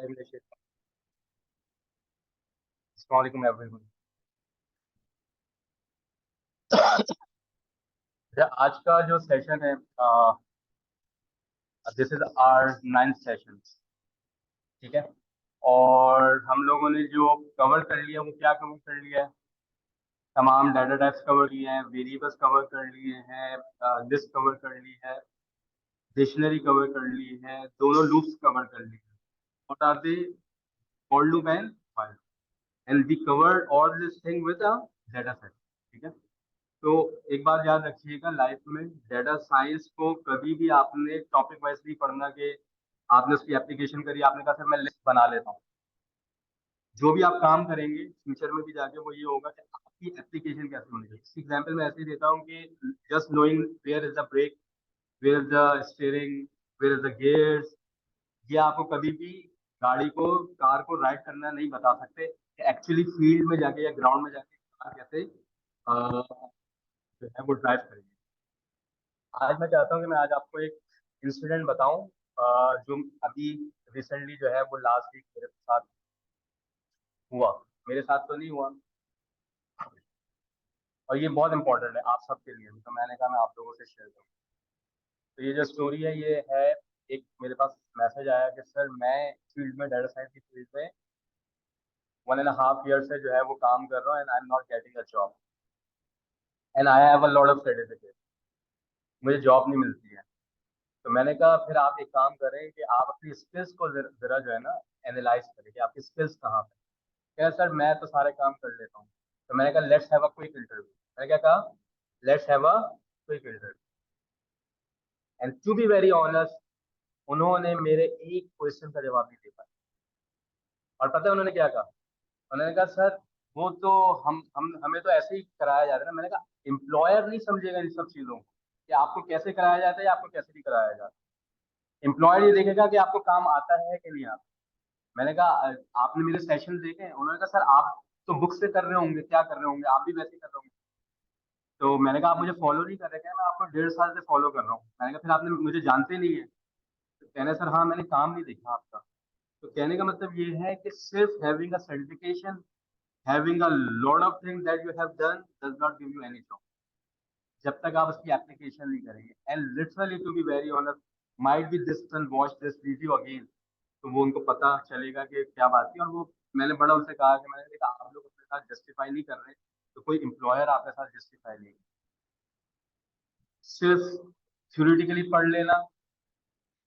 अस्सलामुअलैकुम एवरीवन। आज का जो सेशन है, this is our 9th session. ठीक है। और हम लोगों ने जो कवर कर लिया वो क्या कवर कर लिया है? तमाम डाटा टाइप्स कवर किए हैं, वेरिएबल्स कवर कर लिए हैं, लिस्ट कवर कर ली है, डिक्शनरी कवर कर ली है, दोनों लूप्स कवर कर ली है। What are they? For loop and while. And we covered all this thing with a data set. ठीक है। तो एक बात याद रखिएगा, लाइफ में डेटा साइंस को कभी भी आपने टॉपिक वाइज नहीं पढ़ना कि आपने उसकी एप्लीकेशन करी, आपने कहा सर मैं लिस्ट बना लेता हूँ। जो भी आप काम करेंगे फ्यूचर में भी जाके वो ये होगा कि आपकी एप्लीकेशन कैसे होनी चाहिए। इस एग्जाम्पल मैं ऐसे ही देता हूँ कि just knowing where is the brake, where is the steering, where is the gears, ये आपको कभी भी गाड़ी को, कार को राइड करना नहीं बता सकते कि एक्चुअली फील्ड में जाके या ग्राउंड में जाके कार कैसे जो है वो ड्राइव करेगी। आज मैं चाहता हूँ कि मैं आज आपको एक इंसिडेंट बताऊं, जो अभी रिसेंटली जो है वो लास्ट वीक मेरे साथ हुआ। मेरे साथ तो नहीं हुआ, और ये बहुत इंपॉर्टेंट है आप सबके लिए भी, तो मैंने कहा मैं आप लोगों से शेयर करूँ। तो ये जो स्टोरी है ये है, एक मेरे पास मैसेज आया कि सर मैं फील्ड में, डाटा साइंस की फील्ड में 1.5 ईयर से जो है वो काम कर रहा हूँ, and I am not getting a job, and I have a lot of certificate, मुझे जॉब नहीं मिलती है। तो मैंने कहा फिर आप एक काम करें कि आप अपनी स्किल्स को जरा जो है ना एनालाइज करें कि आपकी स्किल्स कहाँ पे। कह सर मैं तो सारे काम कर लेता हूँ। तो मैंने कहा let's have a quick interview. मैंने क्या कहा? Let's have a quick interview. And to be very honest, उन्होंने मेरे एक क्वेश्चन का जवाब नहीं दे पाया। और पता है उन्होंने क्या कहा? उन्होंने कहा सर वो तो हम हमें तो ऐसे ही कराया जाता है ना। मैंने कहा एम्प्लॉयर नहीं समझेगा इन सब चीजों को कि आपको कैसे कराया जाता है या आपको कैसे नहीं कराया जाता। एम्प्लॉयर ये देखेगा कि आपको काम आता है कि नहीं आता। मैंने कहा आपने मेरे सेशन देखे हैं?" उन्होंने कहा सर आप तो बुक से कर रहे होंगे, क्या कर रहे होंगे, आप भी वैसे ही कर रहे होंगे। तो मैंने कहा आप मुझे फॉलो नहीं कर रहे क्या? मैं आपको 1.5 साल से फॉलो कर रहा हूँ। मैंने कहा फिर आपने मुझे जानते नहीं है? तो कहने सर हाँ मैंने काम नहीं देखा आपका। तो कहने का मतलब ये है कि सिर्फ having a certification, having a lot of things that you have done does not give you any job, जब तक आप उसकी एप्लीकेशन नहीं करेंगे। And literally to be very honest, might be this son watch this video again, तो वो उनको पता चलेगा कि क्या बात थी। और वो मैंने बड़ा उनसे कहा कि मैंने देखा आप लोग अपने साथ जस्टिफाई नहीं कर रहे, तो कोई एम्प्लॉयर आपके साथ जस्टिफाई नहीं। सिर्फ थ्योरेटिकली पढ़ लेना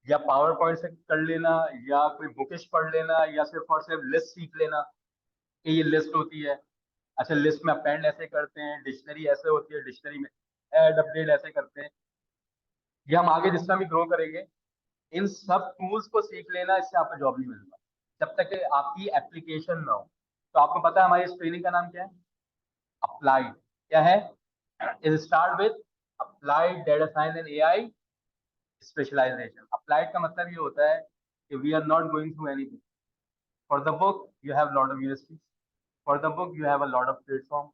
या पावर पॉइंट से कर लेना या कोई बुकिश पढ़ लेना या सिर्फ और सिर्फ लिस्ट सीख लेना कि ये लिस्ट होती है, अच्छा लिस्ट में अपेंड ऐसे करते हैं, डिक्शनरी ऐसे होती है, डिक्शनरी में ऐड अपडेट ऐसे करते हैं, ये हम आगे जितना भी ग्रो करेंगे इन सब टूल्स को सीख लेना, इससे आपको जॉब नहीं मिलता जब तक कि आपकी एप्लीकेशन ना हो। तो आपको पता है हमारी इस ट्रेनिंग का नाम क्या है? अप्लाइड। क्या है? It start with applied data science and AI specialisation. Applied का मतलब ये होता है कि we are not going through anything. For the book you have lot of universities, for the book you have a lot of platform.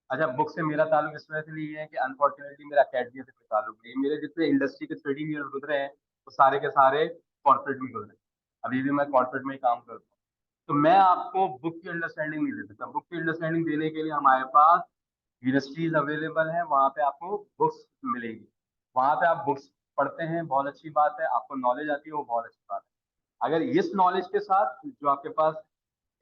अच्छा book से मेरा ताल्लुक इस वजह से नहीं है कि अनफॉर्चुनेटली मेरा अकेडमिया से कोई ताल्लुक नहीं है। मेरे जितने इंडस्ट्री के 13 ईयर गुजरे हैं वो सारे के सारे कॉर्पोरेट में गुजरे। अभी भी मैं कॉर्पोरेट में ही काम करता हूँ। तो मैं आपको बुक की अंडरस्टैंडिंग नहीं दे सकता। बुक की अंडरस्टैंडिंग देने के लिए हमारे पास यूनिवर्सिटीज अवेलेबल है, वहाँ पे आपको बुक्स मिलेगी। वहाँ पे आप बुक्स पढ़ते हैं, बहुत अच्छी बात है, आपको नॉलेज आती है, वो बहुत अच्छी बात है। अगर इस नॉलेज के साथ जो आपके पास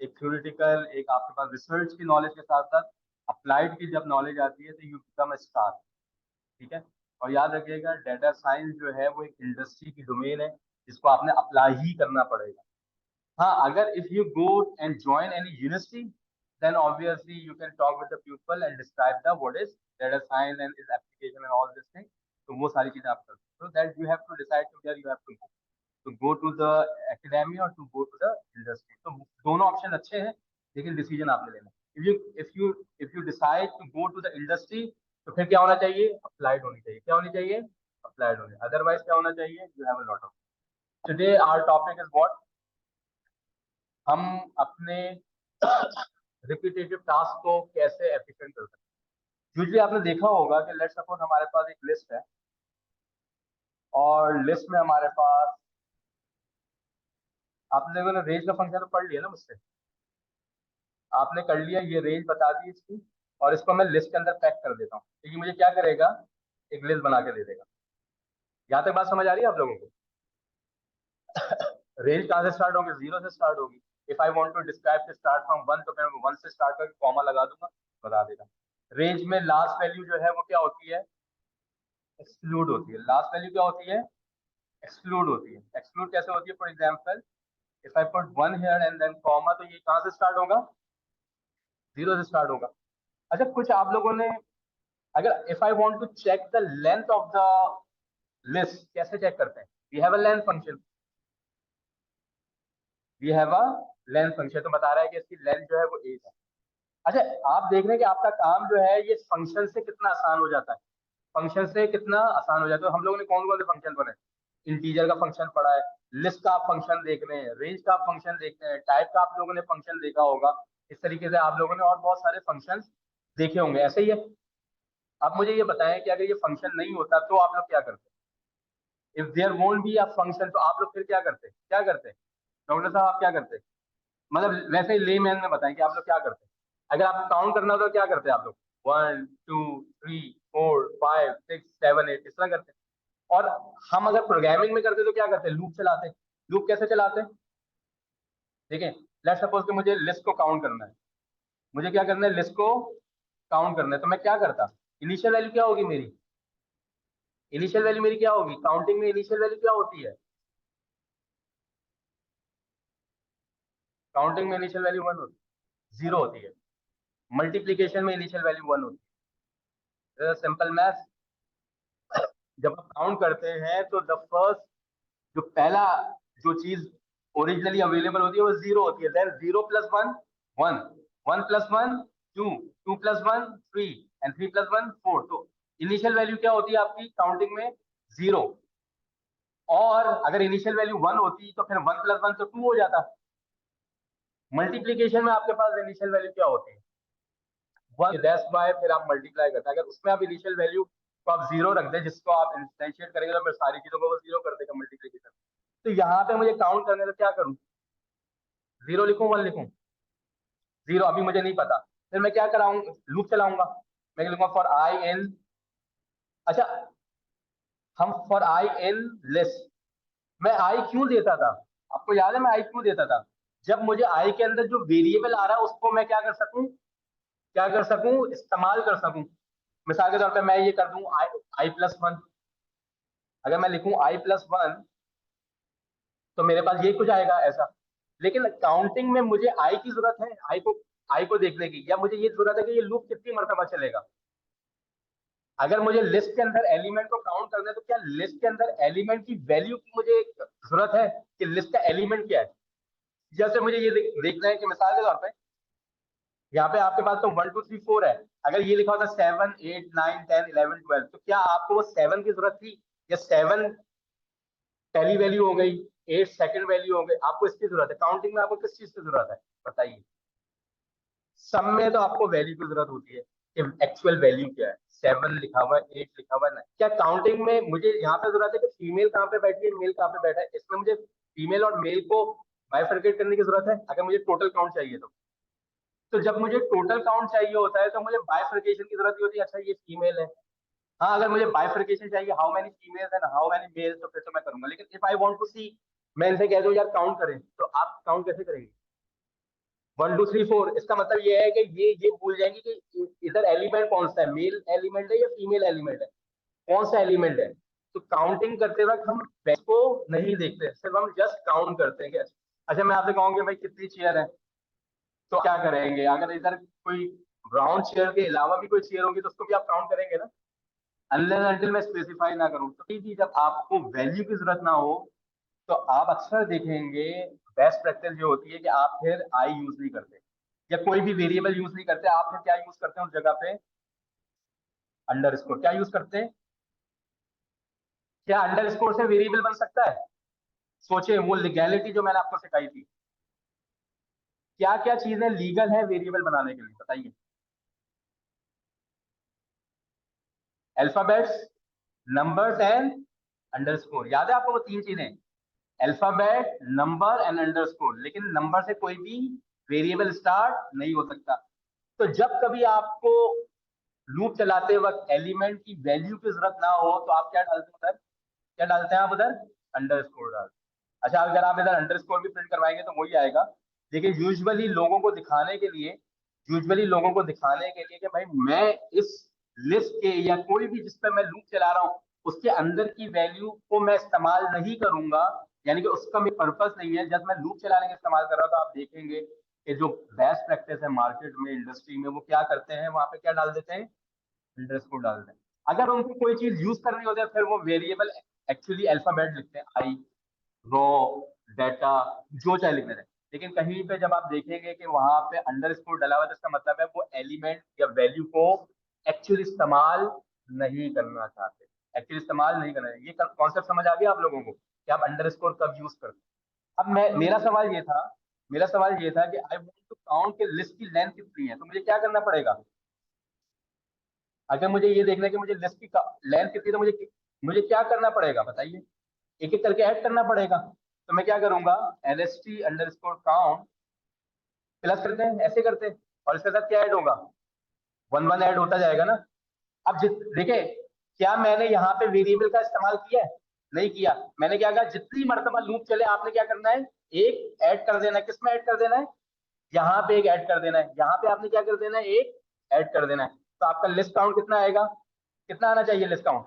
एक थ्योरेटिकल, एक आपके पास रिसर्च की नॉलेज के साथ साथ अप्लाइड की जब नॉलेज आती है तो यू बिकम अ स्टार। ठीक है। और याद रखिएगा डेटा साइंस जो है वो एक इंडस्ट्री की डोमेन है जिसको आपने अप्लाई ही करना पड़ेगा। हाँ, अगर if you go and join any university, then obviously you can talk with the pupil and describe the what is data science and its application and all this thing. तो वो सारी चीजें आप कर सकते हो। So that you have to decide to where you have to go to the academia or to go to the industry. तो दोनों ऑप्शन अच्छे हैं, लेकिन डिसीजन आपने लेना है। If you decide to go to the industry, तो फिर क्या होना चाहिए? अप्लाइड होनी चाहिए। क्या होनी चाहिए? अप्लाइड होनी। अदरवाइज क्या होना चाहिए? You have a lot of. Today our topic is what? हम अपने रिपीटेटिव टास्क को कैसे एफिशिएंट कर सकते हैं। यूजली आपने देखा होगा कि लेट्स सपोज हमारे पास एक लिस्ट है, और लिस्ट में हमारे पास आप लोगों ने रेंज का फंक्शन तो पढ़ लिया ना मुझसे, आपने कर लिया, ये रेंज बता दी इसकी, और इसको मैं लिस्ट के अंदर पैक कर देता हूँ, क्योंकि मुझे क्या करेगा, एक लिस्ट बना के दे देगा। यहाँ तक बात समझ आ रही है आप लोगों को? रेंज कहाँ से स्टार्ट होगी? जीरो से स्टार्ट होगी। If I want to describe to start from one, तो मैं वन से स्टार्ट करके कॉमा लगा दूंगा, बता देगा। रेंज में लास्ट वैल्यू जो है वो क्या होती है? एक्सक्लूड होती है। लास्ट वैल्यू क्या होती है? एक्सक्लूड होती है। एक्सक्लूड कैसे होती है? For example, if I put one here and then comma, तो ये कहाँ से स्टार्ट होगा? जीरो से स्टार्ट होगा। अच्छा, कुछ आप लोगों ने, अगर if I want to check the length of the list, कैसे चेक करते हैं? We have a length function, we have a length function, तो बता रहा है कि इसकी लेंथ जो है वो 8 है। अच्छा, आप देख रहे हैं कि आपका काम जो है ये फंक्शन से कितना आसान हो जाता है, फंक्शन से कितना आसान हो जाता है। हम लोगों ने कौन कौन से फंक्शन पढ़े? इंटीजर का फंक्शन पढ़ा है, लिस्ट का आप फंक्शन देख रहे हैं, रेंज का आप फंक्शन देख रहे हैं, टाइप का आप लोगों ने फंक्शन देखा होगा। इस तरीके से आप लोगों ने और बहुत सारे फंक्शन देखे होंगे, ऐसे ही है। आप मुझे ये बताएं कि अगर ये फंक्शन नहीं होता तो आप लोग क्या करते? If there won't be a function, तो आप लोग फिर क्या करते? क्या करते डॉक्टर साहब, आप क्या करते? मतलब वैसे ही लेमैन में बताएं कि आप लोग क्या करते? अगर आप काउंट करना हो तो क्या करते आप लोग? 1 2 3 4 5 6 7 8, इस तरह करते। और हम अगर प्रोग्रामिंग में करते तो क्या करते? लूप चलाते। लूप कैसे चलाते? ठीक है, लेट्स सपोज कि मुझे लिस्ट को काउंट करना है, मुझे क्या करना है? लिस्ट को काउंट करना है, तो मैं क्या करता? इनिशियल वैल्यू क्या होगी मेरी? इनिशियल वैल्यू मेरी क्या होगी? काउंटिंग में इनिशियल वैल्यू क्या होती है? काउंटिंग में इनिशियल वैल्यू 1 होती है, 0 होती है। मल्टीप्लीकेशन में इनिशियल वैल्यू 1 होती है। Simple math. जब आप काउंट करते हैं तो द फर्स्ट, जो पहला, जो चीज ओरिजिनली अवेलेबल होती है वो 0 होती है। Then 0 plus 1 1, 1 plus 1 2, 2 plus 1 3, and 3 plus 1 4। तो इनिशियल वैल्यू क्या होती है आपकी काउंटिंग में? 0। और अगर इनिशियल वैल्यू 1 होती तो फिर 1 प्लस 1 तो 2 हो जाता। मल्टीप्लीकेशन में आपके पास इनिशियल वैल्यू क्या होती है? 1। दैट्स वाई फिर आप मल्टीप्लाई करते हैं। अगर उसमें आप इनिशियल वैल्यू को आप 0 रख दें, जिसको आप इंस्टेंशिएट करेंगे, तो फिर सारी चीजों को वो 0 कर देगा मल्टीप्लीकेशन। तो यहाँ पे मुझे काउंट करने तो क्या करूं? 0 लिखूं, 1 लिखूं? 0 अभी मुझे नहीं पता। फिर मैं क्या कराऊं? लूप चलाऊंगा। मैं लिखूंगा फॉर आई इन, अच्छा, हम फॉर आई इन लिस्ट। मैं आई क्यों देता था? आपको याद है मैं आई क्यों देता था? जब मुझे आई के अंदर जो वेरिएबल आ रहा है उसको मैं क्या कर सकूं, क्या कर सकूं, इस्तेमाल कर सकूं। मिसाल के तौर पे मैं ये कर दूं आई, आई प्लस वन। अगर मैं लिखूं आई प्लस वन, तो मेरे पास ये कुछ आएगा ऐसा। लेकिन काउंटिंग में मुझे आई की जरूरत है, आई को देखने की, या मुझे ये जरूरत है कि ये लूप कितनी मरतबा चलेगा। अगर मुझे लिस्ट के अंदर एलिमेंट को काउंट करना है, तो क्या लिस्ट के अंदर एलिमेंट की वैल्यू की मुझे जरूरत है कि लिस्ट का एलिमेंट क्या है? जैसे मुझे ये देखना है कि मिसाल के तौर पे यहाँ पे आपके पास तो 1 2 3 4 है। अगर ये लिखा होता 7 8 9 10 11 12, तो क्या आपको वो 7 की जरूरत थी, या 7 पहली वैल्यू हो गई, 8 सेकंड वैल्यू हो गई? आपको इसकी जरूरत है। काउंटिंग में आपको किस चीज की जरूरत है बताइए? सब में तो आपको वैल्यू की जरूरत होती है कि एक्चुअल वैल्यू क्या है। 7 लिखा हुआ है, 8 लिखा हुआ है, क्या काउंटिंग में मुझे यहाँ पे जरूरत है कि फीमेल कहाँ पे बैठी है, मेल कहाँ पे बैठा है? इसमें मुझे फीमेल और मेल को बाइफरकेट करने की जरूरत है अगर मुझे टोटल काउंट चाहिए तो जब मुझे टोटल काउंट चाहिए होता है तो मुझे बाइफरकेशन की जरूरत होती है। अच्छा, ये फीमेल है, हाँ, अगर मुझे बाइफरकेशन चाहिए, how many females and how many males, तो फिर तो मैं करूंगा। लेकिन if I want to see, मैं इनसे कह दूं यार काउंट करें, तो आप काउंट कैसे करेंगे? 1 2 3 4, इसका मतलब ये है कि ये भूल जाएंगे कि इधर एलिमेंट कौन सा है, मेल एलिमेंट है या फीमेल एलिमेंट है, कौन सा एलिमेंट है। तो काउंटिंग करते वक्त हम वैल्यू को नहीं देखते, सिर्फ हम जस्ट काउंट करते हैं कि अच्छा, मैं आपसे कहूंगी भाई कितनी चेयर है, तो क्या करेंगे? अगर इधर कोई ब्राउन चेयर के अलावा भी कोई चेयर होगी तो उसको भी आप काउंट करेंगे ना, अनलेस अनटिल मैं स्पेसिफाई ना करूं। तो ये जब आपको वैल्यू की जरूरत ना हो, तो आप अक्सर देखेंगे बेस्ट प्रैक्टिस जो होती है कि आप फिर आई यूज नहीं करते, या कोई भी वेरिएबल यूज नहीं करते। आप फिर क्या यूज करते हैं उस जगह पे? अंडरस्कोर। क्या यूज करते हैं? क्या अंडरस्कोर से वेरिएबल बन सकता है? सोचे, वो लीगैलिटी जो मैंने आपको सिखाई थी, क्या क्या चीजें लीगल है वेरिएबल बनाने के लिए, बताइए? Alphabets, numbers and underscore. याद है आपको वो तीन चीजें? अल्फाबेट, नंबर एंड अंडरस्कोर, लेकिन नंबर से कोई भी वेरिएबल स्टार्ट नहीं हो सकता। तो जब कभी आपको लूप चलाते वक्त एलिमेंट की वैल्यू की जरूरत ना हो तो आप क्या डालते हैं उधर, क्या डालते हैं आप उधर, अंडरस्कोर डालते हैं। अच्छा, अगर आप इधर अंडरस्कोर भी प्रिंट करवाएंगे तो वही आएगा, लेकिन यूजुअली लोगों को दिखाने के लिए कि भाई मैं इस लिस्ट के या कोई भी जिस पर मैं लूप चला रहा हूँ उसके अंदर की वैल्यू को मैं इस्तेमाल नहीं करूंगा, यानी कि उसका मैं पर्पस नहीं है, जब मैं लूप चलाने का इस्तेमाल कर रहा हूँ तो आप देखेंगे कि जो बेस्ट प्रैक्टिस है मार्केट में, इंडस्ट्री में, वो क्या करते हैं, वहां पे क्या डाल देते हैं, अंडरस्कोर डाल दें। अगर उनको कोई चीज यूज करनी होती है फिर वो वेरिएबल एक्चुअली अल्फाबेट लिखते हैं, आई, रो, डाटा, जो चाहे लिख देते हैं। लेकिन कहीं पे जब आप देखेंगे कि वहां पे अंडरस्कोर डला हुआ है तो इसका मतलब है वो एलिमेंट या वैल्यू को एक्चुअली इस्तेमाल नहीं करना चाहते, एक्चुअली इस्तेमाल नहीं करना। ये कॉन्सेप्ट समझ आ गया आप लोगों को कि आप अंडरस्कोर कब यूज करते हैं। अब मैं मेरा सवाल ये था कि आई वांट टू काउंट कि लिस्ट की लेंथ कितनी है, तो मुझे क्या करना पड़ेगा। अगर मुझे ये देखना है कि मुझे लिस्ट की लेंथ कितनी है तो मुझे क्या करना पड़ेगा बताइए, एक एक करके ऐड करना पड़ेगा। तो मैं क्या करूंगा, lst अंडरस्कोर काउंट प्लस करते हैं, ऐसे करते हैं, और इसके साथ क्या ऐड होगा, वन वन ऐड होता जाएगा ना। अब देखे, क्या मैंने यहाँ पे वेरिएबल का इस्तेमाल किया है, नहीं किया। मैंने क्या कहा, जितनी मर्तबा लूप चले आपने क्या करना है, एक ऐड कर देना है। किसमें ऐड कर देना है, यहाँ पे एक ऐड कर देना है, यहाँ पे आपने क्या कर देना है, एक ऐड कर देना है। तो आपका लिस्ट काउंट कितना आएगा, कितना आना चाहिए लिस्ट काउंट,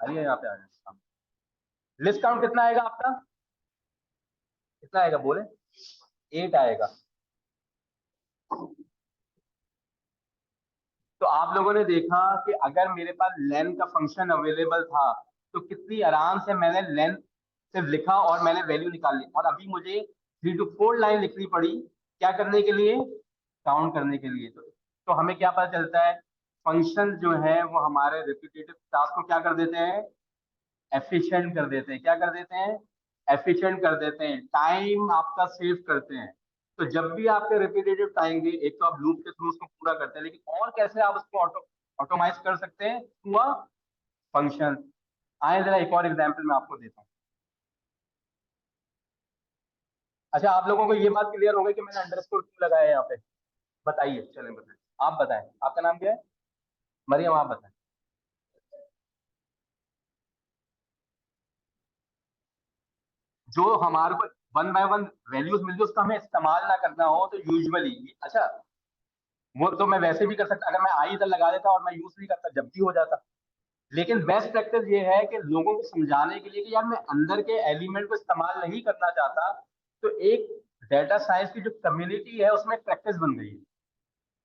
अरे यहाँ पे आ जाए, लिस्ट काउंट कितना आएगा आपका, कितना आएगा बोले, 8 आएगा। तो आप लोगों ने देखा कि अगर मेरे पास लेन का फंक्शन अवेलेबल था तो कितनी आराम से मैंने लेन सिर्फ लिखा और मैंने वैल्यू निकाल ली, और अभी मुझे 3 to 4 लाइन लिखनी पड़ी, क्या करने के लिए, काउंट करने के लिए। तो हमें क्या पता चलता है, फंक्शन जो है वो हमारे रिपीटेटिव टास्क को क्या कर देते हैं, एफिशिएंट कर देते हैं। क्या कर देते हैं, एफिशिएंट कर देते हैं, टाइम आपका सेव करते हैं। तो जब भी आपके रिपीटेटिव आएंगे, एक तो आप लूप के थ्रू उसको पूरा करते हैं, लेकिन और कैसे आप उसको ऑटोमाइज कर सकते हैं थ्रू अ फंक्शन। आए जरा एक और एग्जांपल मैं आपको देता हूँ। अच्छा, आप लोगों को ये बात क्लियर हो गई कि मैंने अंडरस्कोर क्यों लगाया है यहाँ पे, बताइए, चलें बताएं, आप बताएं, आपका नाम क्या है, मरियम, आप बताएं। जो हमारे को वन बाय वन वैल्यूज मिलती है उसका हमें इस्तेमाल ना करना हो तो यूजुअली, अच्छा वो तो मैं वैसे भी कर सकता, अगर मैं आई इधर लगा देता और मैं यूज नहीं करता जब भी हो जाता। लेकिन बेस्ट प्रैक्टिस ये है कि लोगों को समझाने के लिए कि यार मैं अंदर के एलिमेंट को इस्तेमाल नहीं करना चाहता, तो एक डेटा साइंस की जो कम्युनिटी है उसमें प्रैक्टिस बन गई है।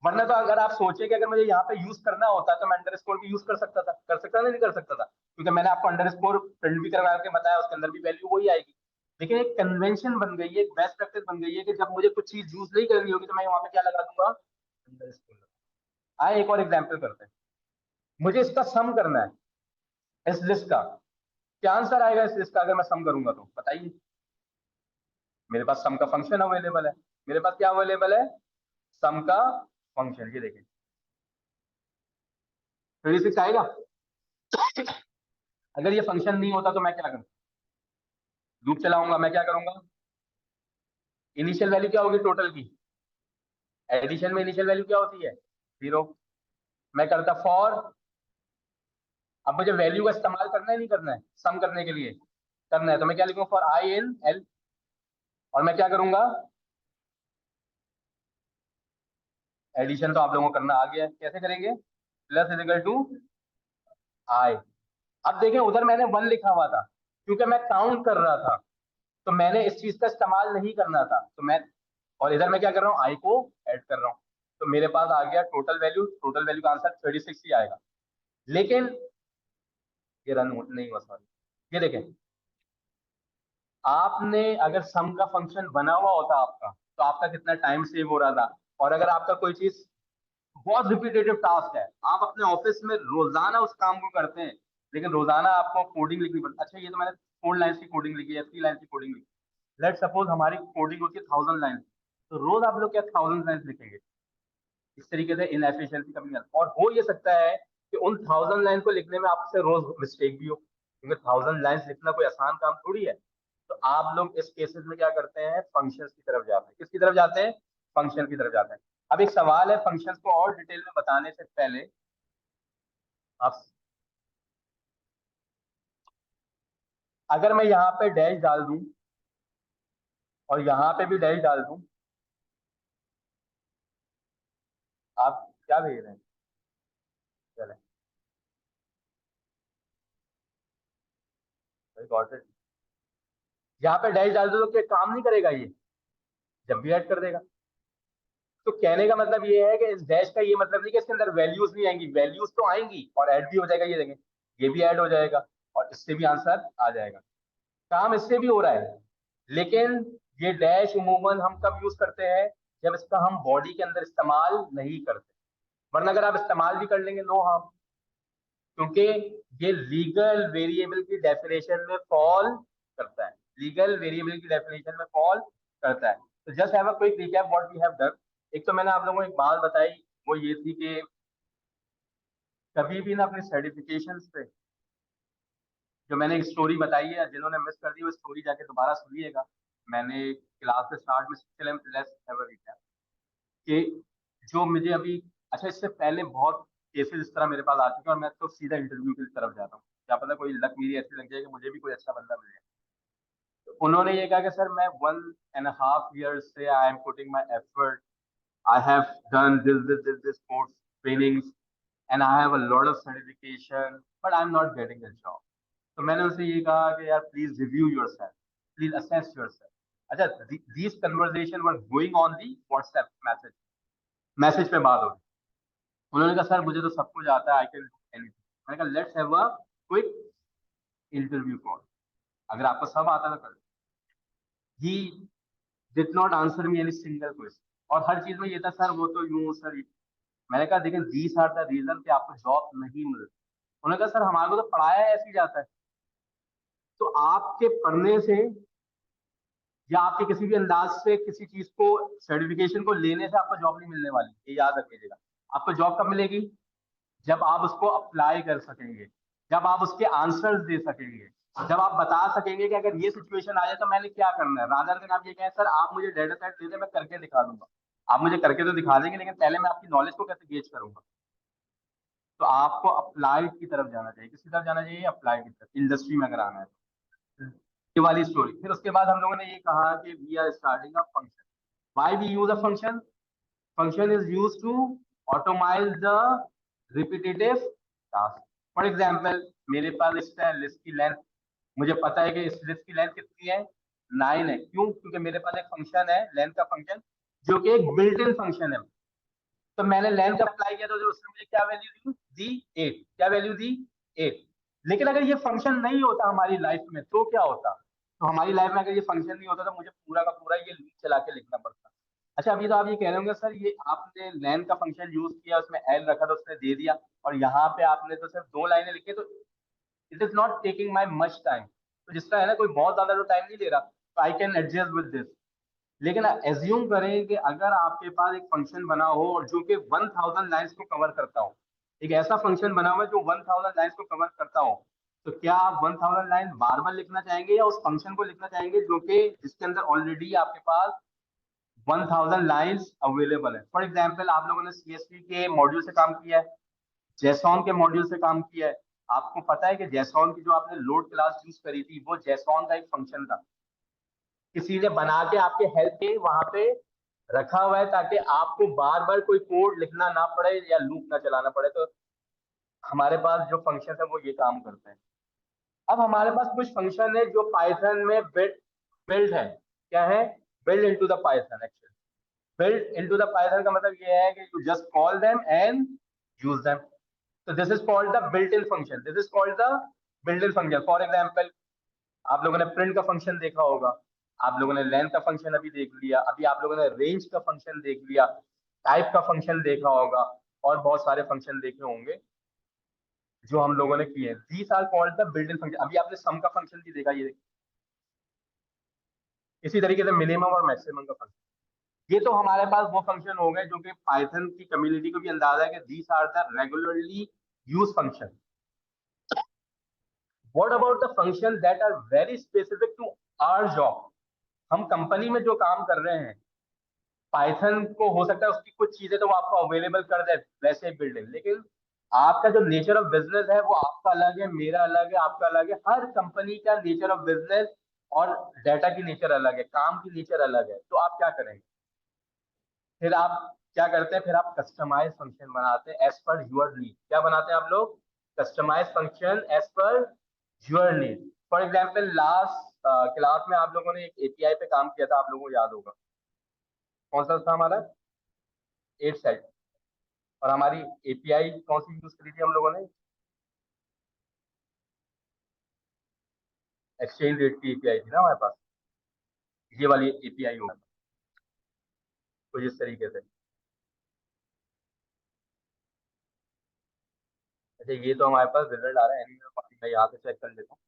वरना तो अगर आप सोचे कि अगर मुझे यहाँ पे यूज करना होता तो मैं अंडरस्कोर भी यूज कर सकता था, कर सकता नहीं कर सकता था, क्योंकि मैंने आपको अंडरस्कोर प्रिंट भी करवा के बताया, उसके अंदर भी वैल्यू वही आएगी। लेकिन एक कन्वेंशन बन गई है, एक बेस्ट प्रैक्टिस बन गई है कि जब मुझे कुछ चीज यूज नहीं करनी होगी तो मैं वहां पे क्या लगा दूंगा, अंडरस्कोर। आए एक और एग्जाम्पल करते हैं, मुझे इसका सम करना है, इस लिस्ट का क्या आंसर आएगा, इस लिस्ट का अगर मैं सम करूंगा तो बताइए। मेरे पास सम का फंक्शन अवेलेबल है, मेरे पास क्या अवेलेबल है, सम का फंक्शन, ये देखिए 36 आएगा। अगर ये फंक्शन नहीं होता तो मैं क्या करूँ, लूप चलाऊंगा, मैं क्या करूंगा, इनिशियल वैल्यू क्या होगी टोटल की, एडिशन में इनिशियल वैल्यू क्या होती है, 0। मैं करता फॉर, अब मुझे वैल्यू का इस्तेमाल करना है नहीं करना है, सम करने के लिए करना है, तो मैं क्या लिखूंगा, फॉर आई इन एल, और मैं क्या करूंगा, एडिशन तो आप लोगों को करना आ गया है, कैसे करेंगे, प्लस इज इक्वल टू आई। अब देखें उधर मैंने 1 लिखा हुआ था क्योंकि मैं काउंट कर रहा था, तो मैंने इस चीज का इस्तेमाल नहीं करना था, तो मैं, और इधर मैं क्या कर रहा हूँ, आई को ऐड कर रहा हूँ। तो मेरे पास आ गया टोटल वैल्यू का आंसर 36 ही आएगा। लेकिन ये रन नहीं हुआ, सॉरी, ये देखें, आपने अगर सम का फंक्शन बना हुआ होता आपका तो आपका कितना टाइम सेव हो रहा था। और अगर आपका कोई चीज बहुत रिपीटेटिव टास्क है, आप अपने ऑफिस में रोजाना उस काम को करते हैं, लेकिन रोजाना आपको कोडिंग लिखनी पड़ती है। अच्छा, ये तो मैंने 4 लाइन की कोडिंग लिखी है, 3 लाइन की कोडिंग लिखी, लेट सपोज हमारी कोडिंग होती है 1000 लाइन, तो रोज आप लोग क्या 1000 लाइन लिखेंगे, इस तरीके से इनएफिशिएंसी कमी आती है। और हो ये सकता है कि उन 1000 लाइन को लिखने में आपसे रोज मिस्टेक भी हो, क्योंकि 1000 लाइन्स लिखना कोई आसान काम थोड़ी है। तो आप लोग इस केसेस में क्या करते हैं, फंक्शंस की तरफ जाते हैं। किसकी तरफ जाते हैं? फंक्शन की तरफ जाते हैं। अब एक सवाल है, फंक्शंस को और डिटेल में बताने से पहले आप, अगर मैं यहाँ पे डैश डाल दूं और यहाँ पे भी डैश डाल दूं, आप क्या भेज रहे हैं? चले, गॉट इट। यहाँ पे डैश डाल दो तो क्या काम नहीं करेगा ये? जब भी ऐड कर देगा। तो कहने का मतलब ये है कि इस डैश का ये मतलब नहीं कि इसके अंदर वैल्यूज नहीं आएंगी, वैल्यूज तो आएंगी और ऐड भी हो जाएगा। ये देखें, ये भी ऐड हो जाएगा और इससे भी आंसर आ जाएगा। काम इससे भी हो रहा है। लेकिन ये डैश उमूमन हम कब यूज करते हैं? जब इसका हम बॉडी के अंदर इस्तेमाल नहीं करते। वरना अगर आप इस्तेमाल भी कर लेंगे, नो हार्म, क्योंकि ये लीगल वेरिएबल की डेफिनेशन में फॉल करता है। लीगल वेरिएबल की डेफिनेशन में फॉल करता है। तो just have a quick recap what we have done. एक तो मैंने आप लोगों को एक बात बताई, वो ये थी कि कभी भी ना अपने सर्टिफिकेशंस पे, जो मैंने एक स्टोरी बताई है, जिन्होंने मिस कर दी वो स्टोरी जाके दोबारा सुनिएगा। मैंने क्लास के स्टार्ट में लेट्स हैव अ रिकैप कि जो मुझे अभी, अच्छा इससे पहले बहुत केसेस इस तरह मेरे पास आ चुके हैं और मैं तो सीधा इंटरव्यू की तरफ जाता हूँ। क्या पता कोई लक मेरी ऐसी लग जाए कि मुझे भी कोई अच्छा बंदा मिल जाए। तो उन्होंने ये कहा कि सर मैं 1.5 years से I am putting my effort, I have done this course trainings and I have a lot of certification but I am not getting a job. तो मैंने उनसे ये कहा कि यार please review yourself, please assess yourself. अच्छा, these conversation were going on the WhatsApp message, message पे बात हो रही। उन्होंने कहा सर मुझे तो सब कुछ आता है, आई कैन डू एनीथिंग। मैंने कहा let's have a quick interview call, अगर आपको सब आता है तो कर। He did not answer me any single question और हर चीज में ये था सर वो तो यूं सर। मैंने कहा देखिए दीस आर द रीजन कि आपको जॉब नहीं मिल रही। उन्होंने कहा सर हमारे को तो पढ़ाया ऐसे ही जाता है। तो आपके पढ़ने से या आपके किसी भी अंदाज से किसी चीज को, सर्टिफिकेशन को लेने से आपको जॉब नहीं मिलने वाली, ये याद रखिएगा। आपको जॉब कब मिलेगी? जब आप उसको अप्लाई कर सकेंगे, जब आप उसके आंसर्स दे सकेंगे, जब आप बता सकेंगे कि अगर ये सिचुएशन आ जाए तो मैंने क्या करना है। रादर देन आप ये कहें सर आप मुझे डेटा सेट दे दें मैं करके दिखा दूंगा। आप मुझे करके तो दिखा देंगे लेकिन पहले मैं आपकी नॉलेज को कैसे गेज करूंगा? तो आपको अप्लाइड की तरफ जाना चाहिए। किसकी तरफ जाना चाहिए? अप्लाइड की तरफ, इंडस्ट्री में अगर आना है तो। ये वाली स्टोरी। फिर उसके बाद हम लोगों ने ये कहा कि we are starting a function. Why we use a function? function is used to automate the repetitive task. For example, मेरे पास लिस्ट है, लिस्ट की लेंथ मुझे पता है कि इस लिस्ट की लेंथ कितनी है, 9 है। क्यों? क्योंकि मेरे पास एक फंक्शन है लेंथ का फंक्शन, जो कि एक बिल्ट इन फंक्शन है। तो मैंने लेंथ अप्लाई किया तो जो उसने मुझे क्या वैल्यू दी? 8। क्या वैल्यू दी? 8। लेकिन अगर ये फंक्शन नहीं होता हमारी लाइफ में तो क्या होता? तो हमारी लाइफ में अगर ये फंक्शन नहीं होता तो मुझे पूरा का पूरा ये लूप चला के लिखना पड़ता। अच्छा, अभी तो आप ये कह रहे होंगे सर ये आपने लेंथ का फंक्शन यूज किया, उसमें एल रखा तो उसने दे दिया, और यहाँ पे आपने तो सिर्फ 2 लाइनें लिखी, तो it is not taking my much time. तो जिसका है ना, कोई बहुत ज्यादा तो टाइम नहीं ले रहा, तो I can adjust with this. लेकिन एज्यूम करें कि अगर आपके पास एक फंक्शन बना हो और जो कि 1000 लाइन्स को कवर करता हो, एक ऐसा फंक्शन बना हुआ है जो 1000 लाइन्स को कवर करता हो, तो क्या आप 1000 लाइन बार बार लिखना चाहेंगे या उस फंक्शन को लिखना चाहेंगे जो कि जिसके अंदर ऑलरेडी आपके पास 1000 लाइन्स अवेलेबल है? फॉर एग्जाम्पल आप लोगों ने सीएसपी के मॉड्यूल से काम किया है, जेसॉन के मॉड्यूल से काम किया है। आपको पता है कि जेसॉन की जो आपने लोड क्लास यूज करी थी वो जेसॉन का एक फंक्शन था, किसी ने बना के आपके हेल्प के वहां पे रखा हुआ है ताकि आपको बार बार कोई कोड लिखना ना पड़े या लूप ना चलाना पड़े। तो हमारे पास जो फंक्शन है वो ये काम करते हैं। अब हमारे पास कुछ फंक्शन है जो पाइथन में बिल्ड है। क्या है? Build into the Python. Actually build into the Python का मतलब ये है कि you just call them and use them. तो this is called the built in function, this is called the built in function. For example, आप लोगों ने print का फंक्शन देखा होगा, आप लोगों ने लेंथ का फंक्शन अभी देख लिया, अभी आप लोगों ने रेंज का फंक्शन देख लिया, टाइप का फंक्शन देखा होगा, और बहुत सारे फंक्शन देखे होंगे जो हम लोगों ने किए। These are called the built in function. अभी आपने सम का फंक्शन भी देखा, ये इसी तरीके से मिनिमम और मैक्सिमम का फंक्शन। ये तो हमारे पास वो फंक्शन हो गए जो कि पाइथन की कम्युनिटी को भी अंदाजा है कि these are the regularly use function. What about the function that are very specific to our job? हम कंपनी में जो काम कर रहे हैं, पाइथन को हो सकता है उसकी कुछ चीजें तो वो आपको अवेलेबल कर दे वैसे बिल्डिंग, लेकिन आपका जो नेचर ऑफ बिजनेस है वो आपका अलग है, मेरा अलग है, आपका अलग है, हर कंपनी का नेचर ऑफ बिजनेस और डाटा की नेचर अलग है, काम की नेचर अलग है। तो आप क्या करेंगे? फिर आप क्या करते हैं? फिर आप कस्टमाइज फंक्शन बनाते हैं एज पर यूर नीड। क्या बनाते हैं आप लोग? Customize function as per your need. For example last class में आप लोगों ने एक एपीआई पे काम किया था, आप लोगों को याद होगा। कौन सा था हमारा? 8 सेट। और हमारी एपीआई कौन सी यूज करी थी हम लोगों ने? एक्सचेंज रेट की एपीआई थी ना हमारे पास। ये वाली एपीआई होगा कुछ इस तरीके से। अच्छा, ये तो हमारे पास रिजल्ट आ रहा है, मैं यहाँ से चेक कर लेता हूँ।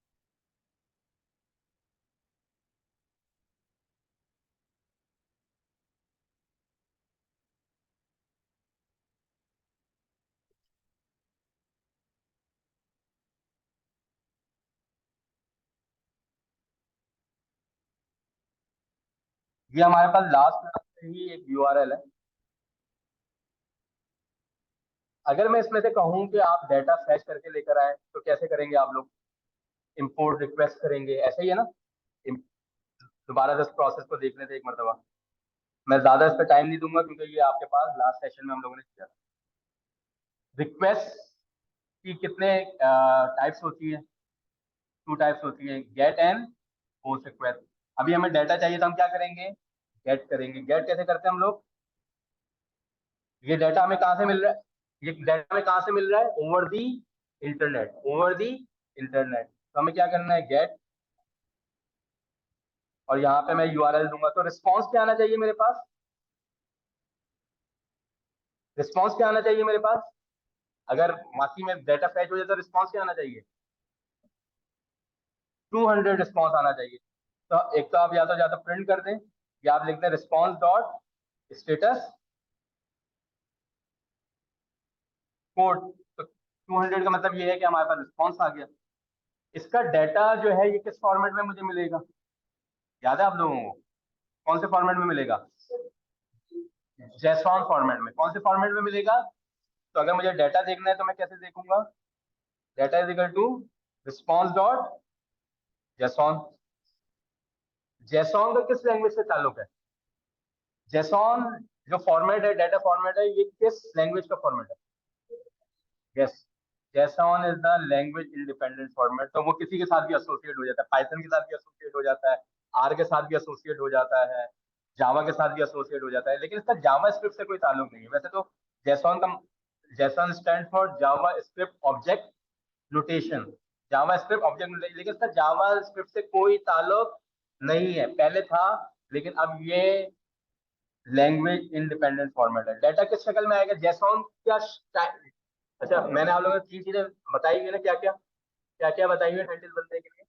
ये हमारे पास लास्ट क्लास से ही एक यूआरएल है। अगर मैं इसमें से कहूँ कि आप डाटा फैच करके लेकर आए तो कैसे करेंगे आप लोग? इंपोर्ट रिक्वेस्ट करेंगे, ऐसा ही है ना? इम- दोबारा इस प्रोसेस को देख लेते हैं एक मरतबा। मैं ज्यादा इस पर टाइम नहीं दूंगा क्योंकि ये आपके पास लास्ट सेशन में हम लोगों ने किया। रिक्वेस्ट की कितने टाइप्स होती है? 2 टाइप्स होती है, गेट एंड पोस्ट रिक्वेस्ट। अभी हमें डाटा चाहिए तो हम क्या करेंगे? गेट करेंगे। गेट कैसे करते हैं हम लोग? ये डाटा हमें कहाँ से मिल रहा है? ये डाटा हमें कहाँ से मिल रहा है? Over the internet, over the internet. तो हमें क्या करना है? गेट, और यहाँ पे मैं यूआरएल दूंगा। तो रिस्पॉन्स क्या आना चाहिए मेरे पास? रिस्पॉन्स क्या आना चाहिए मेरे पास? अगर बाकी में डाटा फैच हो जाए तो रिस्पॉन्स क्या आना चाहिए? 200 रिस्पॉन्स आना चाहिए। तो एक तो आप या तो प्रिंट कर दें, या आप लिख दें रिस्पॉन्स डॉट स्टेटस कोड। तो 200 का मतलब ये है कि हमारे पास रिस्पॉन्स आ गया। इसका डाटा जो है ये किस फॉर्मेट में मुझे मिलेगा? याद है आप लोगों को? कौन से फॉर्मेट में मिलेगा? जेसॉन फॉर्मेट में। कौन से फॉर्मेट में मिलेगा? तो अगर मुझे डाटा देखना है तो मैं कैसे देखूंगा? Data is equal to response dot JSON. JSON का किस लैंग्वेज से ताल्लुक है? जेसॉन जो फॉर्मेट है, डाटा फॉर्मेट है, ये किस लैंग्वेज का फॉर्मेट है? Yes, JSON is the language independent format. तो वो किसी के साथ भी एसोसिएट हो जाता है, पाइथन के साथ भी एसोसिएट हो जाता है, आर के साथ भी एसोसिएट हो जाता है, जावा के साथ भी एसोसिएट हो जाता है, लेकिन इसका जावा स्क्रिप्ट से कोई ताल्लुक नहीं है वैसे तो। जेसॉन का, JSON stand for Java script object notation, Java script object notation, लेकिन इसका जावा स्क्रिप्ट से कोई ताल्लुक नहीं है। पहले था, लेकिन अब ये लैंग्वेज इंडिपेंडेंट फॉर्मेट है। डाटा किस शक्ल में आएगा? जेसॉन क्या अच्छा, मैंने आप लोगों को 3 चीजें बताई हुई है ना, क्या क्या, क्या क्या बताई हुई है टाइटल बनने के लिए?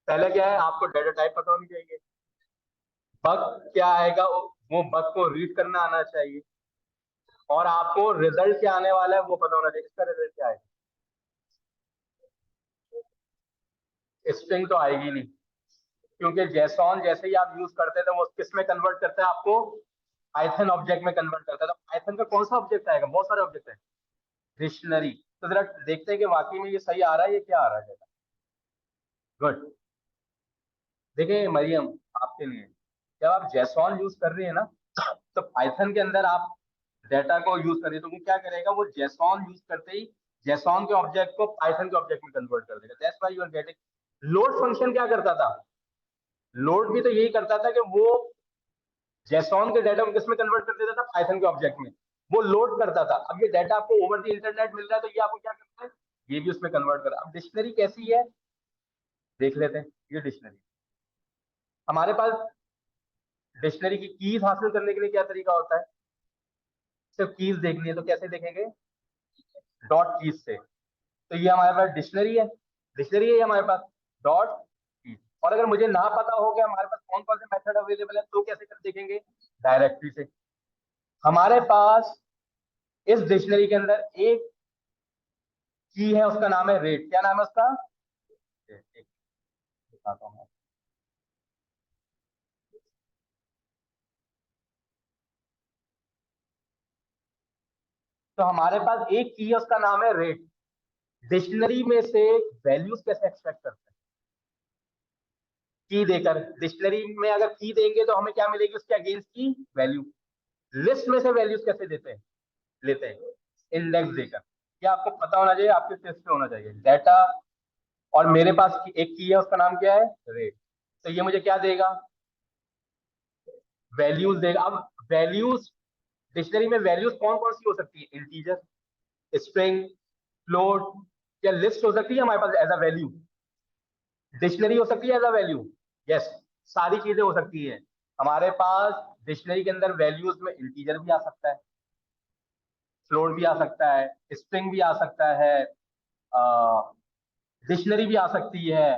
पहले क्या है? आपको डाटा टाइप पता होनी चाहिए। बग क्या आएगा, वो बग को रीड करना आना चाहिए। और आपको रिजल्ट क्या आने वाला है वो पता होना चाहिए। इसका रिजल्ट क्या है? स्ट्रिंग तो आएगी नहीं, क्योंकि जेसॉन जैसे ही आप यूज करते थे वो किस में कन्वर्ट करता है आपको? पाइथन ऑब्जेक्ट में कन्वर्ट करता है। तो पाइथन का कौन सा ऑब्जेक्ट आएगा? बहुत सारे ऑब्जेक्ट है। डिक्शनरी। तो जरा देखते हैं कि वाकई में ये सही आ रहा है, ये क्या आ रहा है। गुड। देखिए मरियम, आपके लिए, जब आप जेसॉन यूज कर रही है ना, तो पाइथन के अंदर आप डेटा को यूज कर रही है, तो वो क्या करेगा? वो जेसॉन यूज करते ही जेसॉन के ऑब्जेक्ट को पाइथन के ऑब्जेक्ट में कन्वर्ट कर देगा। That's why you are getting. Load function क्या करता था? लोड भी तो यही करता था कि वो जेसॉन के डाटा को किसमें कन्वर्ट कर देता था? पाइथन के ऑब्जेक्ट में। वो लोड करता था। अब ये डाटा आपको ओवर द इंटरनेट मिल रहा है, तो ये आपको क्या करता है? ये भी उसमें कन्वर्ट कर। अब डिक्शनरी कैसी है देख लेते हैं। ये डिक्शनरी हमारे पास, डिक्शनरी की कीज हासिल करने के लिए क्या तरीका होता है? सिर्फ कीज देखनी है तो कैसे देखेंगे? डॉट कीज से। तो ये हमारे पास डिक्शनरी है, डिक्शनरी है ये हमारे पास, डॉट कीज। और अगर मुझे ना पता हो कि हमारे पास कौन कौन से मेथड अवेलेबल है तो कैसे कर देखेंगे? डायरेक्टरी से। हमारे पास इस डिक्शनरी के अंदर एक की है उसका नाम है रेट। क्या नाम है उसका? एक बताता हूँ मैं। तो हमारे पास एक की है उसका नाम है रेट। डिक्शनरी में से वैल्यूज कैसे एक्सट्रैक्ट करते हैं? की देकर। डिक्शनरी में अगर की देंगे तो हमें क्या मिलेगी उसके अगेंस्ट की वैल्यू। लिस्ट में से वैल्यूज कैसे देते हैं, लेते हैं? इंडेक्स देकर। क्या आपको पता होना चाहिए, आपके टेस्ट पे होना चाहिए डाटा। और मेरे पास एक की है उसका नाम क्या है? रेट। तो ये मुझे क्या देगा? वैल्यूज देगा। अब वैल्यूज, डिक्शनरी में वैल्यूज कौन कौन सी हो सकती है? इंटीजर, स्ट्रिंग, फ्लोट, या लिस्ट हो सकती है हमारे पास एज अ वैल्यू। डिक्शनरी हो सकती है एज अ वैल्यू। यस, सारी चीजें हो सकती है हमारे पास। डिक्शनरी के अंदर वैल्यूज में इंटीजर भी आ सकता है, फ्लोट भी आ सकता है, स्ट्रिंग भी आ सकता है, डिक्शनरी भी आ सकती है,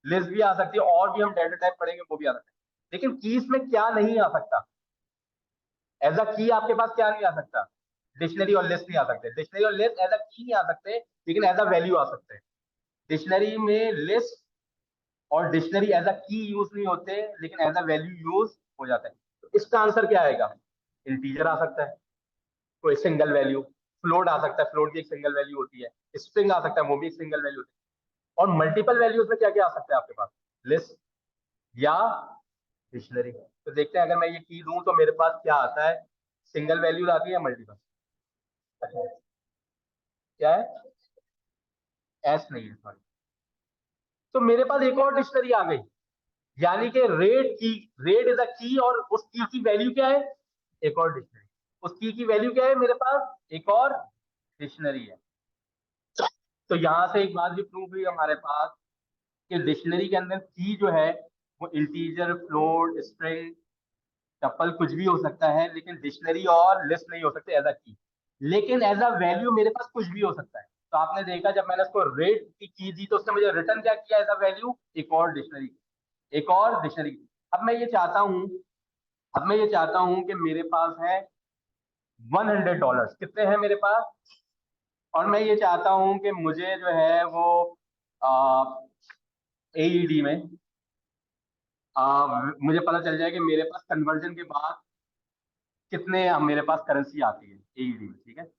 लिस्ट भी आ सकती है, और भी हम डेटा टाइप पढ़ेंगे वो भी आ सकता है। लेकिन कीज में क्या नहीं आ सकता? एज अ की आपके पास क्या नहीं आ सकता? डिक्शनरी और लिस्ट नहीं आ सकते। डिक्शनरी और लिस्ट एज अ की नहीं आ सकते, लेकिन एज अ वैल्यू आ सकते हैं। डिक्शनरी में लिस्ट और डिक्शनरी एज अ की यूज नहीं होते, लेकिन एज अ वैल्यू यूज हो जाता है। तो इसका आंसर क्या आएगा? इंटीजर आ सकता है, कोई सिंगल वैल्यू। फ्लोट आ सकता है, फ्लोट भी एक सिंगल वैल्यू होती है। स्ट्रिंग आ सकता है, वो भी एक सिंगल वैल्यू होती है। और मल्टीपल वैल्यूज में क्या क्या आ सकता है आपके पास? लिस्ट या डिक्शनरी। तो देखते हैं, अगर मैं ये की दूं तो मेरे पास क्या आता है? सिंगल वैल्यूज आती है या मल्टीपल? अच्छा, क्या है? एस नहीं है, सॉरी। तो मेरे पास एक और डिक्शनरी आ गई, यानी कि रेट की। रेट इज अ की, और उस की वैल्यू क्या है? एक और डिक्शनरी। उस की वैल्यू क्या है मेरे पास? एक और डिक्शनरी है। तो यहां से एक बात भी प्रूव हुई हमारे पास कि डिक्शनरी के अंदर की जो है वो इंटीजर, फ्लोट, स्ट्रिंग, टपल कुछ भी हो सकता है, लेकिन डिक्शनरी और लिस्ट नहीं हो सकते एज अ की। लेकिन एज अ वैल्यू मेरे पास कुछ भी हो सकता है। तो आपने देखा जब मैंने उसको रेट की दी तो उसने मुझे रिटर्न क्या किया एज अ वैल्यू? एक और डिक्शनरी, एक और डिक्शनरी। अब मैं ये चाहता हूं, अब मैं ये चाहता हूं कि मेरे पास है $100। कितने हैं मेरे पास? और मैं ये चाहता हूं कि मुझे जो है वो एईडी में मुझे पता चल जाए कि मेरे पास कन्वर्जन के बाद कितने मेरे पास करेंसी आती है एईडी में, ठीक है?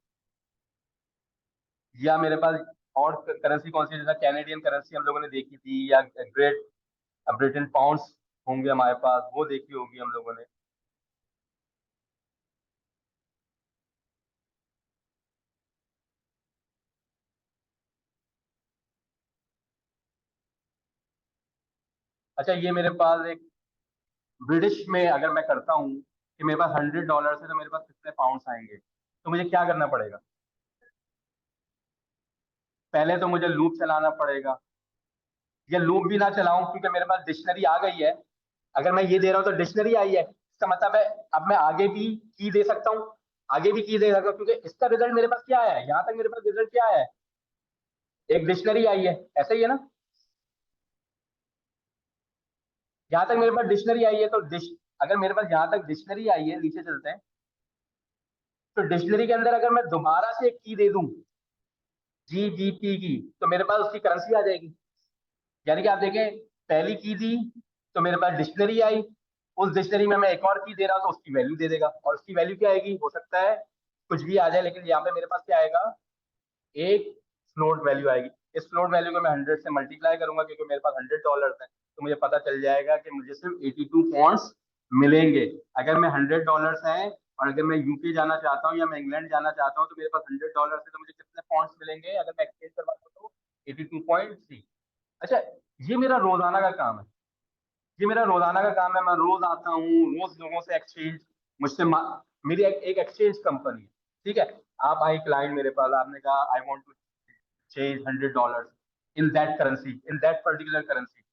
या मेरे पास और करेंसी कौन सी है? जैसा कैनेडियन करेंसी हम लोगों ने देखी थी, या ग्रेट ब्रिटेन पाउंड्स होंगे हमारे पास, वो देखी होगी हम लोगों ने। अच्छा, ये मेरे पास एक ब्रिटिश में अगर मैं करता हूँ कि मेरे पास $100 है, तो मेरे पास कितने पाउंड्स आएंगे? तो मुझे क्या करना पड़ेगा? पहले तो मुझे लूप चलाना पड़ेगा, या लूप भी ना चलाऊं क्योंकि मेरे पास डिक्शनरी आ गई है। अगर मैं ये दे रहा हूं तो डिक्शनरी आई है, इसका मतलब है अब मैं आगे भी की दे सकता हूँ। आगे भी की दे सकता हूँ, क्योंकि इसका रिजल्ट मेरे पास क्या है? यहाँ तक मेरे पास रिजल्ट क्या है? एक डिक्शनरी आई है, ऐसा ही है ना? यहाँ तक मेरे पास डिक्शनरी आई है, तो अगर मेरे पास यहाँ तक डिक्शनरी आई है, नीचे चलते हैं। तो डिक्शनरी के अंदर अगर मैं दोबारा से एक की दे दूं, जीबीपी की, तो मेरे पास उसकी करेंसी आ जाएगी। यानी कि आप देखें, पहली की दी तो मेरे पास डिक्शनरी आई, उस डिक्शनरी में मैं एक और की दे रहा हूं तो उसकी वैल्यू दे देगा। और उसकी वैल्यू क्या आएगी? हो सकता है कुछ भी आ जाए, लेकिन यहाँ पे मेरे पास क्या आएगा? एक फ्लोट वैल्यू आएगी। इस फ्लोट वैल्यू को मैं 100 से मल्टीप्लाई करूंगा, क्योंकि मेरे पास $100 है, तो मुझे पता चल जाएगा कि मुझे सिर्फ 82 पॉइंट्स मिलेंगे। अगर मैं $100 है, और अगर मैं यूके जाना चाहता हूँ या मैं इंग्लैंड जाना चाहता हूँ, तो मेरे पास $100 है, तो मुझे कितने पॉइंट्स मिलेंगे अगर मैं एक्सचेंज करवा सकता हूँ? 82.3। अच्छा, ये मेरा रोजाना का काम है। ये मेरा रोजाना का काम है, मैं रोज आता हूँ, रोज लोगों से एक्सचेंज, मेरी एक एक्सचेंज कंपनी है, ठीक है? आप आए क्लाइंट मेरे पास, आपने कहा I want to change $100 in that currency, in that particular currency.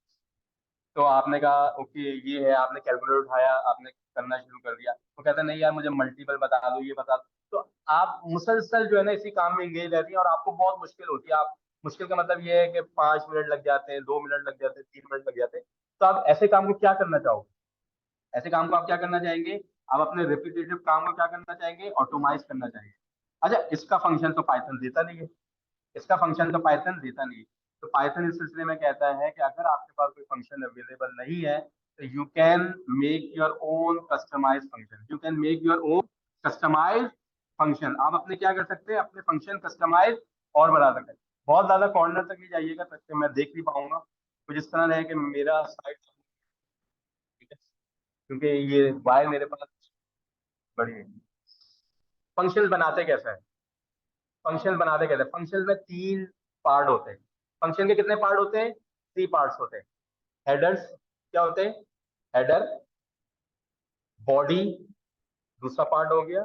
तो आपने कहा ओके, ये है, आपने कैलकुलेटर उठाया, आपने करना शुरू कर दिया। तो कहता नहीं यार, मुझे मल्टीपल बता दो, ये बता दो। तो आप मुसलसल जो है ना इसी काम में एंगेज रहती है, और आपको बहुत मुश्किल होती है। आप, मुश्किल का मतलब ये है कि 5 मिनट लग जाते हैं, 2 मिनट लग जाते हैं, 3 मिनट लग जाते हैं। तो आप ऐसे काम को क्या करना चाहोगे? ऐसे काम को आप क्या करना चाहेंगे? आप अपने रिपीटेटिव काम को क्या करना चाहेंगे? ऑटोमाइज करना चाहेंगे। अच्छा, इसका फंक्शन तो पाइथन देता नहीं है। इसका फंक्शन तो पाइथन देता नहीं। तो पाइथन इस सिलसिले में कहता है कि अगर आपके पास कोई फंक्शन अवेलेबल नहीं है तो you can make your own customize function, you can make your own customize function. आप अपने क्या कर सकते हैं, अपने फंक्शन कस्टमाइज और बढ़ा सकते हैं। बहुत ज्यादा कॉर्नर तक नहीं जाइएगा, तक कि मैं देख नहीं पाऊंगा कुछ इस तरह रहे कि मेरा साइट, क्योंकि ये वायर मेरे पास बड़ी है। फंक्शन बनाते कैसे हैं, फंक्शन बनाते कैसे, फंक्शन में तीन पार्ट होते हैं। फंक्शन के कितने पार्ट होते हैं, थ्री पार्ट्स होते हैं। हेडर्स क्या होते हैं, हेडर, बॉडी दूसरा पार्ट हो गया,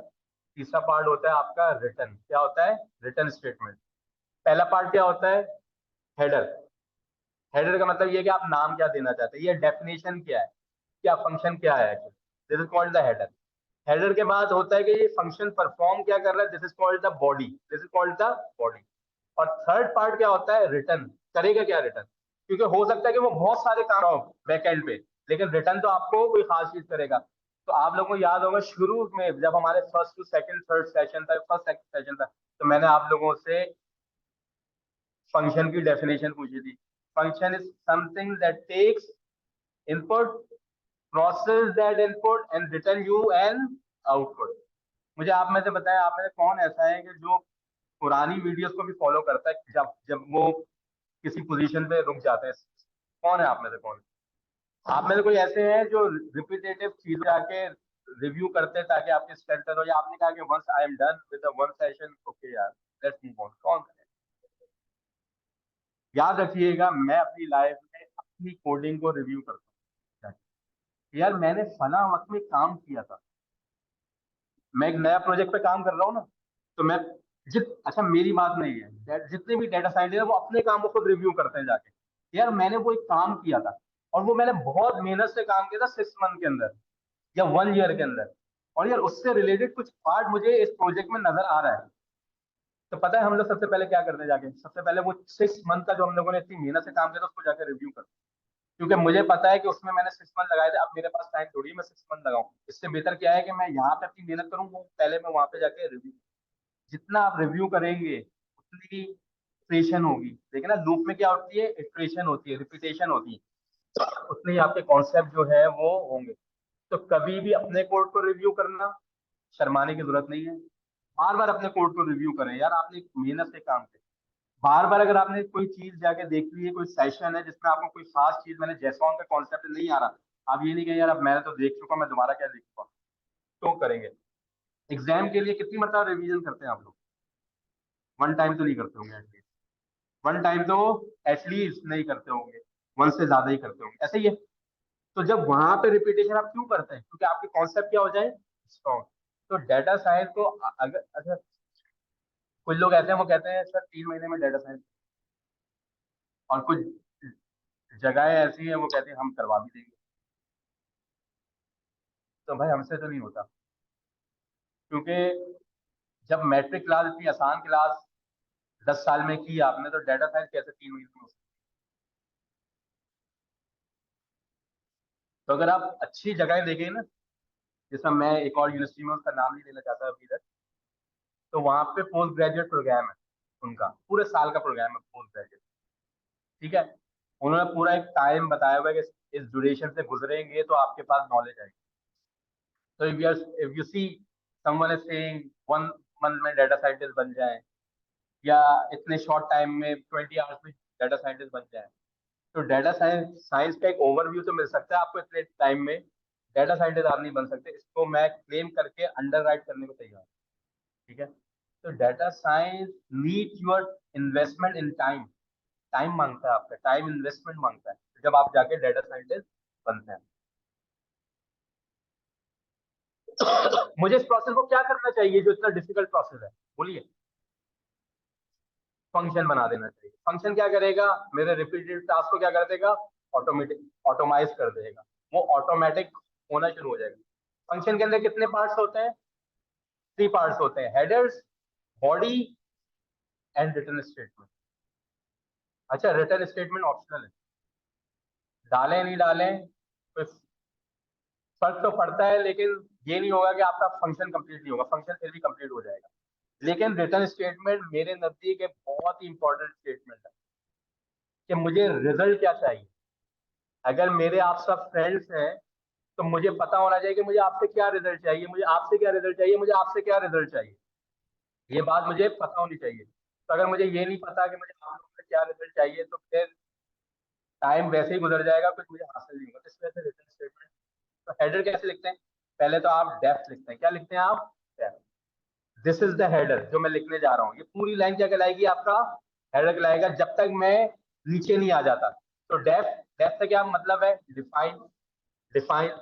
तीसरा पार्ट होता है आपका रिटर्न, क्या होता है, रिटर्न स्टेटमेंट। पहला पार्ट क्या होता है, हेडर। हेडर का मतलब ये कि आप नाम क्या देना चाहते हैं, ये डेफिनेशन क्या है, क्या फंक्शन क्या है, this is called the header. Header के बाद होता है कि ये फंक्शन परफॉर्म क्या कर रहा है, this is called the body, this is called the body. और थर्ड पार्ट क्या होता है, रिटर्न। करेगा क्या रिटर्न, क्योंकि हो सकता है कि वो बहुत सारे काम हो बैक एंड पे, लेकिन रिटर्न तो आपको कोई खास चीज करेगा। तो आप लोगों को याद होगा शुरू में जब हमारे first to second third session था, फर्स्ट सेकंड सेशन था, तो मैंने आप लोगों से फंक्शन की डेफिनेशन पूछी थी। Function is something that takes input, process that input and return you an output. मुझे आप में से बताएं, आप में से कौन ऐसा है कि जो पुरानी वीडियोस को भी फॉलो करता है, जब जब वो किसी पोजीशन पे रुक जाते हैं। कौन है आप में से, कौन, आप में से कोई ऐसे हैं जो रिपीटेटिव चीजें आके रिव्यू करते हैं ताकि आपके स्ट्रेंथ हो, या आपने कहा कि once I am done with the one session, okay यार लेट्स मूव ऑन, कौन है? याद रखिएगा, मैं अपनी लाइफ में अपनी कोडिंग को रिव्यू करता हूँ। यार मैंने फला वक्त में काम किया था, मैं एक नया प्रोजेक्ट पे काम कर रहा हूँ ना, तो मैं अच्छा मेरी बात नहीं है, जितने भी डेटा साइंटिस्ट है वो अपने काम को खुद रिव्यू करते हैं जाके। यार मैंने वो एक काम किया था, और वो मैंने बहुत मेहनत से काम किया था 6 मंथ के अंदर या 1 ईयर के अंदर, और यार उससे रिलेटेड कुछ पार्ट मुझे इस प्रोजेक्ट में नजर आ रहा है। तो पता है हम लोग सबसे पहले क्या करते हैं, जाके सबसे पहले वो 6 मंथ का जो हम लोगों ने इतनी मेहनत से काम किया था उसको जाकर रिव्यू करते हैं। क्योंकि मुझे पता है कि उसमें मैंने 6 मंथ लगाए थे, अब मेरे पास टाइम थोड़ी है मैं 6 मंथ लगाऊं। इससे बेहतर क्या है कि मैं यहाँ पे अपनी मेहनत करूँ, वो पहले मैं वहां पे जाके रिव्यू। जितना आप रिव्यू करेंगे उतनी इटरेशन होगी, देखिए ना लूप में क्या होती है, इटरेशन होती है, रिपीटेशन होती है, उतने ही आपके कॉन्सेप्ट जो है वो होंगे। तो कभी भी अपने कोड को रिव्यू करना, शर्माने की जरूरत नहीं है। बार बार अपने कोड को रिव्यू करें, यार आपने मेहनत से काम किया। बार बार अगर आपने कोई चीज जाके देख ली है, कोई सेशन है जिसमें आपको कोई खास चीज, मैंने जैसॉन का कॉन्सेप्ट नहीं आ रहा, आप ये नहीं कहें यार अब मैंने तो देख चुका, मैं दोबारा क्या देखूंगा, तो करेंगे। एग्जाम के लिए कितनी मतलब रिवीजन करते हैं आप लोग, वन टाइम तो नहीं करते होंगे एटलीस्ट, वन टाइम तो एटलीस्ट नहीं करते होंगे, वन से ज्यादा ही करते होंगे, ऐसे ही है। तो जब वहां पे रिपीटेशन आप क्यों करते हैं, क्योंकि आपके कॉन्सेप्ट क्या हो जाए, स्ट्रॉन्ग। तो डेटा साइंस को अगर अच्छा, कुछ लोग ऐसे हैं वो कहते हैं सर 3 महीने में डेटा साइंस, और कुछ जगहें ऐसी हैं वो कहते हैं हम करवा भी देंगे। तो भाई हमसे तो नहीं होता, क्योंकि जब मैट्रिक क्लास इतनी आसान क्लास 10 साल में की आपने, तो डेटा साइंस कैसे 3 महीने में हो सकती है? तो अगर आप अच्छी जगह देखें ना, जैसा मैं एक और यूनिवर्सिटी में, उसका नाम नहीं लेना चाहता अभी इधर, तो वहां पे पोस्ट ग्रेजुएट प्रोग्राम है, उनका पूरे साल का प्रोग्राम है पोस्ट ग्रेजुएट। ठीक है, उन्होंने पूरा एक टाइम बताया हुआ है कि इस ड्यूरेशन से गुजरेंगे तो आपके पास नॉलेज आएगी। तो if you see someone is saying 1 month में डेटा साइंटिस्ट बन जाए, या इतने शॉर्ट टाइम में 20 आवर्स में डेटा साइंटिस्ट बन जाए, तो डेटा साइंस साइंस का एक ओवरव्यू तो मिल सकता है आपको इतने टाइम में। डेटा साइंटिस्ट आप नहीं बन सकते, इसको मैं क्लेम करके अंडर राइट करने को तैयार हूं। ठीक है, तो data science need your investment in time, time मांगता है आपका, टाइम इन्वेस्टमेंट मांगता है जब आप जाके डेटा साइंटिस्ट बनते हैं। मुझे इस प्रोसेस को क्या करना चाहिए जो इतना डिफिकल्ट प्रोसेस है, बोलिए। फंक्शन बना देना चाहिए। फंक्शन क्या करेगा, मेरे रिपीटेड टास्क को क्या कर देगा, ऑटोमेटिक, ऑटोमाइज कर देगा, वो ऑटोमेटिक होना शुरू हो जाएगा। फंक्शन के अंदर कितने पार्ट्स होते हैं, थ्री पार्ट्स होते हैं, headers, body and return statement. अच्छा रिटर्न स्टेटमेंट ऑप्शनल है, डालें नहीं डालें कोई फर्क तो पड़ता है, लेकिन ये नहीं होगा कि आपका फंक्शन कंप्लीट नहीं होगा, फंक्शन फिर भी कंप्लीट हो जाएगा। लेकिन रिटर्न स्टेटमेंट मेरे नजदीक एक बहुत ही इंपॉर्टेंट स्टेटमेंट है कि मुझे रिजल्ट क्या चाहिए। अगर मेरे आप सब फ्रेंड्स हैं तो मुझे पता होना चाहिए कि मुझे आपसे क्या रिजल्ट चाहिए, मुझे आपसे क्या रिजल्ट चाहिए, मुझे आपसे क्या रिजल्ट चाहिए। ये बात मुझे पता होनी चाहिए। तो अगर मुझे ये नहीं पता कि मुझे आप लोगों से क्या रिजल्ट चाहिए तो फिर टाइम वैसे ही गुजर जाएगा, कुछ मुझे हासिल नहीं होगा। इस वजह से रिटर्न स्टेटमेंट। तो हेडर कैसे लिखते हैं? पहले तो आप डेप्थ लिखते हैं। क्या लिखते हैं आप? दिस इज द हेडर जो मैं लिखने जा रहा हूँ। ये पूरी लाइन क्या कहलाएगी? आपका हेडर कहलाएगा जब तक मैं नीचे नहीं आ जाता। तो डेप्थ, डेप्थ का क्या मतलब है? Define, define.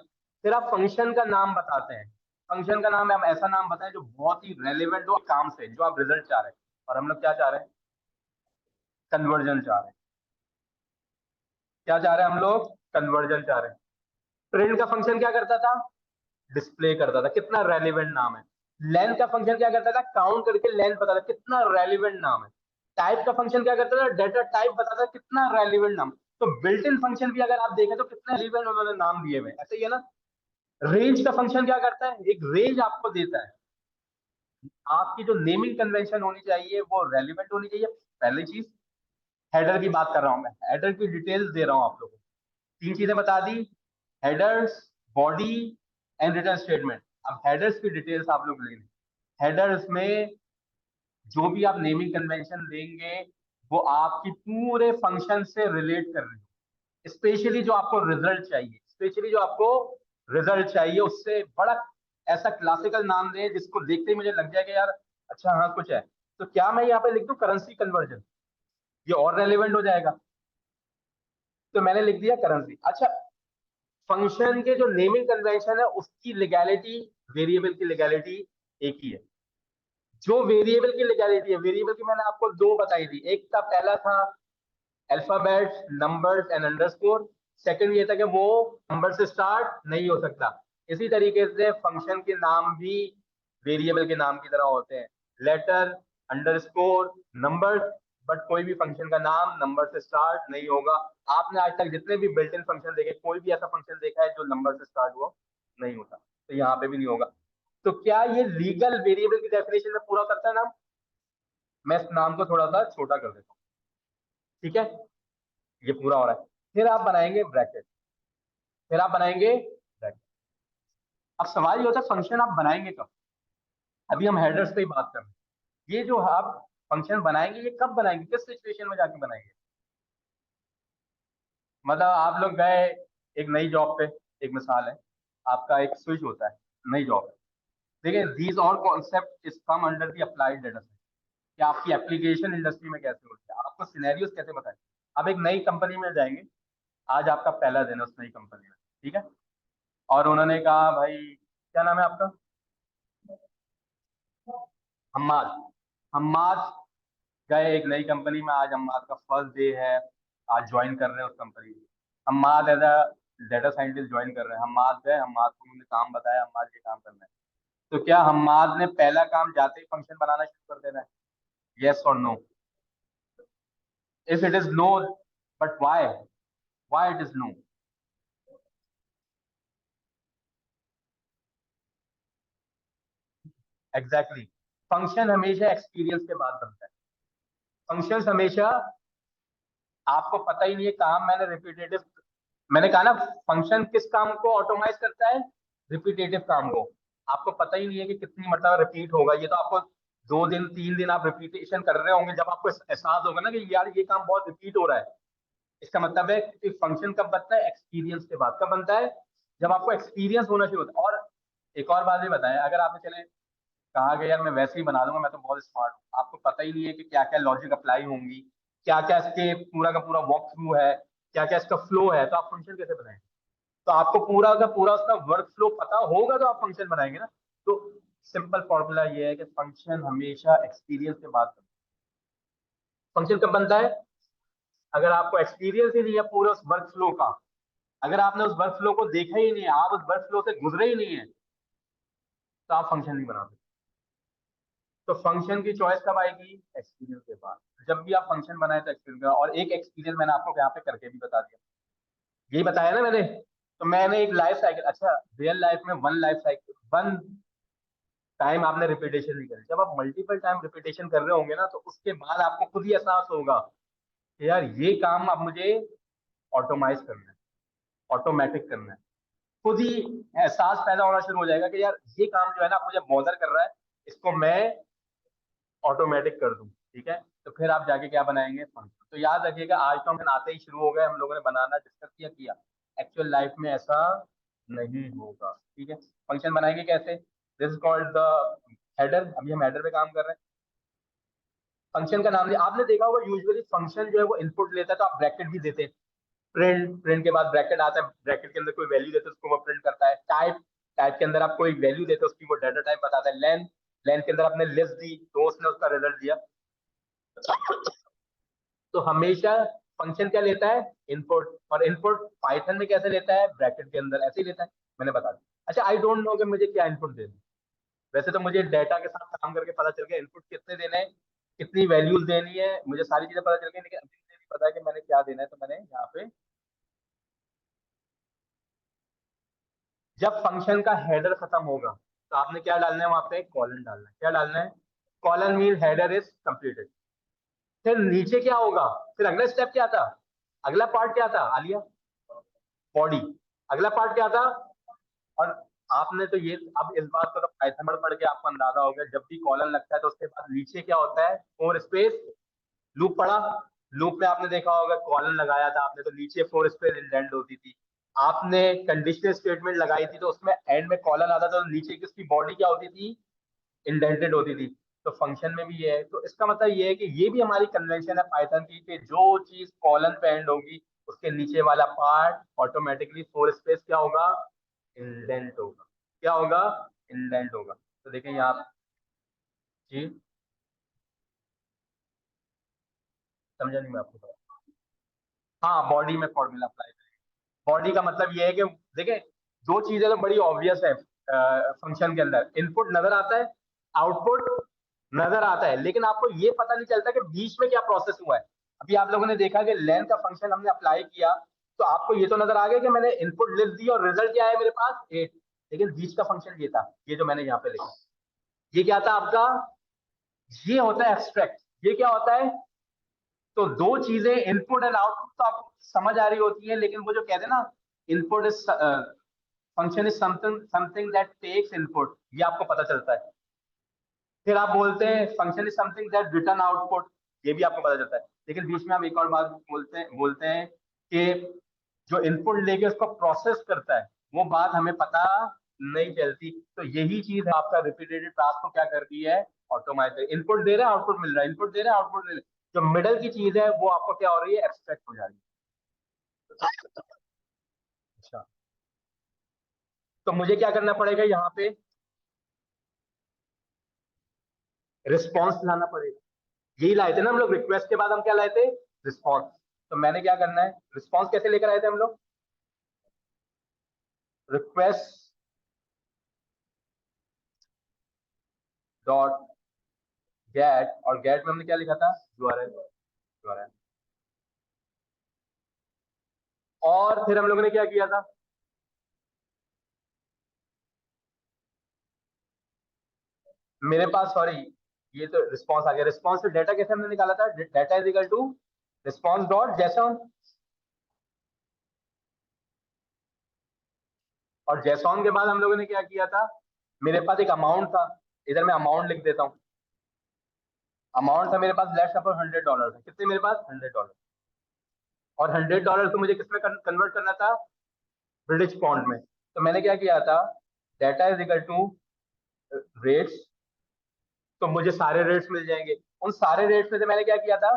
फिर आप फंक्शन का नाम बताते हैं। फंक्शन का नाम है, आप ऐसा नाम बताएं जो बहुत ही रेलिवेंट हो काम से, जो आप रिजल्ट चाह रहे हैं। और हम लोग क्या चाह रहे हैं? कन्वर्जन चाह रहे हैं। क्या चाह रहे हैं हम लोग? कन्वर्जन चाह रहे हैं। प्रिंट का फंक्शन क्या करता था? डिस्प्ले करता था। कितना रेलिवेंट नाम है। लेंथ का फंक्शन क्या करता था? काउंट करके लेंथ बताता। कितना रेलिवेंट नाम है। टाइप का फंक्शन क्या करता था? डेटा टाइप बताता। कितना रेलिवेंट नाम। तो बिल्ट इन फंक्शन भी अगर आप देखें तो कितना रेलिवेंट उन्होंने नाम दिए हुए, ऐसे ही है ना। रेंज का फंक्शन क्या करता है? एक रेंज आपको देता है। आपकी जो नेमिंग कन्वेंशन होनी चाहिए वो रेलिवेंट होनी चाहिए, पहली चीज। हेडर की बात कर रहा हूं मैं, हेडर की डिटेल्स दे रहा हूं आप लोगों को। तीन चीजें बता दी, headers, body and return statement. अब हेडर्स की डिटेल्स आप लोग लेंगे। हेडर्स में जो भी आप नेमिंग कन्वेंशन देंगे वो आपकी पूरे फंक्शन से रिलेट कर रही है। स्पेशली जो आपको रिजल्ट चाहिए, स्पेशली जो आपको रिजल्ट चाहिए उससे बड़ा ऐसा क्लासिकल नाम दें जिसको देखते ही मुझे लग जाए कि यार अच्छा हाँ कुछ है। तो क्या मैं यहाँ पे लिख दूं करेंसी कन्वर्जन? ये और रेलिवेंट हो जाएगा। तो मैंने लिख दिया करेंसी। अच्छा, फंक्शन के जो नेमिंग कन्वेंशन है उसकी लीगैलिटी, वेरिएबल की लीगैलिटी एक ही है। जो वेरिएबल की लीगैलिटी है, वेरिएबल की मैंने आपको दो बताई थी। एक था, पहला था alphabets, numbers and underscore. Second ये था कि वो नंबर से स्टार्ट नहीं हो सकता। इसी तरीके से फंक्शन के नाम भी वेरिएबल के नाम की तरह होते हैं। Letter, underscore, number. बट कोई भी फंक्शन का नाम नंबर से स्टार्ट नहीं होगा। आपने आज तक जितने भी बिल्ट इन फंक्शन देखे, कोई भी ऐसा फंक्शन देखा है जो नंबर से स्टार्ट हुआ? नहीं होता। तो यहाँ पे भी नहीं होगा। तो क्या ये लीगल वेरिएबल की डेफिनेशन में पूरा करता है नाम? मैं इस नाम को थोड़ा सा छोटा कर देता हूँ, ठीक है। ये पूरा हो रहा है। फिर आप बनाएंगे ब्रैकेट, फिर आप बनाएंगे ब्रैकेट। अब सवाल ये होता है फंक्शन आप बनाएंगे कब? अभी हम हेडर्स पे ही बात कर रहे हैं। ये जो आप फंक्शन बनाएंगे ये कब बनाएंगे, किस सिचुएशन में जाके बनाएंगे? मतलब आप लोग गए एक नई जॉब पे, एक मिसाल है, आपका एक स्विच होता है, नई जॉब है। देखिए, these all concept is come under the applied data science. कि आपकी एप्लीकेशन इंडस्ट्री में कैसे होती है, आपको सिनेरियोस कैसे बताएं। आप एक नई कंपनी में जाएंगे, आज आपका पहला दिन है उस नई कंपनी में, ठीक है। और उन्होंने कहा भाई क्या नाम है आपका? हम्माद। हम्माद गए एक नई कंपनी में, आज हम्माद का फर्स्ट डे है। आज ज्वाइन कर रहे हैं उस कंपनी में। Hammad as a data scientist join कर रहे हैं। हम्माद गए, हम्माद को उन्होंने काम बताया, हम्माद ये काम करना है। तो क्या हम्माद ने पहला काम जाते ही फंक्शन बनाना शुरू कर देना है? यस और no? If it is no, but why it is no? Exactly. Function हमेशा एक्सपीरियंस के बाद बनता है। फंक्शन हमेशा, आपको पता ही नहीं है काम मैंने रिपीटेटिव, मैंने कहा ना, फंक्शन किस काम को ऑटोमाइज करता है? रिपीटेटिव काम को। आपको पता ही नहीं है कि कितनी मतलब रिपीट होगा। ये तो आपको 2 दिन 3 दिन आप रिपीटेशन कर रहे होंगे, जब आपको एहसास होगा ना कि यार ये काम बहुत रिपीट हो रहा है। इसका मतलब है कि फंक्शन कब बनता है? एक्सपीरियंस के बाद। कब बनता है? जब आपको एक्सपीरियंस होना शुरू होता है। और एक और बात भी बताएं, अगर आपने चले कहा कि यार मैं वैसे ही बना दूंगा, मैं तो बहुत स्मार्ट हूँ, आपको पता ही नहीं है कि क्या क्या लॉजिक अप्लाई होंगी, क्या क्या इसके पूरा का पूरा वॉक थ्रू है, क्या क्या इसका फ्लो है, तो आप फंक्शन कैसे बनाएंगे? तो आपको पूरा का पूरा उसका वर्क फ्लो पता होगा तो आप फंक्शन बनाएंगे ना। तो सिंपल फॉर्मूला ये है कि फंक्शन हमेशा एक्सपीरियंस के बाद बनता है। फंक्शन कब बनता है? अगर आपको एक्सपीरियंस ही नहीं है पूरे उस वर्क फ्लो का, अगर आपने उस वर्क फ्लो को देखा ही नहीं है, आप उस वर्क फ्लो से गुजरे ही नहीं है, तो आप फंक्शन नहीं बना सकते। तो फंक्शन की चॉइस कब आएगी? एक्सपीरियंस के बाद। जब भी आप फंक्शन बनाए तो एक्सपीरियंस का। और एक एक्सपीरियंस मैंने आपको यहाँ पे करके भी बता दिया, यही बताया ना मैंने। तो मैंने एक लाइफ साइकिल, अच्छा रियल लाइफ में one life cycle, one time आपने रिपीटेशन नहीं करी। जब आप मल्टीपल टाइम रिपीटेशन कर रहे होंगे ना, तो उसके बाद आपको खुद ही एहसास होगा कि यार ये काम अब मुझे ऑटोमाइज करना है, ऑटोमेटिक करना है। खुद ही एहसास पैदा होना शुरू हो जाएगा कि यार ये काम जो है ना, अब मुझे बॉदर कर रहा है, इसको मैं ऑटोमेटिक कर दूं। ठीक है, तो फिर आप जाके क्या बनाएंगे, फंक्शन। तो याद रखिएगा, आज तो हम आते ही शुरू हो गए, हम लोगों ने बनाना डिस्कस किया किया। एक्चुअल लाइफ में ऐसा नहीं होगा। ठीक है, फंक्शन बनाएंगे कैसे, this is called the header. अभी हम हेडर पे काम कर रहे हैं। फंक्शन का नाम लिया आपने, देखा होगा यूजुअली फंक्शन जो है वो इनपुट लेता है, तो आप ब्रैकेट भी देते हैं। प्रिंट, प्रिंट के बाद ब्रैकेट आता है, ब्रैकेट के अंदर कोई वैल्यू देते हैं, उसको वो प्रिंट करता है। टाइप, टाइप के अंदर आप कोई वैल्यू देते हो, उसकी वो डाटा टाइप बताता है। लेंथ, लेंथ के अंदर आपने लिस्ट दी, तो उसने उसका रिजल्ट दिया। तो हमेशा फंक्शन क्या लेता है, इनपुट। और इनपुट पाइथन में कैसे लेता है, ब्रैकेट के अंदर ऐसे ही लेता है। मैंने बता दिया। अच्छा, आई डोंट नो कि मुझे क्या इनपुट देना। वैसे तो मुझे डेटा के साथ काम करके पता चल गया इनपुट कितने देने हैं, कितनी वैल्यूज देनी है, मुझे सारी चीजें पता चल गई, लेकिन अभी मुझे नहीं पता है कि मैंने क्या देना है। तो मैंने यहाँ पे, जब फंक्शन का हेडर खत्म होगा, तो आपने क्या डालना है, वहां पे कॉलन डालना है। क्या डालना है, colon mean header is completed. फिर नीचे क्या होगा, फिर अगला स्टेप क्या था, अगला पार्ट क्या था आलिया, बॉडी। अगला पार्ट क्या था, और आपने तो ये, अब इस बात को तो पाइथन में पढ़ के आपको अंदाजा हो गया, जब भी कॉलन लगता है तो उसके बाद नीचे क्या होता है, फोर स्पेस लूप पढ़ा। लूप में आपने देखा होगा, कॉलन लगाया था आपने तो नीचे फोर स्पेस इंडेंट होती थी। आपने कंडीशनल स्टेटमेंट लगाई थी, तो उसमें एंड में कॉलन आता था, तो नीचे की उसकी बॉडी क्या होती थी, इंडेंटेड होती थी। तो फंक्शन में भी ये है। तो इसका मतलब ये है कि ये भी हमारी कन्वेंशन है पाइथन की, कि जो चीज कॉलन पे एंड होगी, उसके नीचे वाला पार्ट ऑटोमेटिकली फोर स्पेस क्या होगा, इंडेंट होगा। क्या होगा, इंडेंट होगा। तो देखें यहाँ, जी समझा नहीं मैं आपको। हाँ, बॉडी में फॉर्मूला अप्लाई करें। बॉडी का मतलब ये है कि देखें, दो चीजें तो बड़ी ऑब्वियस है फंक्शन के अंदर, इनपुट नजर आता है, आउटपुट नजर आता है, लेकिन आपको ये पता नहीं चलता कि बीच में क्या प्रोसेस हुआ है। अभी आप लोगों ने देखा कि लेंथ का फंक्शन हमने अप्लाई किया, तो आपको ये तो नजर आ गया कि मैंने इनपुट लिख दी और रिजल्ट क्या है मेरे पास, 8। लेकिन बीच का फंक्शन ये था, ये जो मैंने यहाँ पे लिखा, ये क्या था आपका, ये होता है एब्स्ट्रैक्ट। ये क्या होता है, तो दो चीजें इनपुट एंड आउटपुट तो आपको समझ आ रही होती है, लेकिन वो जो कहते हैं ना, input is function is something something that takes input, ये आपको पता चलता है। फिर आप बोलते हैं function is something that return output, ये भी आपको पता चलता है। लेकिन बीच में आप एक और बात बोलते हैं कि जो इनपुट लेके उसको प्रोसेस करता है, वो बात हमें पता नहीं चलती। तो यही चीज आपका रिपीटेटिव टास्क को क्या करती है, ऑटोमेटिक। इनपुट दे रहा है, आउटपुट मिल रहा है, इनपुट दे रहा है, आउटपुट मिल रहा है। जो मिडल की चीज है वो आपको क्या हो रही है, एब्स्ट्रैक्ट हो जा रही है। अच्छा, तो मुझे क्या करना पड़ेगा यहाँ पे, रिस्पॉन्स लाना पड़ेगा। यही लाए थे ना हम लोग, रिक्वेस्ट के बाद हम क्या लाए थे, रिस्पॉन्स। तो मैंने क्या करना है, रिस्पॉन्स कैसे लेकर आए थे हम लोग, रिक्वेस्ट डॉट गेट, और गेट में हमने क्या लिखा था, यूआरएल, यूआरएल। और फिर हम लोगों ने क्या किया था, मेरे पास, सॉरी, ये तो रिस्पॉन्स आ गया। रिस्पॉन्स से डाटा कैसे हमने निकाला था, data is equal to response dot JSON. और जैसॉन के बाद हम लोगों ने क्या किया था, मेरे पास एक अमाउंट था, इधर मैं अमाउंट लिख देता हूँ। अमाउंट था मेरे पास, लेट्स सपोज $100 था। कितने मेरे पास, $100। और $100 को मुझे किसमें कन्वर्ट करना था, ब्रिटिश पाउंड में। तो मैंने क्या किया था, data is equal to rates. तो मुझे सारे रेट्स मिल जाएंगे। उन सारे रेट्स में से मैंने क्या किया था,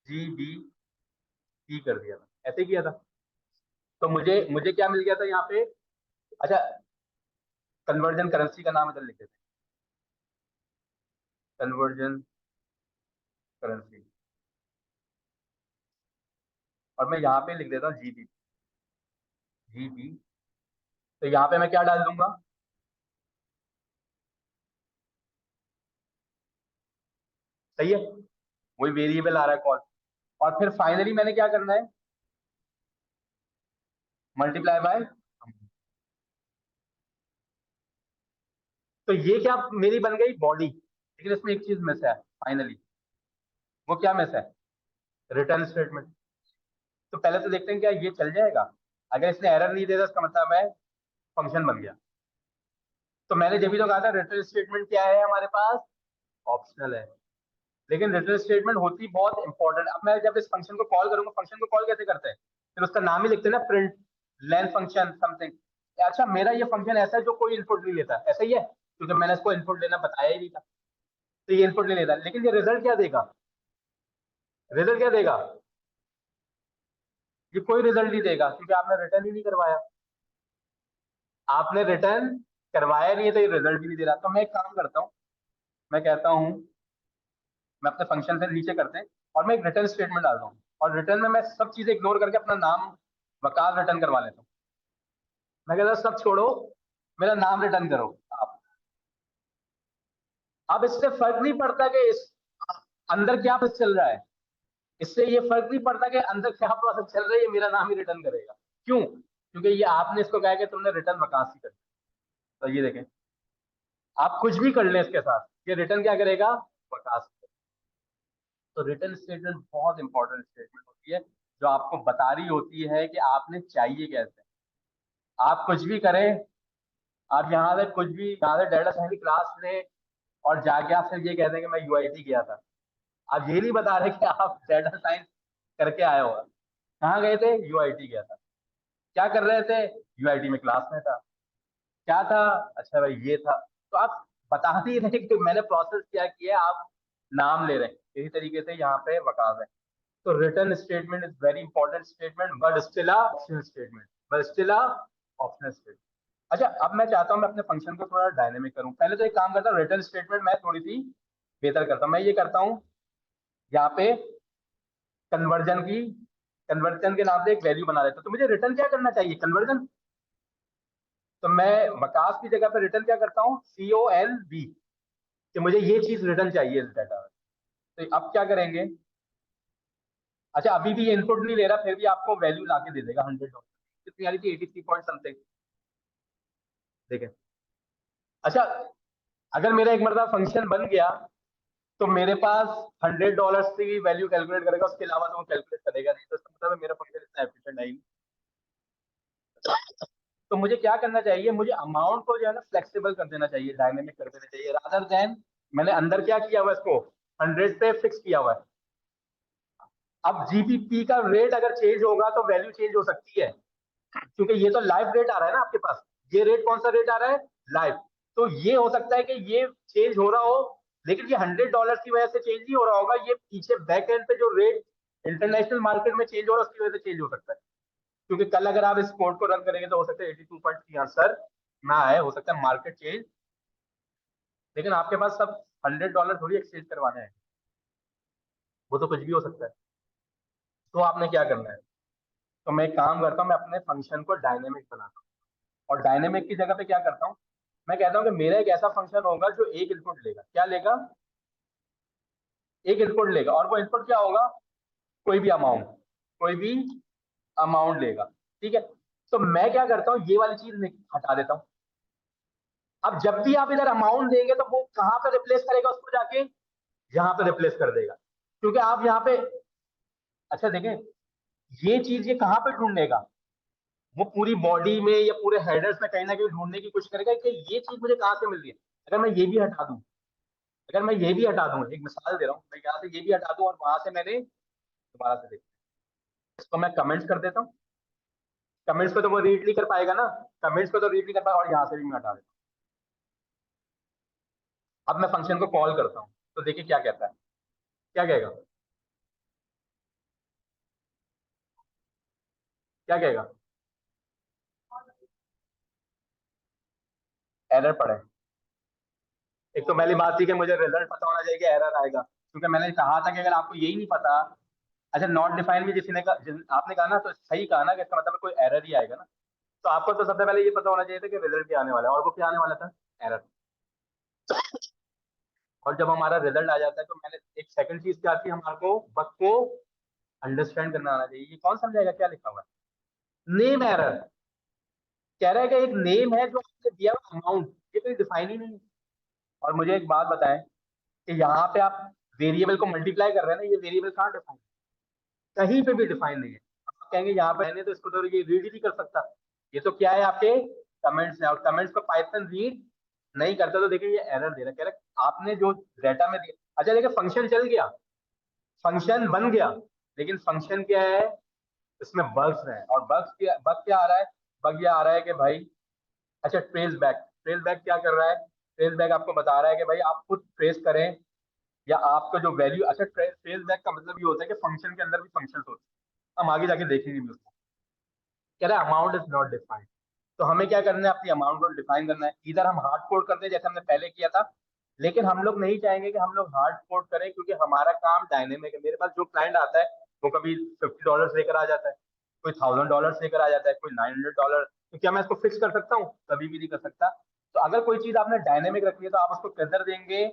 GBP कर दिया था, ऐसे किया था। तो मुझे मुझे क्या मिल गया था यहाँ पे। अच्छा, कन्वर्जन करेंसी का नाम इधर लिख देते हैं, कन्वर्जन करेंसी। और मैं यहाँ पे लिख देता हूँ जीबी, जीबी। तो यहाँ पे मैं क्या डाल दूंगा, सही है, वही वेरिएबल आ रहा है कॉल। और फिर फाइनली मैंने क्या करना है, मल्टीप्लाई बाय, तो ये क्या मेरी बन गई बॉडी, लेकिन इसमें एक चीज मिस है फाइनली। वो क्या मिस है? Return statement. तो पहले तो देखते हैं क्या ये चल जाएगा। अगर इसने एरर नहीं दिया तो इसका मतलब है फंक्शन बन गया। तो मैंने जब भी तो कहा था रिटर्न स्टेटमेंट क्या है हमारे पास, ऑप्शनल है। लेकिन रिटर्न स्टेटमेंट होती बहुत इंपॉर्टेंट। अब मैं जब इस फंक्शन को कॉल करूंगा, फंक्शन को कॉल कैसे करते हैं? फिर उसका नाम ही लिखते हैं ना, प्रिंट लेन फंक्शन समथिंग। अच्छा मेरा ये फंक्शन ऐसा है जो कोई इनपुट नहीं लेता, ऐसा ही है, क्योंकि मैंने इसको इनपुट लेना बताया ही नहीं था। तो ये इनपुट नहीं लेता, लेकिन ये रिजल्ट क्या देगा? रिजल्ट क्या देगा? ये कोई रिजल्ट नहीं देगा, क्योंकि आपने रिटर्न ही नहीं करवाया। आपने रिटर्न करवाया नहीं है, तो ये रिजल्ट भी नहीं दे रहा। तो मैं एक काम करता हूँ, मैं कहता हूँ, मैं अपने फंक्शन से नीचे करते हैं और मैं एक रिटर्न स्टेटमेंट डालता हूँ, और रिटर्न में मैं सब चीजें इग्नोर करके अपना नाम वकास रिटर्न करवा लेता हूँ। मैं कहता हूँ सब छोड़ो, मेरा नाम रिटर्न करो आप। अब इससे फर्क नहीं पड़ता कि इस अंदर क्या प्रोसेस चल रहा है। इससे ये फर्क नहीं पड़ता कि अंदर क्या प्रोसेस चल रहा है, ये मेरा नाम ही रिटर्न करेगा। क्यों? क्योंकि ये आपने इसको कहा कि तुमने रिटर्न वकास ही कर। तो ये देखें, आप कुछ भी कर लें इसके साथ, ये रिटर्न क्या करेगा? वकास। तो रिटर्न स्टेटमेंट बहुत इंपॉर्टेंट स्टेटमेंट होती है, जो आपको बता रही होती है कि आपने चाहिए कैसे। आप कुछ भी करें, आप यहाँ से कुछ भी, यहाँ से डाटा साइंस की क्लास लें और जाके आपसे ये कहते हैं कि मैं यूआईटी गया था। आप ये नहीं बता रहे कि आप डाटा साइंस करके आए हो। कहाँ गए थे? यूआईटी गया था। क्या कर रहे थे? यूआईटी में क्लास में था। क्या था? अच्छा भाई ये था। तो आप बता नहीं रहे कि मैंने प्रोसेस क्या किया, आप नाम ले रहे हैं। इसी तरीके से यहाँ पे वकास है। तो return statement is very important statement, but still a optional statement, but still a optional statement. अच्छा अब मैं चाहता हूँ मैं अपने फंक्शन को थोड़ा डायनेमिक करूँ। पहले तो एक काम करता हूँ, रिटर्न स्टेटमेंट मैं थोड़ी सी बेहतर करता हूँ। मैं ये करता हूँ यहाँ पे कन्वर्जन की, कन्वर्जन के नाम से एक वैल्यू बना देता हूँ। तो मुझे रिटर्न क्या करना चाहिए? कन्वर्जन। तो मैं वकास की जगह पे रिटर्न क्या करता हूँ? CONV, कि मुझे ये चीज रिटर्न चाहिए इस डाटा में। तो अब क्या करेंगे? अच्छा अभी भी ये इनपुट नहीं ले रहा, फिर भी आपको वैल्यू ला के दे देगा $100। कितनी आ रही थी? 83 पॉइंट समथिंग। ठीक है। अच्छा अगर मेरा एक मरतबा फंक्शन बन गया, तो मेरे पास $100 की वैल्यू कैलकुलेट करेगा, उसके अलावा तो वो कैलकुलेट करेगा नहीं। तो इसका मतलब है मेरा फंक्शन इतना एफिशिएंट है ही नहीं। तो मुझे क्या करना चाहिए? मुझे अमाउंट को जो है ना फ्लेक्सिबल कर देना चाहिए, डायनेमिक कर देना चाहिए, रादर देन मैंने अंदर क्या किया हुआ है, इसको 100 पे फिक्स किया हुआ है। अब जीबीपी का रेट अगर चेंज होगा तो वैल्यू चेंज हो सकती है, क्योंकि ये तो लाइव रेट आ रहा है ना आपके पास। ये रेट कौन सा रेट आ रहा है? लाइव। तो ये हो सकता है कि ये चेंज हो रहा हो, लेकिन ये $100 की वजह से चेंज नहीं हो रहा होगा, ये पीछे बैक एंड पे जो रेट इंटरनेशनल मार्केट में चेंज हो रहा है उसकी वजह से चेंज हो सकता है। क्योंकि कल अगर आप इस कोड को रन करेंगे तो हो सकता है 82.3 आंसर ना आए, हो सकता है मार्केट चेंज। लेकिन आपके पास सब $100 थोड़ी एक्सचेंज करवाने हैं, वो तो कुछ भी हो सकता है। तो आपने क्या करना है? तो मैं एक काम करता हूँ, मैं अपने फंक्शन को डायनेमिक बनाता हूँ। और डायनेमिक की जगह पे क्या करता हूँ, मैं कहता हूँ कि मेरा एक ऐसा फंक्शन होगा जो एक इनपुट लेगा। क्या लेगा? एक इनपुट लेगा, और वो इनपुट क्या होगा? कोई भी अमाउंट, कोई भी अमाउंट लेगा। ठीक है। तो मैं क्या करता हूँ, ये वाली चीज हटा देता हूँ। अब जब भी आप इधर अमाउंट देंगे तो वो कहाँ पे रिप्लेस करेगा उसको? जाके यहाँ पे रिप्लेस कर देगा, क्योंकि आप यहाँ पे, अच्छा देखें, ये चीज ये कहाँ पे ढूंढेगा? वो पूरी बॉडी में या पूरे हेडर्स में कहीं ना कहीं ढूंढने की कोशिश करेगा कि ये चीज मुझे कहाँ से मिल रही है। अगर मैं ये भी हटा दूं, अगर मैं ये भी हटा दूं, एक मिसाल दे रहा हूँ, मैं यहाँ से ये भी हटा दूं और वहां से मैंने दोबारा से देखा, इसको मैं कमेंट्स कर देता हूँ। कमेंट्स पे तो वो रीड नहीं कर पाएगा ना, कमेंट्स पे तो रीड नहीं कर पाएगा, और यहाँ से भी मैं हटा देता हूँ। अब मैं फंक्शन को कॉल करता हूँ, तो देखिए क्या कहता है, क्या कहेगा, क्या कहेगा? एरर पड़े। एक तो पहली बात थी कि मुझे रिजल्ट पता होना चाहिए कि एरर आएगा, क्योंकि मैंने कहा था कि अगर आपको यही नहीं पता। अच्छा नॉट डिफाइन भी किसी ने कहा, आपने कहा ना, तो सही कहा ना कि इसका मतलब कोई एरर ही आएगा ना। तो आपको तो सबसे पहले ये पता होना चाहिए था कि रिजल्ट क्या आने वाला है, और वो क्या आने वाला था? एरर। और जब हमारा रिजल्ट आ जाता है तो मैंने एक सेकंड चीज क्या थी, हमारे को बग को अंडरस्टैंड करना आना चाहिए। ये कौन समझाएगा क्या लिखा हुआ है? Name error. कह रहा है कि एक नेम है जो आपने दिया हुआ अमाउंट, ये कोई डिफाइन ही नहीं है। और मुझे एक बात बताएं कि यहाँ पे आप वेरिएबल को मल्टीप्लाई कर रहे हैं ना, ये वेरिएबल कहाँ डिफाइन, कहीं पे भी डिफाइन नहीं है। आप कहेंगे यहाँ पे नहीं तो इसको तो ये रीड ही नहीं कर सकता। ये तो क्या है आपके कमेंट्स है, और कमेंट्स को पाइथन रीड नहीं करता। तो देखिए ये एरर दे रहा है, कह रहा है आपने जो डाटा में दिया। अच्छा देखिए फंक्शन चल गया, फंक्शन बन गया, लेकिन फंक्शन क्या है, इसमें बग्स है। और बग क्या आ रहा है, बग ये आ रहा है कि भाई, अच्छा ट्रेस बैक, ट्रेस बैक क्या कर रहा है, ट्रेस बैक आपको बता रहा है कि भाई आप खुद ट्रेस करें, या आपका जो वैल्यू, अच्छा ट्रेस बैक का मतलब ये होता है कि फंक्शन के अंदर भी फंक्शन होते हैं, हम आगे जाके देखेंगे भी उसको। कह रहा है अमाउंट इज नॉट डिफाइंड। तो हमें क्या करना है, अपनी अमाउंट को डिफाइन करना है। इधर हम हार्ड कोड करते हैं जैसे हमने पहले किया था, लेकिन हम लोग नहीं चाहेंगे कि हम लोग हार्ड कोड करें, क्योंकि हमारा काम डायनेमिक है। मेरे पास जो क्लाइंट आता है वो कभी $50 लेकर आ जाता है, कोई $1000 लेकर आ जाता है, कोई $900। तो क्या मैं इसको फिक्स कर सकता हूँ? कभी भी नहीं कर सकता। तो अगर कोई चीज आपने डायनेमिक रखी है तो आप उसको किधर देंगे,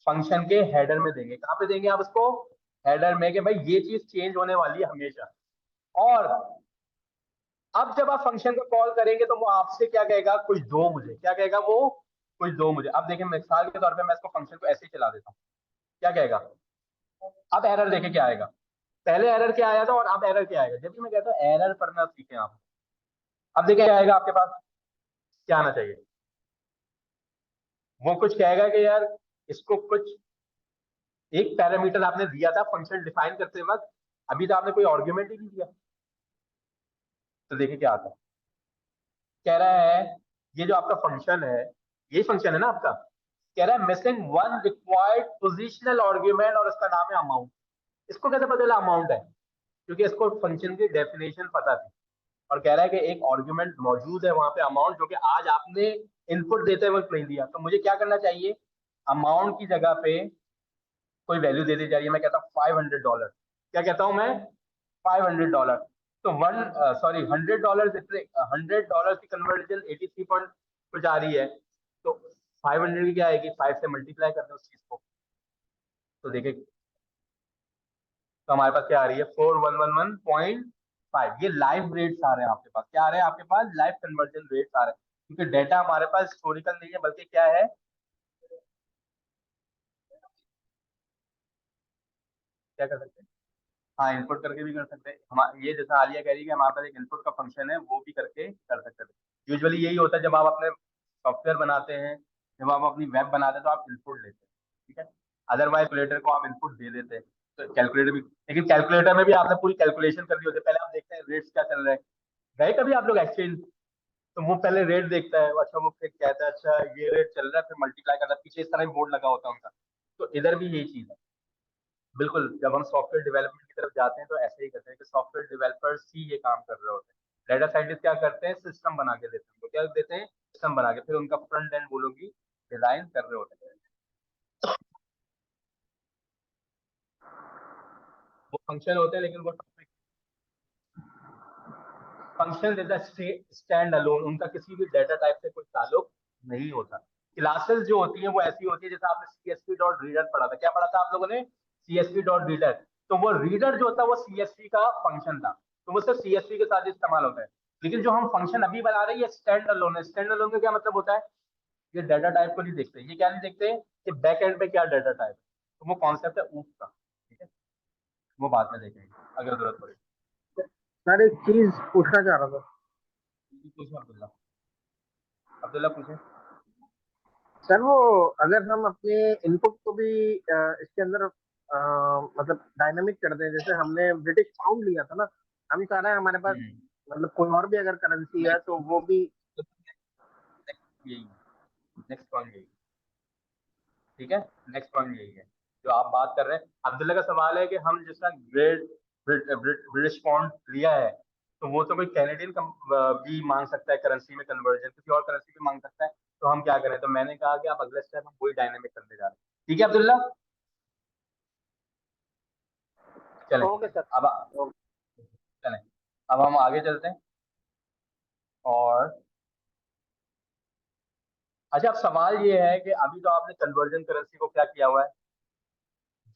फंक्शन के हेडर में देंगे। कहाँ पे देंगे आप उसको, हेडर में, कि भाई ये चीज चेंज होने वाली है हमेशा। और अब जब आप फंक्शन को कॉल करेंगे तो वो आपसे क्या कहेगा, कुछ दो मुझे, क्या कहेगा वो, कुछ दो मुझे। अब देखिए मिसाल के तौर पे मैं इसको फंक्शन को ऐसे ही चला देता हूँ, क्या कहेगा, अब एरर देखे क्या आएगा। पहले एरर क्या आया था और अब एरर क्या आएगा। जब भी मैं कहता हूँ एरर पढ़ना सीखें आप, अब देखिए क्या आएगा आपके पास, क्या आना चाहिए, वो कुछ कहेगा कि यार इसको कुछ एक पैरामीटर आपने दिया था फंक्शन डिफाइन करते वक्त, अभी तो आपने कोई आर्ग्यूमेंट ही नहीं दिया। तो देखिए क्या आता है, कह रहा है ये जो आपका फंक्शन है, यही फंक्शन है ना आपका, कह रहा है missing one required positional argument, और इसका नाम है अमाउंट। इसको कैसे पता चला अमाउंट है, क्योंकि इसको फंक्शन की डेफिनेशन पता थी। और कह रहा है कि एक आर्ग्यूमेंट मौजूद है वहां पे अमाउंट, जो कि आज आपने इनपुट देते वक्त नहीं दिया। तो मुझे क्या करना चाहिए, अमाउंट की जगह पे कोई वैल्यू दे दी जा रही है, मैं कहता हूँ $500। क्या कहता हूँ मैं, $500। तो वन, सॉरी $100, इतने $100 की कन्वर्जन 83 पॉइंट कुछ आ रही है। तो 500 की क्या आएगी, 5 से मल्टीप्लाई करते हैं उस चीज को। तो देखिए, तो हमारे पास क्या आ रही है, 4111.5। ये लाइव रेट्स आ रहे हैं आपके पास, क्या आ रहे हैं आपके पास, लाइव कन्वर्जन रेट्स आ रहे हैं, क्योंकि डेटा हमारे पास हिस्टोरिकल नहीं है, बल्कि क्या है, क्या कर सकते हैं, हाँ इनपुट करके भी कर सकते हैं। हम ये जैसा आलिया कह रही है कि हमारे पास एक इनपुट का फंक्शन है, वो भी करके कर सकते हैं। यूजुअली यही होता है जब आप अपने सॉफ्टवेयर बनाते हैं, जब आप अपनी वेब बनाते हैं तो आप इनपुट लेते हैं, ठीक है। अदरवाइज कैलकुलेटर को आप इनपुट दे देते हैं, तो कैलकुलेटर भी, लेकिन कैलकुलेटर में भी आपने पूरी कैलकुलेशन करनी होती है। पहले आप देखते हैं रेट्स क्या चल रहे हैं, गए कभी आप लोग एक्सचेंज, तो वो पहले रेट देखता है, अच्छा वो फिर कहता है अच्छा ये रेट चल रहा है, फिर मल्टीप्लाई करता है, पीछे इस तरह बोर्ड लगा होता है उनका। तो इधर भी यही चीज है। बिल्कुल, जब हम सॉफ्टवेयर डेवलपमेंट की तरफ जाते हैं तो ऐसे ही करते हैं कि सॉफ्टवेयर डेवलपर्स ही ये काम कर रहे होते हैं। डाटा साइंटिस्ट क्या करते हैं, सिस्टम बना के देते हैं, तो क्या देते हैं, सिस्टम बना के, फिर उनका फ्रंट एंड बोलोगी डिजाइन कर रहे होते हैं। वो फंक्शन होते हैं, लेकिन वो topic, function is a stand alone, उनका किसी भी डाटा टाइप से कोई ताल्लुक नहीं होता। क्लासेस जो होती है वो ऐसी होती है, जैसे आपने सीएसवी डॉट रीडर पढ़ा था, क्या पढ़ा था आप लोगों ने, सीएसवी डॉट रीडर। तो वो रीडर जो होता है वो सीएसवी का फंक्शन था, तो वो सिर्फ सीएसवी के साथ इस्तेमाल होता है। लेकिन जो हम फंक्शन अभी बना रहे हैं ये स्टैंड अलोन है। स्टैंड अलोन का क्या मतलब होता है, ये डाटा टाइप को नहीं देखते, ये क्या नहीं देखते कि बैक एंड पे क्या डाटा टाइप है। तो वो कॉन्सेप्ट है ऊप का, ठीक है, वो बाद में देखेंगे अगर जरूरत पड़े। सर एक चीज पूछना चाह रहा था। पूछो अब्दुल्ला, अब्दुल्ला पूछे। सर वो अगर हम अपने इनपुट को भी इसके अंदर मतलब डायनामिक कर दें, जैसे हमने ब्रिटिश पाउंड लिया था ना, हम चाह रहे हैं हमारे पास हम्म, मतलब कोई और भी अगर करेंसी है तो नेक्स्ट, वो भी। यही, नेक्स्ट पॉइंट यही, ठीक है, नेक्स्ट पॉइंट यही है जो आप बात कर रहे हैं। अब्दुल्ला का सवाल है कि हम जिसका ग्रेड ब्रिटिश पाउंड लिया है, तो वो तो कोई कैनेडियन भी मांग सकता है करेंसी में कन्वर्जन, किसी और करेंसी भी मांग सकता है, तो हम क्या करें। तो मैंने कहा कि आप अगले स्टेप हम वही डायनेमिक करने जा रहे हैं, ठीक है अब्दुल्ला, चलें। Okay sir. अब चलें, अब हम आगे चलते हैं। और अच्छा, अब सवाल ये है कि अभी तो आपने कन्वर्जन करेंसी को क्या किया हुआ है,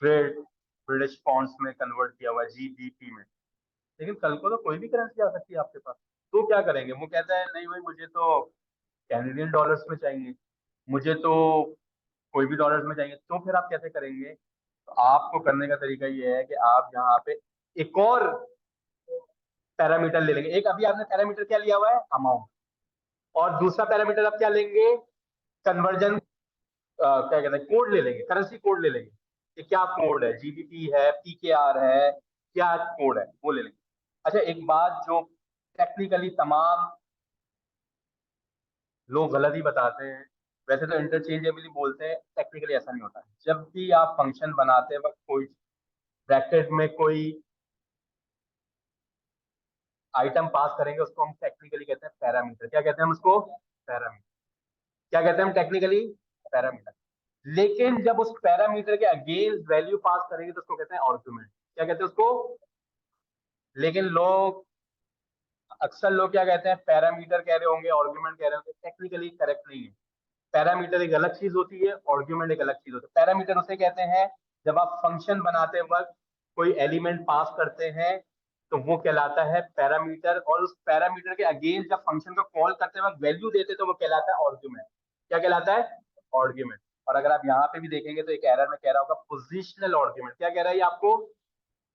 ब्रिट ब्रिटिश पाउंड्स में कन्वर्ट किया हुआ है, जीबीपी में। लेकिन कल को तो कोई भी करेंसी आ सकती है आपके पास, तो क्या करेंगे। वो कहता है नहीं भाई मुझे तो कैनेडियन डॉलर्स में चाहिए, मुझे तो कोई भी डॉलर्स में चाहिए, तो फिर आप कैसे करेंगे? तो आपको करने का तरीका ये है कि आप यहाँ पे एक और पैरामीटर ले लेंगे। एक अभी आपने पैरामीटर क्या लिया हुआ है, अमाउंट, और दूसरा पैरामीटर आप क्या लेंगे, कन्वर्जन, क्या कहते हैं, कोड ले लेंगे, करेंसी कोड ले लेंगे कि क्या कोड है, जीबीपी है, पीकेआर है, क्या कोड है, वो ले लेंगे। अच्छा, एक बात जो टेक्निकली तमाम लोग गलत ही बताते हैं, वैसे तो इंटरचेंजेबली बोलते हैं, टेक्निकली ऐसा नहीं होता है। जब भी आप फंक्शन बनाते वक्त कोई ब्रैकेट में कोई आइटम पास करेंगे, उसको हम टेक्निकली कहते हैं पैरामीटर। क्या कहते हैं हम उसको? पैरामीटर। क्या कहते हैं हम टेक्निकली? पैरामीटर। लेकिन जब उस पैरामीटर के अगेंस्ट वैल्यू पास करेंगे तो उसको कहते हैं आर्गुमेंट। क्या कहते हैं उसको? लेकिन लोग, अक्सर लोग क्या कहते हैं, पैरामीटर कह रहे होंगे, आर्गुमेंट कह रहे होंगे। टेक्निकली करेक्ट नहीं है। पैरामीटर एक अलग चीज होती है, आर्गुमेंट एक अलग चीज होती है। पैरामीटर उसे कहते हैं जब आप फंक्शन बनाते वक्त कोई एलिमेंट पास करते हैं तो वो कहलाता है पैरामीटर, और उस पैरामीटर के अगेंस्ट जब फंक्शन को कॉल करते वक्त वैल्यू देते तो वो कहलाता है आर्गुमेंट। क्या कहलाता है? आर्गुमेंट। और अगर आप यहाँ पे भी देखेंगे तो एक एरर में कह रहा होगा पोजिशनल आर्गुमेंट। क्या कह रहा है ये आपको?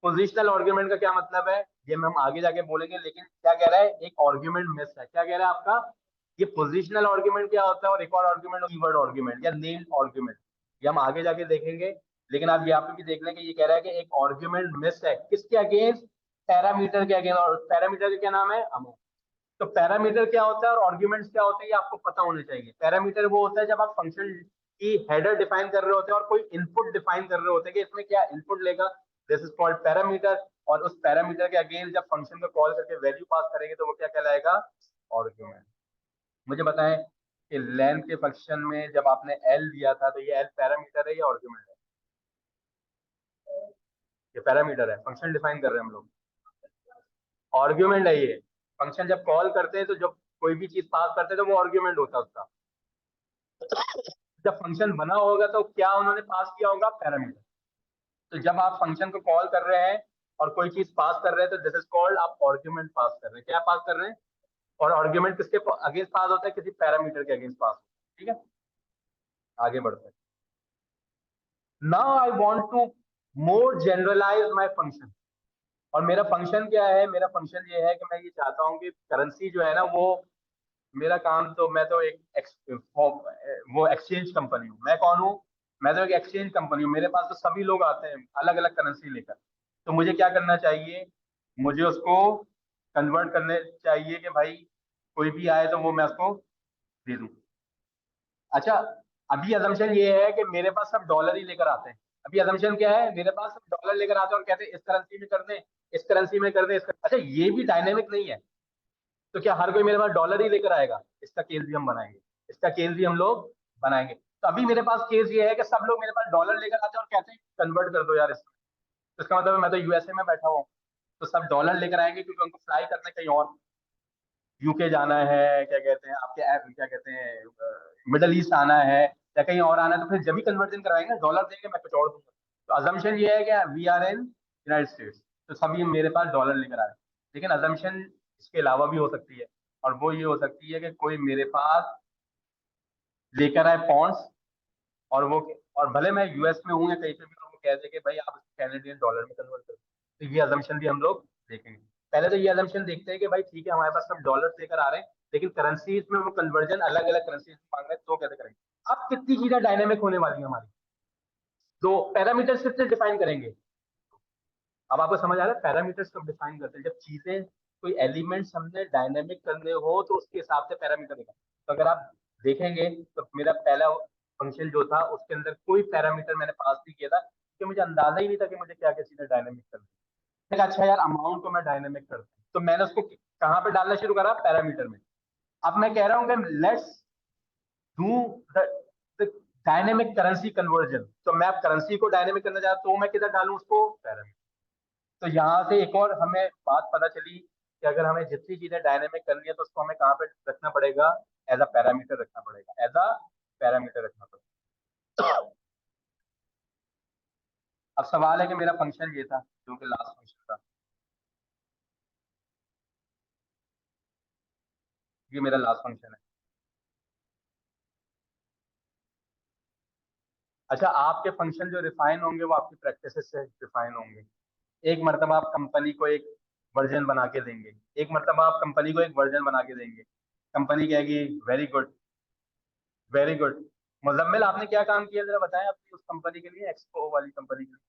पोजिशनल आर्गुमेंट का क्या मतलब है, ये हम आगे जाके बोलेंगे, लेकिन क्या कह रहा है, एक आर्गुमेंट मिस है। क्या कह रहा है आपका? ये पोजिशनल आर्गुमेंट क्या होता है, और एक और आर्गुमेंट कीवर्ड आर्गुमेंट या नेम्ड आर्गुमेंट, ये हम आगे जाके देखेंगे। लेकिन आप यहाँ पे भी देख लें कि ये कह रहा है कि एक आर्गुमेंट मिस है, किसके अगेंस्ट? पैरामीटर के अगेंस्ट। और पैरामीटर का क्या नाम है? अमाउंट। तो पैरामीटर क्या होता है और आर्गुमेंट्स क्या होते हैं, ये आपको पता होने चाहिए। पैरामीटर वो होता है जब आप फंक्शन की हेडर डिफाइन कर रहे होते हैं और कोई इनपुट डिफाइन कर रहे होते हैं कि इसमें क्या इनपुट लेगा, दिस इज कॉल्ड पैरामीटर। और उस पैरामीटर के अगेंस्ट जब फंक्शन को कॉल करके वैल्यू पास करेंगे तो वो क्या कहलाएगा? आर्गुमेंट। मुझे बताएं कि लेंथ के फंक्शन में जब आपने एल दिया था तो ये एल पैरामीटर है या आर्गुमेंट है? ये पैरामीटर है, फंक्शन डिफाइन कर रहे हैं हम लोग। आर्गुमेंट है ये। फंक्शन जब कॉल करते हैं तो जब कोई भी चीज पास करते हैं तो वो आर्गुमेंट होता है उसका। जब फंक्शन बना होगा तो क्या उन्होंने पास किया होगा? पैरामीटर। तो जब आप फंक्शन को कॉल कर रहे हैं और कोई चीज पास कर रहे हैं तो दिस इज कॉल्ड, आप आर्गुमेंट पास कर रहे हैं। क्या पास कर रहे हैं? और आर्गुमेंट किसके अगेंस्ट पास होता है? किसी पैरामीटर के अगेंस्ट पास। ठीक है, आगे बढ़ते हैं। Now I want to more generalize my function. और मेरा फंक्शन क्या है? मेरा फंक्शन ये है कि मैं ये चाहता हूँ कि करेंसी जो है ना, वो मेरा काम तो, मैं तो एक वो एक्सचेंज कंपनी हूँ। मैं कौन हूँ? मैं तो एक एक्सचेंज कंपनी हूँ। मेरे पास तो सभी लोग आते हैं अलग अलग करेंसी लेकर। तो मुझे क्या करना चाहिए? मुझे उसको कन्वर्ट करने चाहिए कि भाई कोई भी आए तो वो मैं उसको दे दूं। अच्छा, अभी अजम्पशन ये है कि मेरे पास सब डॉलर ही लेकर आते हैं। अभी अजम्पशन क्या है, मेरे पास सब डॉलर लेकर आते हैं और कहते हैं इस करेंसी में कर दें, इस करेंसी में कर दें, अच्छा, ये भी डायनेमिक नहीं है। तो क्या हर कोई मेरे पास डॉलर ही लेकर आएगा? इसका केस भी हम बनाएंगे। इसका केस भी हम लोग बनाएंगे। तो अभी मेरे पास केस ये है कि सब लोग मेरे पास डॉलर लेकर आते हैं और कहते हैं कन्वर्ट कर दो यार इसमें। तो इसका मतलब है मैं तो यूएसए में बैठा हूँ, तो सब डॉलर लेकर आएंगे क्योंकि उनको फ्लाई करना है कहीं और, यूके जाना है, क्या कहते हैं आपके क्या कहते हैं, मिडल ईस्ट आना है या कहीं और आना है, तो फिर जब भी कन्वर्जन करवाएंगे डॉलर देंगे, मैं कुछ और दूंगा। तो अजम्पशन ये है कि we are in United States, तो सभी मेरे पास डॉलर लेकर आ रहे हैं। लेकिन अजम्पशन इसके अलावा भी हो सकती है, और वो ये हो सकती है कि कोई मेरे पास लेकर आए पॉन्ड्स, और वो, और भले मैं यूएस में हूँ या कहीं पे भी, और वो कह दे कि भाई आप कैनेडियन डॉलर में कन्वर्ट करो। तो ये अजम्पशन भी हम लोग देखेंगे। पहले तो ये अजम्पशन देखते हैं कि भाई ठीक है, हमारे पास सब डॉलर लेकर आ रहे हैं, लेकिन करेंसीज में वो कन्वर्जन अलग अलग करेंसीज में मांग रहे हैं, तो कैसे करेंगे? अब कितनी चीजें डायनेमिक होने वाली है हमारी, तो पैरामीटर्स कितने डिफाइन करेंगे? अब आपको समझ आ रहा है पैरामीटर्स कब डिफाइन करते हैं? जब चीजें, कोई एलिमेंट्स हमने डायनेमिक करने हो तो उसके हिसाब से पैरामीटर देगा। तो अगर आप देखेंगे तो मेरा पहला फंक्शन जो था उसके अंदर कोई पैरामीटर मैंने पास नहीं किया था, क्योंकि मुझे अंदाजा ही नहीं था कि मुझे क्या क्या चीजें डायनेमिक करनी है। मैंने कहा अच्छा यार, अमाउंट को मैं डायनेमिक करता हूँ, तो मैंने उसको कहाँ पे डालना शुरू करा? पैरामीटर में। अब मैं कह रहा हूँ कि let's do the dynamic currency conversion, तो मैं अब करेंसी को डायनेमिक करना चाहता हूँ, तो मैं किधर डालूं उसको? पैरामीटर। तो यहाँ से एक और हमें बात पता चली कि अगर हमें जितनी चीजें डायनेमिक करनी है तो उसको हमें कहाँ पे रखना पड़ेगा? एज अ पैरामीटर रखना पड़ेगा, एज अ पैरामीटर रखना पड़ेगा। अब सवाल है कि मेरा फंक्शन ये था जो कि लास्ट फंक्शन था, ये मेरा लास्ट फंक्शन है। अच्छा, आपके फंक्शन जो रिफाइन होंगे वो आपकी प्रैक्टिस से रिफाइन होंगे। एक मरतबा आप कंपनी को एक वर्जन बना के देंगे, एक मरतबा आप कंपनी को एक वर्जन बना के देंगे, कंपनी कहेगी very good, very good. Muzammil, आपने क्या काम किया जरा बताएं अपनी उस कंपनी के लिए, एक्सपो वाली कंपनी के लिए,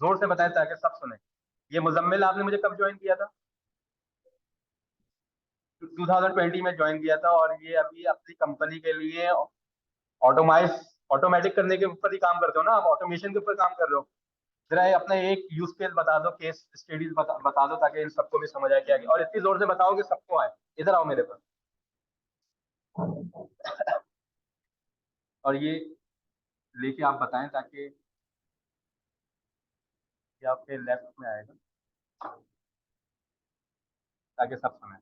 जोर से बताएं ताकि सब सुने। ये मुजम्मिल आपने मुझे कब ज्वाइन किया था? 2020 में ज्वाइन किया था, और ये अभी अपनी कंपनी के लिए ऑटोमाइज ऑटोमेटिक करने के ऊपर ही काम करते हो ना, आप ऑटोमेशन के ऊपर काम कर रहे हो। जरा ये अपना एक यूज केस बता दो, केस स्टडीज बता दो, ताकि इन सबको भी समझ आए क्या है। और इतनी जोर से बताओ कि सबको आए। इधर आओ मेरे पास। और ये लेके आप बताएं ताकि ये आपके लेफ्ट में आएगा, ताकि सब सुने।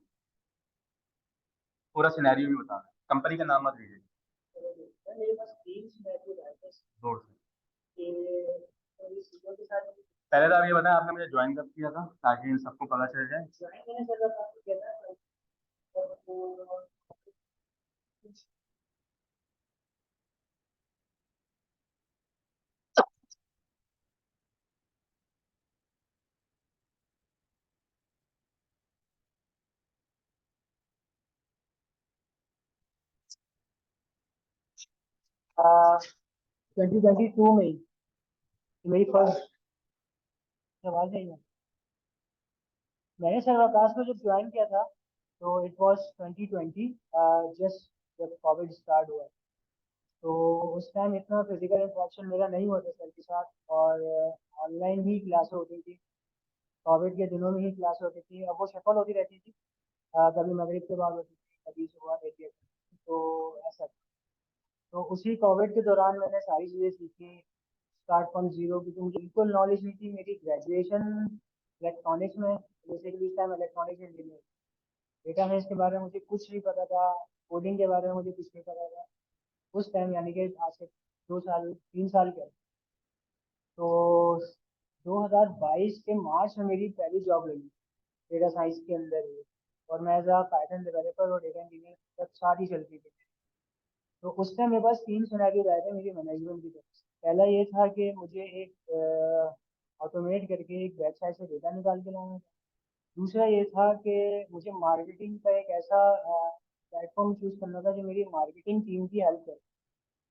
पूरा सिनेरियो भी बता रहे, कंपनी का नाम मत लीजिए। मेरे पास 3 जोर से। पहले तो आप ये बताएं, आपने मुझे ज्वाइन कब किया था, ताकि इन सबको पता चल जाए। ज्वाइन 2022 में ही मेरी फर्स्ट आवाज आई है। मैंने सर आकाश को जब ज्वाइन किया था तो इट वाज 2020, जस्ट जब कोविड स्टार्ट हुआ। तो उस टाइम इतना फिजिकल इंटरेक्शन मेरा नहीं हुआ था सर के साथ, और ऑनलाइन ही क्लास होती थी। कोविड के दिनों में ही क्लास होती थी, अब वो शफल होती रहती थी। कभी मगरिब के बाद होती थी, कभी सुबह देती थी, तो ऐसा। तो उसी कोविड के दौरान मैंने सारी चीज़ें सीखी, स्टार्ट फ्रॉम जीरो, क्योंकि मुझे बिल्कुल नॉलेज नहीं थी। मेरी ग्रेजुएशन इलेक्ट्रॉनिक्स में, बेसिकली इस time electronics engineer. Data science के बारे में मुझे कुछ नहीं पता था, कोडिंग के बारे में मुझे कुछ नहीं पता था उस टाइम, यानी कि आज से 2 साल 3 साल के। तो 2022 के मार्च में मेरी पहली जॉब लगी डेटा साइंस के अंदर ही, और मैं एज अ पाइथन डेवलपर और डेटा इंजीनियर तक साथ ही चलती थी। तो उस टाइम मेरे पास 3 सिनेरियो रहे थे मेरी मैनेजमेंट की तरफ से। पहला ये था कि मुझे एक ऑटोमेट करके एक वेबसाइट से डेटा निकाल के लाना था। दूसरा ये था कि मुझे मार्केटिंग का एक ऐसा प्लेटफॉर्म चूज करना था जो मेरी मार्केटिंग टीम की हेल्प करे।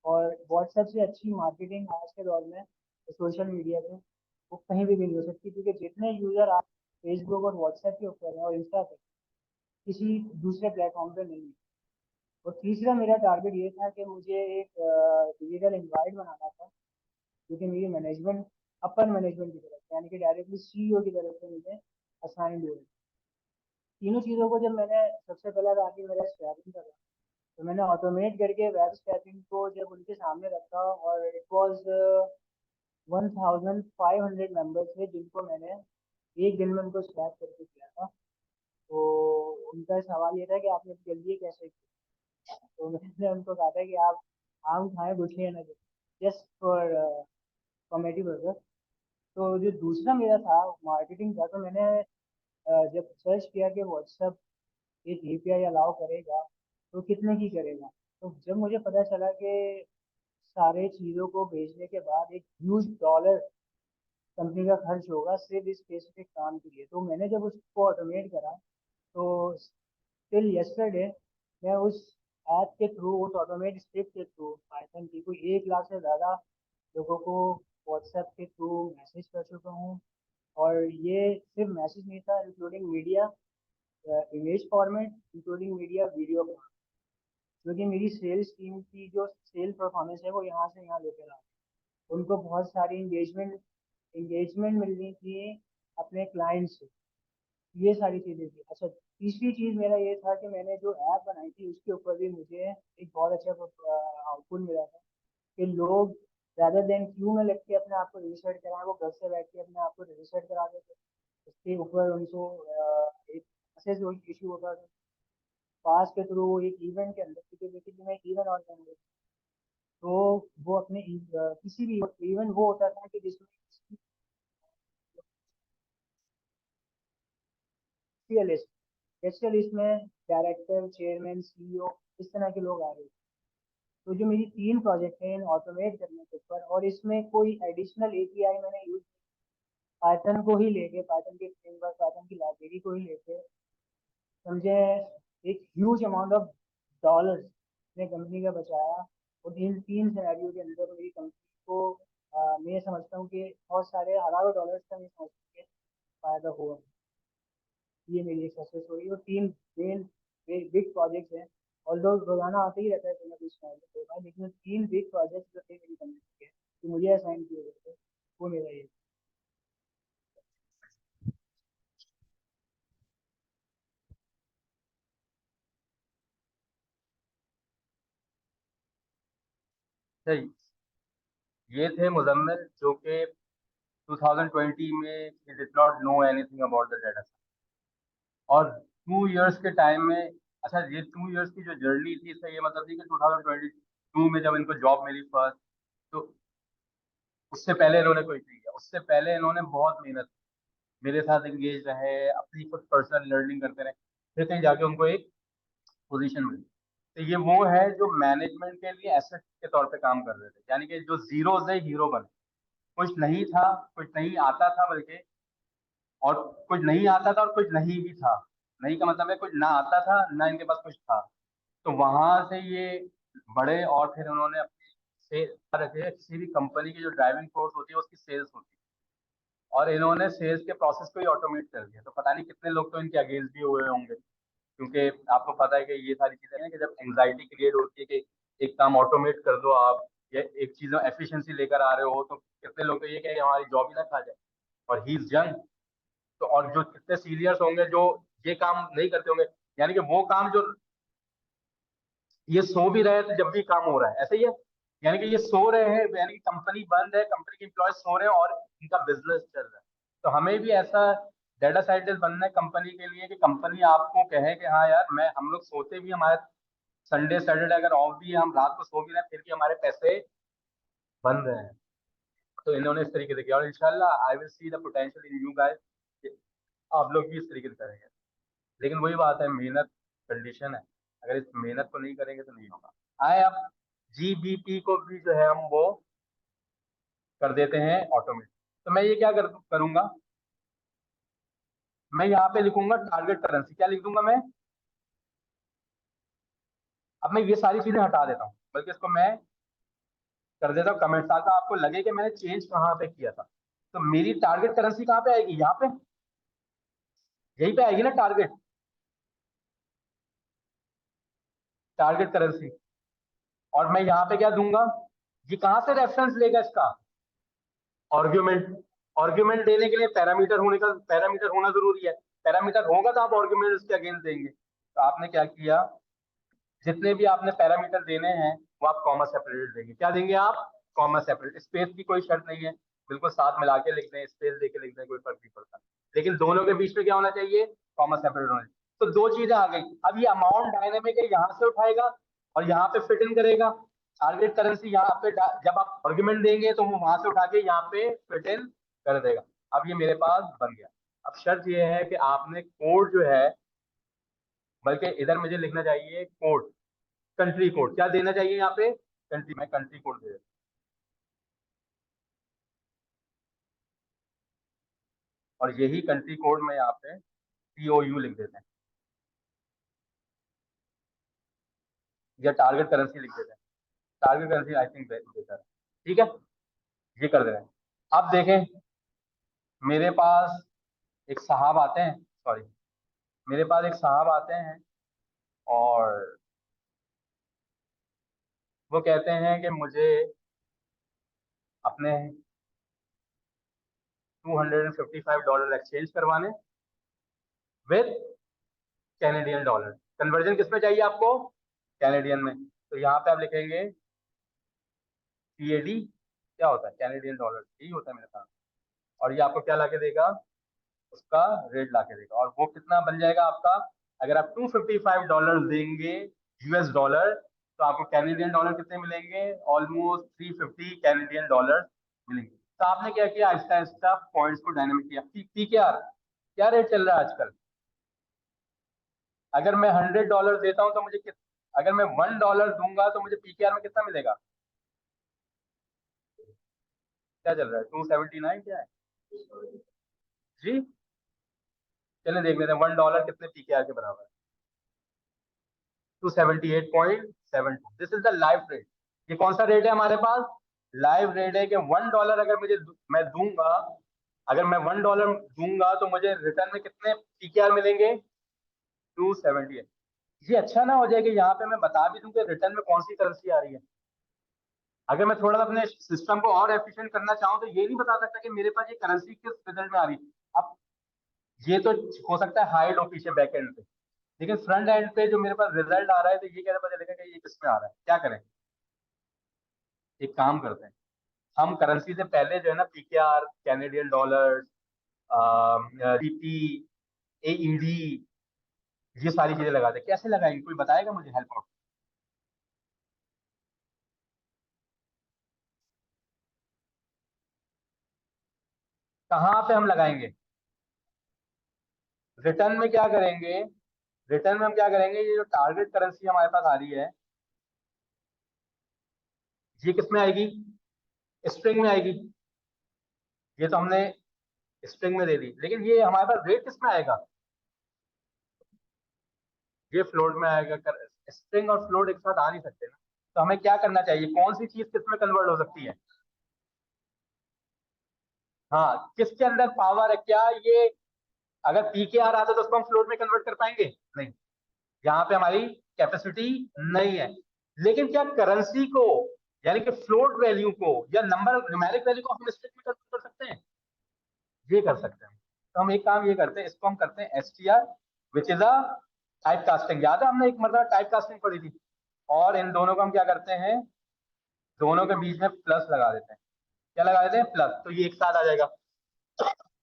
और व्हाट्सएप से अच्छी मार्केटिंग आज के दौर में सोशल मीडिया पे वो कहीं भी नहीं हो सकती, क्योंकि जितने यूजर आप फेसबुक और व्हाट्सएप के ऊपर हैं और इंस्टा पे, किसी दूसरे प्लेटफॉर्म पे नहीं है। और तीसरा मेरा टारगेट ये था कि मुझे एक डिजिटल इनवाइट बनाना था, क्योंकि मेरी मैनेजमेंट अपर मैनेजमेंट की तरफ से, यानी कि डायरेक्टली सीईओ की तरफ से मुझे असाइन हुए। तीनों चीज़ों को जब मैंने सबसे पहला था कि मेरा स्क्रैपिंग का था, तो मैंने ऑटोमेट करके वेब स्क्रैपिंग को जब उनके सामने रखा, और इट वाज 1500 मेंबर्स थे जिनको मैंने एक दिन में उनको स्क्रैप करके किया था। तो उनका सवाल ये था कि आपने इतनी जल्दी ये कैसे किया। तो मैंने उनको कहा था कि आप आम खाएं गुठलियाँ ना, जस्ट फॉर कॉमेडी पर्पस। तो जो दूसरा मेरा था मार्केटिंग का, तो मैंने जब सर्च किया कि व्हाट्सएप एक एपीआई अलाउ करेगा तो कितने की करेगा, तो जब मुझे पता चला कि सारे चीज़ों को भेजने के बाद एक ह्यूज डॉलर कंपनी का खर्च होगा सिर्फ इस स्पेसिफिक काम के लिए, तो मैंने जब उसको ऑटोमेट करा, तो टिल यस्टरडे मैं उस ऐप के थ्रू, उस ऑटोमेट स्क्रिप्ट के थ्रू पाइथन की, कोई 1 लाख से ज़्यादा लोगों को व्हाट्सएप के थ्रू मैसेज कर चुका हूँ। और ये सिर्फ मैसेज नहीं था, including media, image format, including media video format, क्योंकि मेरी सेल्स टीम की जो सेल परफॉर्मेंस है वो यहाँ से यहाँ लेकर आ रही। उनको बहुत सारी एंगेजमेंट मिल रही थी अपने क्लाइंट से। ये सारी चीज़ें थी। अच्छा, तीसरी चीज़ मेरा ये था कि मैंने जो ऐप बनाई थी उसके ऊपर भी मुझे एक बहुत अच्छा आउटपुट मिला था, कि लोग ज़्यादा देन क्यों में लग के अपने आप को रजिस्टर्ड कराएं, वो घर से बैठ के अपने आप को रजिस्टर्ड करा देते। उसके ऊपर उनको एक मैसेज इशू होता था पास के थ्रू, एक इवेंट के अंदर, क्योंकि बेसिकली मैं इवेंट ऑर्गेनाइजर। तो वो अपने किसी भी इवेंट वो होता था कि जिसमें स्पेशलिस्ट स्पेशलिस्ट में डायरेक्टर, चेयरमैन, सीईओ, इस तरह के लोग आ रहे थे। तो जो मेरी 3 प्रोजेक्ट हैं इन ऑटोमेट करने के ऊपर, और इसमें कोई एडिशनल एपीआई मैंने यूज, पाइथन को ही लेके, पाइथन के फ्रेमवर्क, पाइथन की लाइब्रेरी को ही लेके, समझे, एक ह्यूज अमाउंट ऑफ डॉलर्स ने कंपनी का बचाया। और इन 3 सिनेरियो के अंदर मेरी कंपनी को मैं समझता हूँ कि बहुत सारे हज़ारों डॉलर्स का मैं समझता हूँ कि फायदा हुआ। ये मेरी एक सक्सेस हुई। और 3 मेन बिग प्रोजेक्ट्स हैं, ऑल्दो रोजाना आते ही रहता है कोई ना कुछ प्रोजेक्ट होगा, लेकिन 3 बिग प्रोजेक्ट्स जो थे मेरी कंपनी के, जो मुझे असाइन किए गए थे, वो मेरा ये। सही। ये थे मुजम्मिल जो कि 2020 में he did not know anything about the data science। और 2 इयर्स के टाइम में, अच्छा ये 2 इयर्स की जो जर्नी थी, इसका ये मतलब थी कि 2022 में जब इनको जॉब मिली फर्स्ट, तो उससे पहले इन्होंने कुछ नहीं किया। उससे पहले इन्होंने बहुत मेहनत की, मेरे साथ एंगेज रहे, अपनी खुद पर्सनल लर्निंग करते रहे, फिर कहीं जाके उनको एक पोजीशन मिली। तो ये वो है जो मैनेजमेंट के लिए एसेट के तौर पे काम कर रहे थे, यानी कि जो जीरो से हीरो बने। कुछ नहीं था, कुछ नहीं आता था बल्कि, और कुछ नहीं आता था और कुछ नहीं भी था। नहीं का मतलब है कुछ ना आता था ना इनके पास कुछ था। तो वहां से ये बढ़े और फिर उन्होंने अपनी से रखे, किसी भी कंपनी की जो ड्राइविंग फोर्स होती है उसकी सेल्स होती है, और इन्होंने सेल्स के प्रोसेस को ही ऑटोमेट कर दिया। तो पता नहीं कितने लोग तो इनके अगेंस्ट भी हुए होंगे, क्योंकि आपको पता है कि ये सारी चीजें हैं कि जब एंग्जाइटी क्रिएट होती है कि एक काम ऑटोमेट कर दो आप, या एक चीज में एफिशिएंसी लेकर आ रहे हो, तो कितने लोग तो ये कहेंगे हमारी जॉब ही ना खा जाए। और ही इज यंग, तो और जो कितने सीनियर्स होंगे जो ये काम नहीं करते होंगे, यानी कि वो काम जो ये सो भी रहे तो जब भी काम हो रहा है, ऐसा ही है। यानी कि ये सो रहे हैं, यानी कि कंपनी बंद है, कंपनी के एम्प्लॉय सो रहे हैं और इनका बिजनेस चल रहा है। तो हमें भी ऐसा डाटा साइंटिस्ट बनना है कंपनी के लिए कि कंपनी आपको कहे कि हाँ यार, मैं हम लोग सोते भी, हमारे संडे सैटरडे अगर ऑफ भी है, हम रात को सो भी रहे हैं, फिर भी हमारे पैसे बन रहे हैं। तो इन्होंने इस तरीके से किया, और इंशाल्लाह I will see the potential in you guys, आप लोग भी इस तरीके से करेंगे। लेकिन वही बात है, मेहनत कंडीशन है, अगर इस मेहनत को नहीं करेंगे तो नहीं होगा। आए अब जीबीपी को भी जो है हम वो कर देते हैं ऑटोमेट। तो मैं ये क्या करूंगा, मैं यहाँ पे लिखूंगा टारगेट करेंसी। क्या लिख दूंगा मैं? अब मैं ये सारी चीजें हटा देता हूँ, बल्कि इसको मैं कर देता हूँ कमेंट, ताकि आपको लगे कि मैंने चेंज कहाँ पे किया था। तो मेरी टारगेट करेंसी कहाँ पे आएगी? यहाँ पे, यहीं पे आएगी ना टारगेट, टारगेट करेंसी। और मैं यहाँ पे क्या दूंगा, ये कहाँ से रेफरेंस लेगा इसका? आर्ग्यूमेंट। आर्ग्यूमेंट देने के लिए पैरामीटर होना जरूरी है। पैरामीटर होगा तो आप आर्ग्यूमेंट उसके अगेंस्ट देंगे। तो आपने क्या किया, जितने भी आपने पैरामीटर देने हैं वो आप कॉमा सेपरेट देंगे। क्या देंगे आप? Comma separate. स्पेस की कोई शर्त नहीं है, बिल्कुल साथ मिला के लिख दें, स्पेस दे के लिख दें, कोई फर्क नहीं पड़ता। लेकिन दोनों के बीच में क्या होना चाहिए? कॉमा सेपरेट होना चाहिए। तो दो चीजें आ गई। अब ये अमाउंट डायनेमिक है, यहाँ से उठाएगा और यहाँ पे फिट इन करेगा। टारगेट करेंसी यहाँ पे जब आप आर्ग्यूमेंट देंगे तो वो वहां से उठा के यहाँ पे फिट इन कर देगा। अब ये मेरे पास बन गया। अब शर्त ये है कि आपने कोड जो है, बल्कि इधर मुझे लिखना चाहिए कोड, कंट्री कोड। क्या देना चाहिए यहाँ पे? कंट्री। मैं कंट्री कोड दे देता हूं। और यही कंट्री कोड में यहाँ पे COU लिख देते हैं, या टारगेट करेंसी लिख देते हैं। टारगेट करेंसी आई थिंक बेहतर है। ठीक है, ये कर दे रहे हैं। अब देखें, मेरे पास एक साहब आते हैं, सॉरी, मेरे पास एक साहब आते हैं और वो कहते हैं कि मुझे अपने $255 एक्सचेंज करवाने विद कैनेडियन डॉलर। कन्वर्जन किस में चाहिए आपको? कैनेडियन में। तो यहाँ पे आप लिखेंगे CAD। क्या होता है? कैनेडियन डॉलर, यही होता है मेरे पास। और ये आपको क्या ला के देगा? उसका रेट ला के देगा। और वो कितना बन जाएगा आपका? अगर आप $255 देंगे US डॉलर, तो आपको कैनेडियन डॉलर कितने मिलेंगे? ऑलमोस्ट 350 कैनेडियन डॉलर मिलेंगे। तो आपने क्या किया, आहिस्ता आहिस्ता पॉइंट्स को डायनेमिक किया। PKR क्या रेट चल रहा है आजकल? अगर मैं $100 देता हूँ तो मुझे अगर मैं $1 दूंगा तो मुझे पीकेआर में कितना मिलेगा? क्या चल रहा है, 279 क्या है जी? चलिए देख लेते हैं $1 कितने पीकेआर के बराबर है। 278.72, this is the live rate. ये कौन सा रेट है हमारे पास? लाइव रेट है कि $1 अगर मैं दूंगा, अगर मैं $1 दूंगा तो मुझे रिटर्न में कितने पीकेआर मिलेंगे? 278। ये अच्छा ना हो जाए कि यहाँ पे मैं बता भी दूं कि रिटर्न में कौन सी करेंसी आ रही है। अगर मैं थोड़ा अपने सिस्टम को और एफिशिएंट करना चाहूँ तो ये नहीं बता सकता कि मेरे पास ये करेंसी किस रिजल्ट में आ रही है। अब ये तो हो सकता है हाइड हो पीछे बैक एंड पे, लेकिन फ्रंट एंड पे जो मेरे पास रिजल्ट आ रहा है तो ये कैसे पता चलेगा कि ये किस में आ रहा है? क्या करें, एक काम करते हैं, हम करेंसी से पहले जो है ना PKR, Canadian dollar, GP, AED, ये सारी चीजें लगाते हैं। कैसे लगाएंगे, कोई बताएगा मुझे, हेल्प आउट। कहाँ पे हम लगाएंगे? रिटर्न में क्या करेंगे? रिटर्न में हम क्या करेंगे, ये जो टारगेट करेंसी हमारे पास आ रही है, ये किस में आएगी? स्ट्रिंग में आएगी। ये तो हमने स्ट्रिंग में दे दी, लेकिन ये हमारे पास रेट किस में आएगा? ये फ्लोट में आएगा। स्ट्रिंग और फ्लोट एक साथ आ नहीं सकते ना। तो हमें क्या करना चाहिए, कौन सी चीज किस में कन्वर्ट हो सकती है? हाँ, किसके अंदर पावर है? क्या ये अगर पीकेआर आता तो उसको हम फ्लोट में कन्वर्ट कर पाएंगे? नहीं, यहाँ पे हमारी कैपेसिटी नहीं है। लेकिन क्या करेंसी को, यानी कि फ्लोट वैल्यू को या नंबर न्यूमेरिक वैल्यू को हम स्ट्रिंग में कन्वर्ट कर सकते हैं? ये कर सकते हैं। तो हम एक काम ये करते हैं, इसको हम करते हैं STR, which is a type casting. याद है हमने एक मतलब टाइप कास्टिंग पढ़ी थी। और इन दोनों को हम क्या करते हैं, दोनों के बीच में प्लस लगा देते हैं। क्या लगा देते हैं? प्लस। तो ये एक साथ आ जाएगा।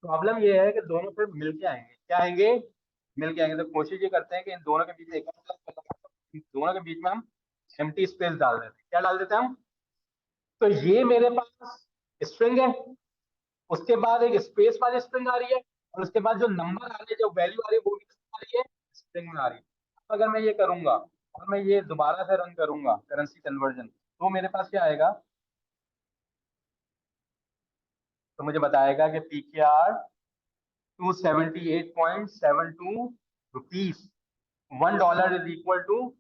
प्रॉब्लम ये है कि दोनों फिर मिल के आएंगे। क्या आएंगे? मिल के आएंगे। तो कोशिश ये करते हैं कि इन दोनों के बीच में एक और प्लस लगा दो। दोनों के बीच में हम एम्प्टी स्पेस डाल देते हैं। क्या डाल देते हैं हम? तो ये मेरे पास स्ट्रिंग है, उसके बाद एक स्पेस वाली स्ट्रिंग आ रही है, और उसके बाद जो नंबर आ रही है, जो वैल्यू आ रही है, वो भी किसमें आ रही है? स्ट्रिंग में आ रही है। अब अगर मैं ये करूंगा और मैं ये दोबारा से रन करूंगा करेंसी कन्वर्जन, तो मेरे पास क्या आएगा? तो मुझे बताएगा कि PKR 278.72 rupees, $1 is equal to.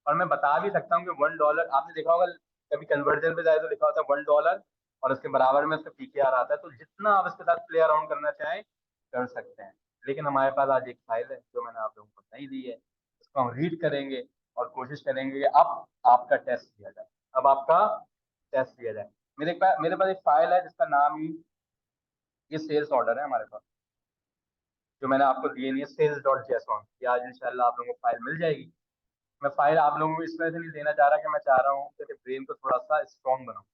और मैं बता भी सकता हूँ कि $1, आपने देखा होगा कभी कन्वर्जन पे जाए तो लिखा होता है $1, और उसके बराबर में उसका पीकेआर आता है। तो जितना आप इसके साथ प्ले अराउंड करना चाहें कर सकते हैं। लेकिन हमारे पास आज एक फाइल है जो मैंने आप लोगों को नहीं दी है, उसको हम रीड करेंगे और कोशिश करेंगे कि अब आपका टेस्ट लिया जाए। अब आपका टेस्ट लिया जाए। मेरे पास एक फाइल है जिसका नाम ही, ये सेल्स ऑर्डर है हमारे पास, जो मैंने आपको दिए नहीं है, सेल्स डॉट जेसॉन। ये आज इंशाल्लाह आप लोगों को फाइल मिल जाएगी। मैं फाइल आप लोगों को इस वजह से नहीं देना चाह रहा कि मैं चाह रहा हूँ कि ब्रेन को थोड़ा सा स्ट्रॉन्ग बनाऊं।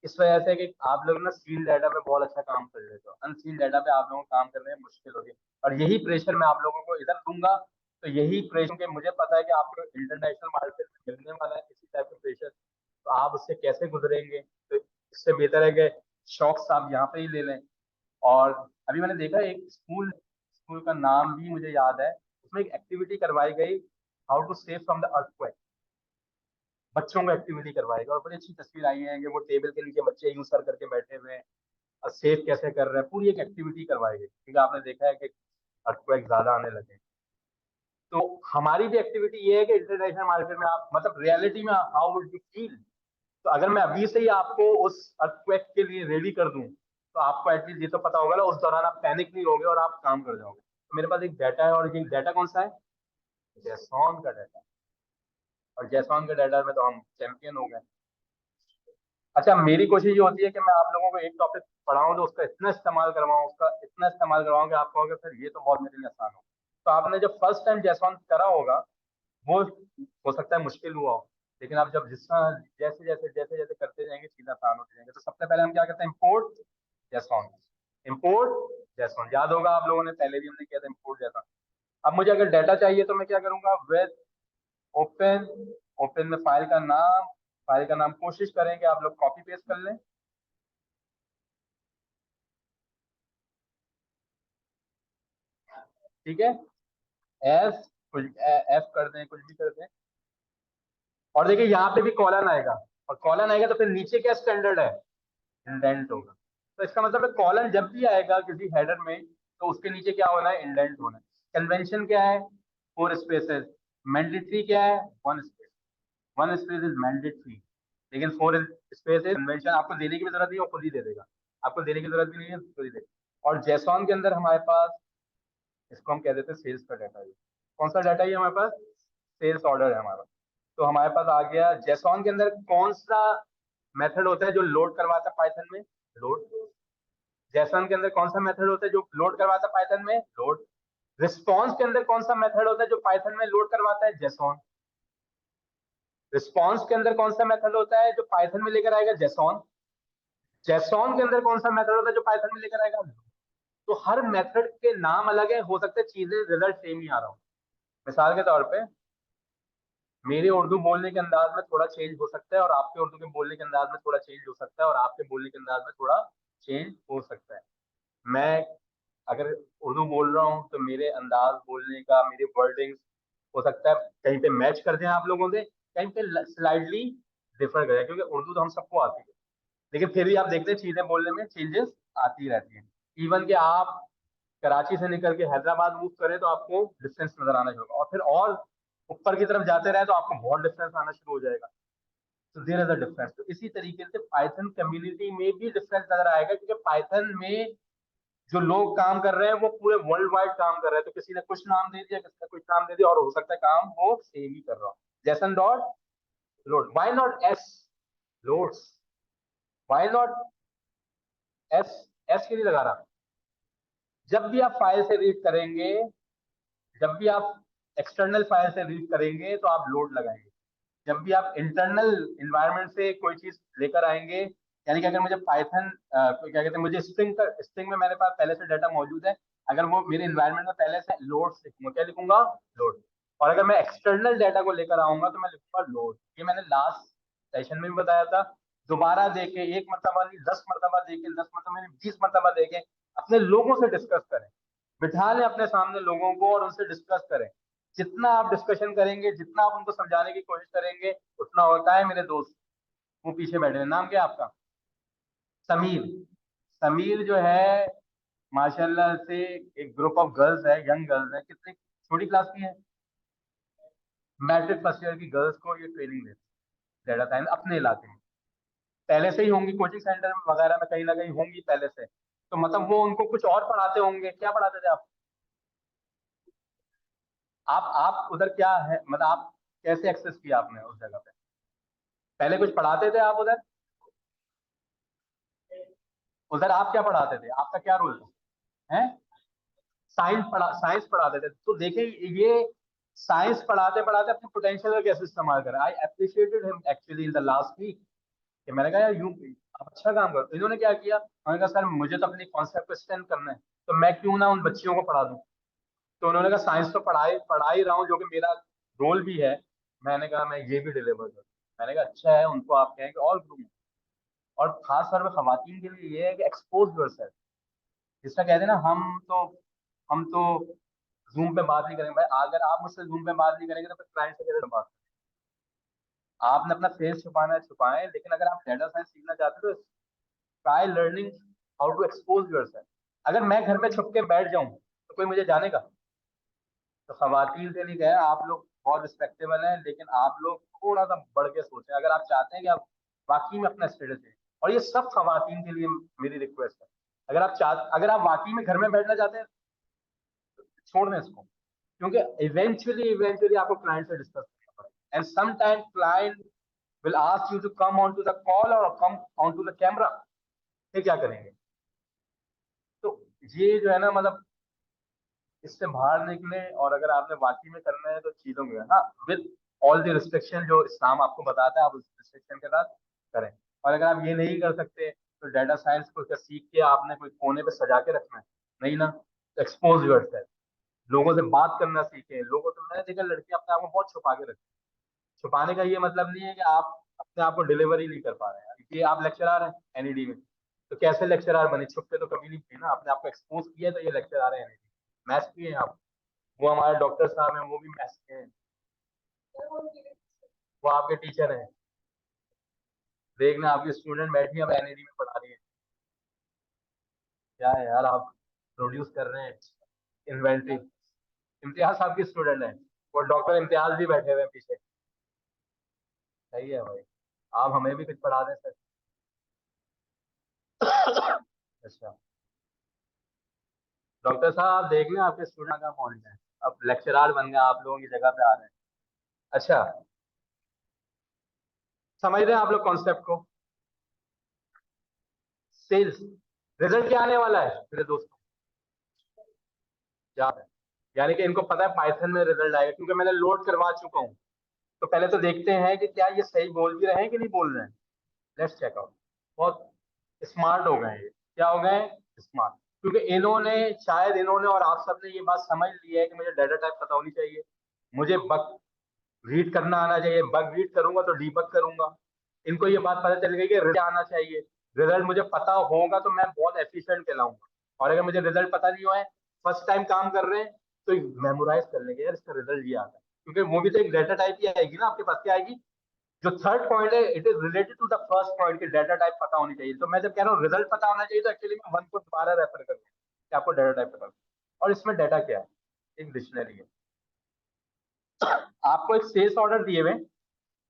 इस वजह से कि आप लोग ना सील डाटा पे बहुत अच्छा काम कर रहे हो, अनसील डाटा पे आप लोगों को काम करने में मुश्किल होगी। और यही प्रेशर मैं आप लोगों को इधर दूंगा। तो यही प्रेशर के मुझे पता है कि आपको इंटरनेशनल मार्केट में मिलने वाला है इसी टाइप का प्रेशर, तो आप उससे कैसे गुजरेंगे? तो इससे बेहतर है कि शॉक्स आप यहाँ पे ही ले लें। और अभी मैंने देखा एक स्कूल, स्कूल का नाम भी मुझे याद है, उसमें एक एक्टिविटी करवाई गई, how to save from the earthquake. बच्चों को एक्टिविटी करवाएगा और बड़ी अच्छी तस्वीर आई है कि वो टेबल के नीचे बच्चे यूं सर करके बैठे हुए हैं और सेव कैसे कर रहे हैं, पूरी एक एक्टिविटी करवाई गई, क्योंकि आपने देखा है कि अर्थक्वेक ज्यादा आने लगे हैं। तो हमारी भी एक्टिविटी ये है कि इंटरनेशनल मार्केट में आप मतलब रियलिटी में हाउ वुड यू फील। तो अगर मैं अभी से ही आपको उस अर्थक्वेक के लिए रेडी कर दूं, तो आपको एटलीस्ट ये तो पता होगा ना, उस दौरान आप पैनिक नहीं होगे और आप काम कर जाओगे। तो मेरे पास एक डाटा है, और ये डाटा कौन सा है? जैसॉन का डाटा। और जैसॉन के डाटा में तो हम चैंपियन हो गए। अच्छा, मेरी कोशिश ये होती है कि मैं आप लोगों को एक टॉपिक पढ़ाऊं तो उसका इतना इस्तेमाल करवाऊं, उसका इतना इस्तेमाल करवाऊं कि आप कहोगे सर ये तो बहुत मेरे लिए आसान हो। तो आपने जब फर्स्ट टाइम जैसॉन करा होगा, वो हो सकता है मुश्किल हुआ हो, लेकिन आप जब जिस तरह जैसे जैसे करते जाएंगे चीजें आसान होती जाएंगे। तो सबसे पहले हम क्या करते हैं, इम्पोर्ट जैसॉन। इम्पोर्ट जैसॉन याद होगा आप लोगों ने, पहले भी हमने किया था इम्पोर्ट जैसॉन। अब मुझे अगर डाटा चाहिए तो मैं क्या करूंगा, विद ओपन, ओपन में फाइल का नाम, फाइल का नाम कोशिश करें कि आप लोग कॉपी पेस्ट कर लें। ठीक है, एफ, कुछ एफ कर दें, कुछ भी कर दें। और देखिए यहाँ पे भी कॉलन आएगा, और कॉलन आएगा तो फिर नीचे क्या स्टैंडर्ड है, इंडेंट होगा। तो इसका मतलब है कॉलन जब भी आएगा किसी हेडर में तो उसके नीचे क्या होना है, इंडेंट होना है। कन्वेंशन क्या है, 4 स्पेसेस। मैंडेटरी क्या है, 1 स्पेस। 1 स्पेस इज मैंडेटरी, लेकिन 4 स्पेस इज कन्वेंशन। आपको देने की भी जरूरत नहीं है, वो खुद ही दे देगा। आपको देने की जरूरत भी नहीं है, खुद ही देगा। और जेसॉन के अंदर हमारे पास, इसको हम कह देते हैं सेल्स का डाटा। ये कौन सा डाटा है हमारे पास, सेल्स ऑर्डर है हमारा। तो हमारे पास आ गया जेसॉन के अंदर कौन सा मेथड होता है जो लोड करवाता है पाइथन में, लोड। जेसॉन के अंदर कौन सा मेथड होता है जो लोड करवाता है पाइथन में, लोड। रिस्पॉन्स के अंदर कौन सा मेथड होता है जो पाइथन में लोड करवाता है, जेसॉन। रिस्पॉन्स के अंदर कौन सा मेथड होता है जो पाइथन में लेकर आएगा, जेसॉन। जेसॉन के अंदर कौन सा मेथड होता है जो पाइथन में लेकर आएगा। तो हर मेथड के नाम अलग है, हो सकते हैं चीजें रिजल्ट सेम ही आ रहा हो। मिसाल के तौर पे मेरे उर्दू बोलने के अंदाज में थोड़ा चेंज हो सकता है, और आपके उर्दू के बोलने के अंदाज में थोड़ा चेंज हो सकता है, और आपके बोलने के अंदाज में थोड़ा चेंज हो सकता है। मैं अगर उर्दू बोल रहा हूँ तो मेरे अंदाज बोलने का, मेरे वर्डिंग हो सकता है कहीं पे मैच कर जाए आप लोगों से, कहीं पे स्लाइडली डिफर कर जाए, क्योंकि उर्दू तो हम सबको आती है। लेकिन फिर भी आप देखते हैं चीजें बोलने में चेंजेस आती रहती हैं। इवन कि आप कराची से निकल के हैदराबाद मूव करें तो आपको डिफरेंस नजर आना शुरू होगा, और फिर और ऊपर की तरफ जाते रहे तो आपको बहुत डिफरेंस आना शुरू हो जाएगा। तो देयर इज अ डिफरेंस। तो इसी तरीके से पाइथन कम्युनिटी में भी डिफरेंस नजर आएगा, क्योंकि पाइथन में जो लोग काम कर रहे हैं वो पूरे वर्ल्ड वाइड काम कर रहे हैं। तो किसी ने कुछ नाम दे दिया, किसी ने कुछ नाम दे दिया, और हो सकता है काम वो सेम ही कर रहा हो। जैसन dot load, why not S loads, why not S, S के लिए लगा रहा। जब भी आप फाइल से रीड करेंगे, जब भी आप एक्सटर्नल फाइल से रीड करेंगे तो आप लोड लगाएंगे। जब भी आप इंटरनल इन्वायरमेंट से कोई चीज लेकर आएंगे, यानी कि अगर मुझे पाइथन क्या कहते हैं, मुझे स्ट्रिंग में मेरे पास पहले से डाटा मौजूद है, अगर वो मेरे इन्वायरमेंट में पहले से लोड लिखूंगा, क्या लिखूंगा, लोड। और अगर मैं एक्सटर्नल डाटा को लेकर आऊंगा तो मैं लिखूंगा लोड। ये मैंने लास्ट सेशन में भी बताया था। दोबारा देके, एक मरतबा नहीं, 10 मरतबा देके, 10 मरतबा नहीं, 20 मरतबा देके अपने लोगों से डिस्कस करें। बिठा लें अपने सामने लोगों को और उनसे डिस्कस करें। जितना आप डिस्कशन करेंगे, जितना आप उनको समझाने की कोशिश करेंगे, उतना होता है। मेरे दोस्त वो पीछे बैठे हैं, नाम क्या है आपका, समीर। समीर जो है माशाल्लाह से, एक ग्रुप ऑफ गर्ल्स है, यंग गर्ल्स है, कितनी छोटी क्लास की है, मैट्रिक फर्स्ट ईयर की गर्ल्स को ये ट्रेनिंग देते हैं डाटा साइंस अपने इलाके में। पहले से ही होंगी कोचिंग सेंटर वगैरह में, कहीं ना कहीं होंगी पहले से। तो मतलब वो उनको कुछ और पढ़ाते होंगे। क्या पढ़ाते थे आप उधर क्या है, मतलब आप कैसे एक्सेस किया आपने उस जगह पे, पहले कुछ पढ़ाते थे आप उधर, उधर आप क्या पढ़ाते थे, आपका क्या रोल था, है? साइंस पढ़ाते थे। तो देखिए ये साइंस पढ़ाते पढ़ाते अपने पोटेंशियल का कैसे इस्तेमाल करें। I appreciated him actually in the last week, कि मैंने कहा यार यूं आप अच्छा काम करो। इन्होंने क्या किया, उन्होंने कहा सर मुझे तो अपने कॉन्सेप्ट को एक्सटेंड करना है, तो मैं क्यों ना उन बच्चियों को पढ़ा दूं। तो उन्होंने कहा साइंस तो पढ़ा ही रहा हूँ, जो कि मेरा रोल भी है। मैंने कहा मैं ये भी डिलीवर करूँ। मैंने कहा अच्छा है, उनको आप कहें कि और ग्रुप, और खास तौर पर खवातीन के लिए ये है कि एक्सपोज योरसेल्फ। जिसका कहते हैं ना, हम तो जूम पे बात नहीं करेंगे भाई। अगर आप मुझसे जूम पे बात नहीं करेंगे तो फिर क्लाइंट से कैसे बात करेंगे? आपने अपना फेस छुपाना है छुपाएं, लेकिन अगर आप डेटा साइंस सीखना चाहते हो तो try learning how to expose yourself. अगर मैं घर में छुप के बैठ जाऊं तो कोई मुझे जानेगा? तो खवातीन से नहीं कहे, आप लोग बहुत रिस्पेक्टेबल हैं, लेकिन आप लोग थोड़ा सा बढ़ के सोचें अगर आप चाहते हैं कि आप वाकई में अपना स्टेटस दें। और ये सब खवातीन के लिए मेरी रिक्वेस्ट है। अगर आप वाकई में घर में बैठना चाहते हैं, छोड़ दें इसको, क्योंकि इवेंचुअली इवेंचुअली आपको क्लाइंट से डिस्कस करना पड़ेगा, and sometime client will ask you to come on to the call और come on to the camera. फिर क्या करेंगे? तो ये जो है ना, मतलब इससे बाहर निकले, और अगर आपने वाकई में करना है तो चीजों में, हाँ, विद ऑल द रिस्ट्रिक्शन जो इस्लाम आपको बताता है, आप उस रिस्ट्रिक्शन के साथ करें। और अगर आप ये नहीं कर सकते तो डाटा साइंस को क्या सीख के आपने कोई कोने पे सजा के रखना है, नहीं ना। एक्सपोज योरसेल्फ, लोगों से बात करना सीखें। लोगों से, मैंने देखा लड़के अपने आप को बहुत छुपा के रखते हैं। छुपाने का ये मतलब नहीं है कि आप अपने आप को डिलीवर ही नहीं कर पा रहे हैं। क्योंकि आप लेक्चरर हैं एनईडी में, तो कैसे लेक्चरर बने, छुप के तो कभी नहीं थे ना, अपने आप को एक्सपोज किया तो ये लेक्चरर है एनईडी। मैथ्स की हैं आप, वो हमारे डॉक्टर साहब हैं, वो भी मैथ्स के हैं। वो आपके टीचर हैं। देखना आपके स्टूडेंट बैठी अब एनईडी में पढ़ा रही है। क्या है यार, आप प्रोड्यूस कर रहे हैं इन्वेंटरी। इम्तियाज आपकी स्टूडेंट है, वो डॉक्टर इम्तियाज भी बैठे हुए हैं पीछे। सही है भाई, आप हमें भी कुछ पढ़ा दें सर। अच्छा, डॉक्टर साहब आप देख लें आपके स्टूडेंट का पहुंच जाए, अब लेक्चरार बन गए, आप लोगों की जगह पे आ रहे हैं। अच्छा, समझ रहे हैं आप लोग कॉन्सेप्ट को? सेल्स रिजल्ट क्या आने वाला है मेरे दोस्तों? क्या है? यानी कि इनको पता है पाइथन में रिजल्ट आएगा, क्योंकि मैंने लोड करवा चुका हूँ। तो पहले तो देखते हैं कि क्या ये सही बोल भी रहे हैं कि नहीं बोल रहे हैं। Let's check out. बहुत स्मार्ट हो गए हैं ये। क्या हो गए? स्मार्ट। क्योंकि इन्होंने, शायद इन्होंने और आप सबने ये बात समझ ली है कि मुझे डाटा टाइप पता होनी चाहिए, मुझे बग रीड करना आना चाहिए, बग रीड करूंगा तो डीबग करूंगा। इनको ये बात पता चल गई कि रिजल्ट आना चाहिए, रिजल्ट मुझे पता होगा तो मैं बहुत एफिशिएंट कहलाऊंगा। और अगर मुझे रिजल्ट पता नहीं हुआ है, फर्स्ट टाइम काम कर रहे हैं, तो मेमोराइज कर लेंगे यार इसका रिजल्ट ये आता है, क्योंकि वो भी तो एक डाटा टाइप ही आएगी ना आपके पास। क्या आएगी? जो थर्ड पॉइंट है, it is related to the first point की डाटा टाइप पता होनी चाहिए। तो मैं जब कह रहा हूँ रिजल्ट पता होना चाहिए, तो एक्चुअली मैं वन को दोबारा रेफर कर रहा हूँ कि आपको डाटा टाइप पता हो। और इसमें डाटा क्या है? एक डिक्शनरी है। आपको एक सेल्स ऑर्डर दिए हुए हैं।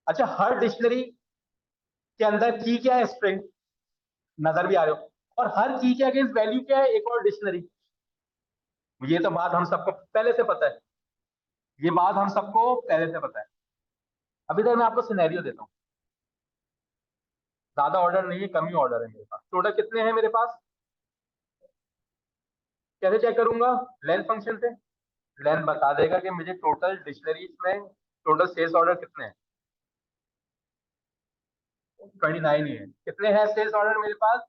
अच्छा, हर डिक्शनरी के अंदर की क्या है? स्ट्रिंग नजर भी आ रहे हो। और हर की के अगेंस्ट वैल्यू क्या है? एक और डिक्शनरी। ये तो बात हम सबको पहले से पता है, ये बात हम सबको पहले से पता है। अभी तक मैं आपको सिनेरियो देता हूँ। ज्यादा ऑर्डर नहीं है, कम ही ऑर्डर है मेरे पास। टोटल कितने हैं मेरे पास? कैसे चेक करूंगा? लेंथ फंक्शन से। लेंथ बता देगा कि मुझे टोटल डिक्शनरीज में टोटल सेल्स ऑर्डर कितने हैं। 29 ही है। कितने हैं सेल्स ऑर्डर मेरे पास?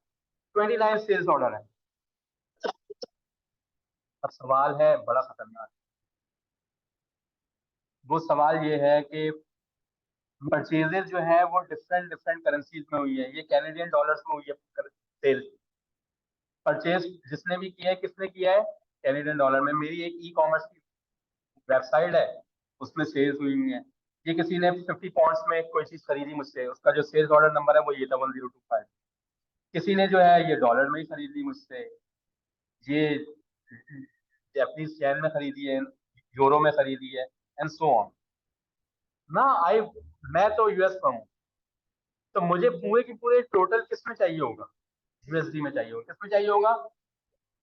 29 सेल्स ऑर्डर है। अब सवाल है बड़ा खतरनाक। वो सवाल ये है कि परचेजेस जो है वो डिफरेंट डिफरेंट करेंसीज में हुई है। ये कैनेडियन डॉलर्स में हुई है सेल। परचेज जिसने भी किया है, किसने किया है? कैनेडियन डॉलर में। मेरी एक ई कॉमर्स की वेबसाइट है, उसमें सेल्स हुई हुई है। ये किसी ने 50 पॉइंट्स में कोई चीज खरीदी मुझसे, उसका जो सेल्स ऑर्डर नंबर है वो ये 0025। किसी ने जो है ये डॉलर में ही खरीद ली मुझसे, ये जापानीज येन में खरीदी है, यूरो में खरीदी है, एंड सो ऑन ना। आई मैं तो यूएस में हूँ, तो मुझे पूरे की पूरे टोटल किस में चाहिए होगा? यूएसडी में चाहिए होगा। किस में चाहिए होगा?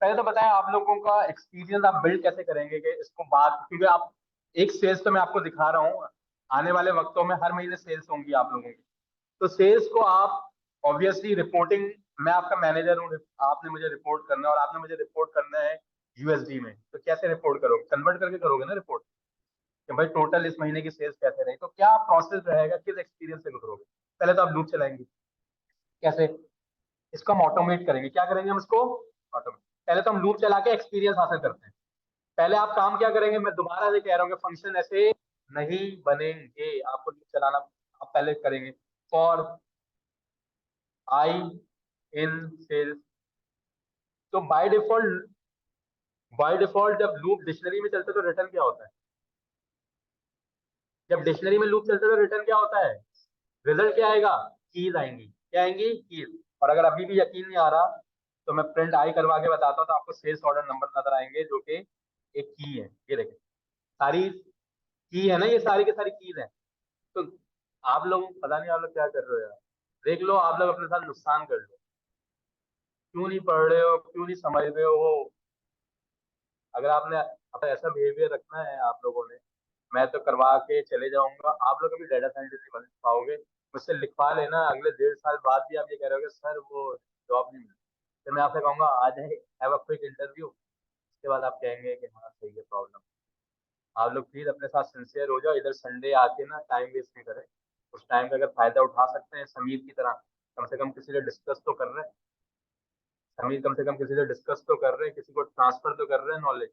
पहले तो बताएं आप लोगों का एक्सपीरियंस आप बिल्ड कैसे करेंगे कि इसको बात, क्योंकि आप एक सेल्स तो मैं आपको दिखा रहा हूँ, आने वाले वक्तों में हर महीने सेल्स होंगी आप लोगों की। तो सेल्स को आप ऑब्वियसली रिपोर्टिंग, मैं आपका मैनेजर हूँ, आपने मुझे रिपोर्ट करना है, और आपने मुझे रिपोर्ट करना है यूएसडी में। तो कैसे रिपोर्ट करोगे? कन्वर्ट करके करोगे ना रिपोर्ट, कि भाई टोटल इस महीने की सेल्स कैसे रही। तो क्या प्रोसेस रहेगा, किस एक्सपीरियंस से करोगे? पहले तो आप लूप चलाएंगे। कैसे? इसको हम ऑटोमेट करेंगे। क्या करेंगे हम इसको? ऑटोमेट। पहले तो हम लूप चला के एक्सपीरियंस हासिल करते हैं। पहले आप काम क्या करेंगे, मैं दोबारा से कह रहा हूँ कि फंक्शन ऐसे नहीं बनेंगे, आपको लूप चलाना आप पहले करेंगे। For I in sales. तो बाय डिफॉल्ट जब लूप डिक्शनरी में चलता है तो रिटर्न क्या होता है? जब डिक्शनरी में लूप चलता है तो रिटर्न क्या होता है? रिजल्ट क्या आएगा? कीज आएंगी। क्या आएंगी? कीज। और अगर अभी भी यकीन नहीं आ रहा, तो मैं प्रिंट आई करवा के बताता हूँ, तो आपको सेल्स ऑर्डर नंबर नजर आएंगे, जो कि एक की है। ये देखें, सारी की है ना, ये सारी की सारी कीज है। तो आप लोग पता नहीं आप लोग क्या कर रहे हो यार। देख लो, आप लोग अपने साथ नुकसान कर लो। क्यों नहीं पढ़ रहे हो, क्यों नहीं समझ रहे हो? अगर आपने अपना ऐसा बिहेवियर रखना है आप लोगों ने, मैं तो करवा के चले जाऊंगा। आप लोग कभी डाटा साइंटिस्ट नहीं बन पाओगे। मुझसे लिखवा लेना, अगले 1.5 साल बाद भी आप ये कह रहे हो सर वो जॉब नहीं मिली, तो मैं आपसे कहूंगा आ जाए, हैव अ क्विक इंटरव्यू। उसके बाद आप कहेंगे कि हाँ सही है प्रॉब्लम। आप लोग प्लीज अपने साथ सिंसियर हो जाओ। इधर संडे आके ना टाइम वेस्ट नहीं करें। उस टाइम का अगर फायदा उठा सकते हैं समीर की तरह, कम से कम किसी से डिस्कस तो कर रहे हैं। समीर कम से कम किसी से डिस्कस तो कर रहे हैं, किसी को ट्रांसफर तो कर रहे हैं नॉलेज।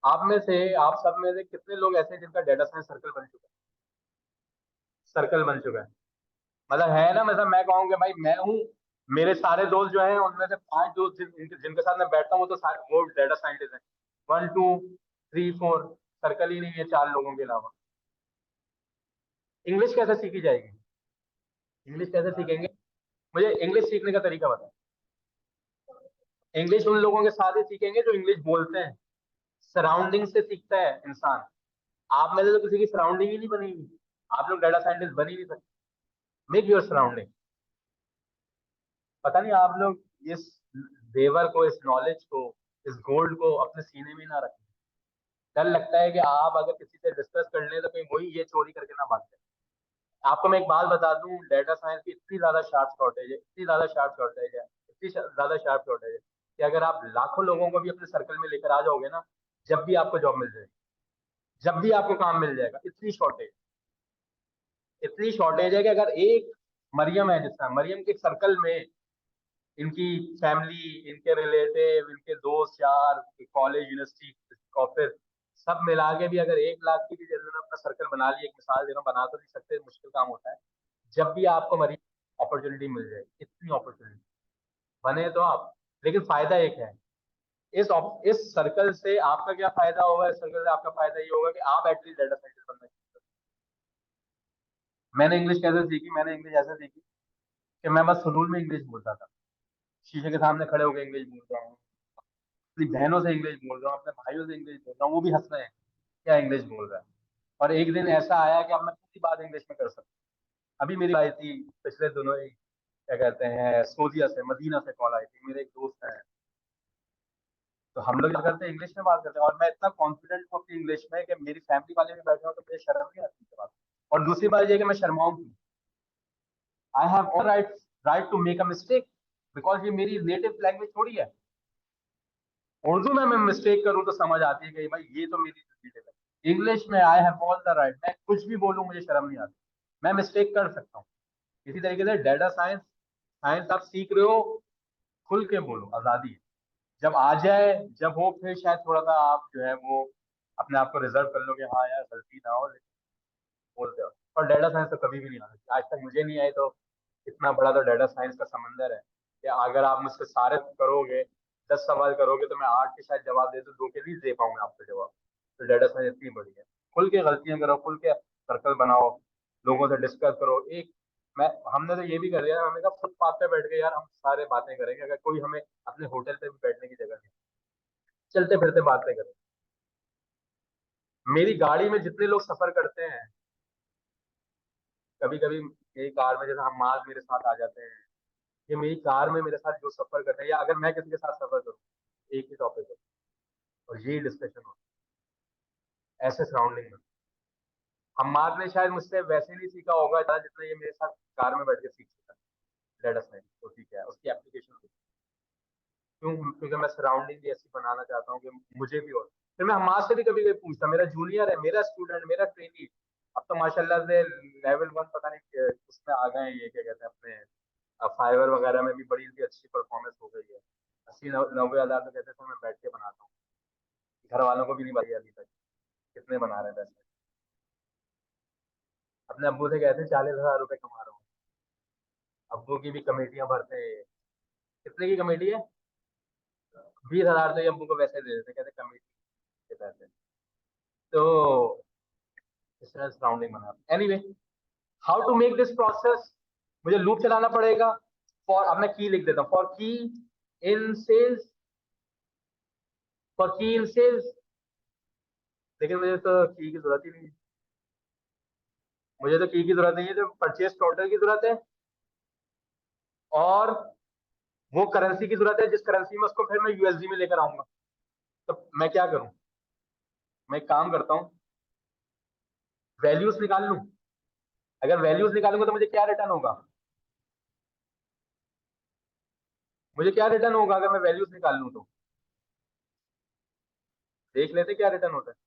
आप में से, आप सब में से कितने लोग ऐसे हैं जिनका डेटा साइंस सर्कल बन चुका है? सर्कल बन चुका है, मतलब है ना। मतलब मैं कहूँगा भाई मैं हूँ, मेरे सारे दोस्त जो हैं उनमें से 5 दोस्त जिनके साथ मैं बैठता हूँ वो तो वो डेटा साइंटिस्ट हैं। 1 2 3 4 सर्कल ही नहीं है 4 लोगों के अलावा। इंग्लिश कैसे सीखी जाएगी? इंग्लिश कैसे सीखेंगे? मुझे इंग्लिश सीखने का तरीका बताओ। इंग्लिश उन लोगों के साथ ही सीखेंगे जो इंग्लिश बोलते हैं। सराउंडिंग से सीखता है इंसान। आप में से तो किसी की सराउंडिंग ही नहीं बनी हुई। आप लोग डाटा साइंटिस्ट बन ही नहीं सकते। Make your surrounding. पता नहीं आप लोग इस देवर को, इस नॉलेज को, इस गोल्ड को अपने सीने में ना रखें। डर लगता है कि आप अगर किसी से डिस्कस कर लें तो कहीं वही ये चोरी करके ना भाग जाए। आपको मैं एक बात बता दूं, डेटा साइंस की इतनी ज्यादा शार्प शॉर्टेज है, इतनी ज्यादा शार्प शॉर्टेज है, इतनी ज्यादा शार्प शॉर्टेज है कि अगर आप लाखों लोगों को भी अपने सर्कल में लेकर आ जाओगे ना, जब भी आपको जॉब मिल जाएगी, जब भी आपको काम मिल जाएगा, इतनी शॉर्टेज है कि अगर एक मरियम है, जिसका मरियम के सर्कल में इनकी फैमिली, इनके रिलेटिव, इनके दोस्त यार, कॉलेज, यूनिवर्सिटी, ऑफिस, सब मिला के भी अगर 1 लाख की भी जिन्होंने अपना सर्कल बना लिया, एक मिसाल दे रहा हूं, बना तो नहीं सकते, मुश्किल काम होता है। जब भी आपको मरी अपॉर्चुनिटी मिल जाए, इतनी अपॉर्चुनिटी बने तो आप। लेकिन फायदा एक है, इस सर्कल से आपका क्या फायदा होगा? इस सर्कल से आपका फायदा ये होगा कि आप एटलीस्ट डेटा साइंटिस्ट बनना चाहिए। मैंने इंग्लिश कैसे सीखी? मैंने इंग्लिश ऐसे सीखी कि मैं बस फजूल में इंग्लिश बोलता था। शीशे के सामने खड़े होकर इंग्लिश बोल रहा हूँ, अपनी बहनों से इंग्लिश बोल रहा हूँ, अपने भाइयों से इंग्लिश बोल रहा हूँ, वो भी हंस रहे हैं क्या इंग्लिश बोल रहा है। और एक दिन ऐसा आया कि अब मैं पूरी बात इंग्लिश में कर सकता हूँ। अभी मेरी आई थी पिछले दिनों ही, क्या कहते हैं, सऊदीया से, मदीना से कॉल आई थी। मेरे एक दोस्त है, तो हम लोग क्या करते हैं, इंग्लिश में बात करते हैं, और मैं इतना कॉन्फिडेंट हूँ अपनी इंग्लिश में कि मेरी फैमिली वाले भी बैठे हो तो मुझे शर्म नहीं आती इनसे बात। और दूसरी बात ये कि मैं शर्माऊँ क्यों? I have all right to make a mistake, because ये मेरी नेटिव लैंग्वेज थोड़ी है। उर्दू में मैं मिस्टेक करूँ तो समझ आती है कि भाई ये तो मेरी नेटिव है। इंग्लिश में आई हैव ऑल द राइट, मैं कुछ भी बोलूँ मुझे शर्म नहीं आती, मैं मिस्टेक कर सकता हूँ। इसी तरीके से डेटा साइंस, साइंस आप सीख रहे हो, खुल के बोलो, आजादी है। जब आ जाए, जब हो, फिर शायद थोड़ा सा आप जो है वो अपने आप को रिजर्व कर लो कि हाँ यार गलती ना हो, लेकिन बोलते हो। और डेटा साइंस तो कभी भी नहीं आ सकती, आज तक मुझे नहीं आई, तो इतना बड़ा तो डेटा साइंस का समंदर है कि अगर आप मुझसे सारे करोगे, 10 सवाल करोगे, तो मैं 8 के शायद जवाब दे दूं, 2 के नहीं दे पाऊंगा आपको जवाब। तो डेटा साइंस इतनी बड़ी है। खुल के गलतियां करो, खुल के सर्कल बनाओ, लोगों से डिस्कस करो। एक मैं हमने तो ये भी कर दिया, हमने कहा फुटपाथ पे बैठ के यार हम सारे बातें करेंगे, अगर कोई हमें अपने होटल पे भी बैठने की जगह नहीं, चलते फिरते बातें करें। मेरी गाड़ी में जितने लोग सफर करते हैं, कभी कभी मेरी कार में, जैसे हम माल मेरे साथ आ जाते हैं, ये मेरी कार में मेरे साथ जो सफर करते हैं, या अगर मैं किसी के साथ सफर करूँ, एक ही टॉपिक है और यही डिस्कशन हो, ऐसे सराउंडिंग में। हमाद ने शायद मुझसे वैसे नहीं सीखा होगा इतना जितना ये मेरे साथ कार में बैठ के सीख सकता है। डेटा साइंस तो ठीक है, उसकी एप्लीकेशन क्यों? क्योंकि मैं सराउंडिंग भी ऐसी बनाना चाहता हूँ कि मुझे भी हो। फिर मैं हमाद से भी कभी कभी पूछता, मेरा जूनियर है, मेरा स्टूडेंट, मेरा ट्रेनी, अब तो माशाल्लाह से लेवल 1 पता नहीं उसमें आ गए हैं, ये क्या कहते हैं अपने, अब फाइवर वगैरह में भी बड़ी सी अच्छी परफॉर्मेंस हो गई है। 80-90 हज़ार तो कहते थे मैं बैठ के बनाता हूँ, घर वालों को भी नहीं बताइए अभी तक कितने बना रहे हैं पैसे। अपने अब्बू से कहते हैं 40,000 रुपए कमा रहा हूँ। अब्बू की भी कमेटियां भरते हैं। कितने की कमेटी है? 20,000 तो ये अब्बू को वैसे दे देते, कहते कमेटी के पैसे। तो इस तरह सराउंडिंग बना। Anyway, how to make this process? मुझे लूप चलाना पड़ेगा। फॉर, अब मैं की लिख देता हूँ, फॉर की इन सेल्स, फॉर की इन सेल्स। लेकिन मुझे तो की की जरूरत ही नहीं है। मुझे तो की जरूरत नहीं है, जो परचेज टोटल की जरूरत है, और वो करेंसी की जरूरत है जिस करेंसी में उसको फिर मैं यूएसडी में लेकर आऊंगा। तो मैं क्या करूं? मैं एक काम करता हूं, वैल्यूज निकाल लूं। अगर वैल्यूज निकालूंगा तो मुझे क्या रिटर्न होगा? मुझे क्या रिटर्न होगा अगर मैं वैल्यूज निकाल लूं तो? देख लेते क्या रिटर्न होता है।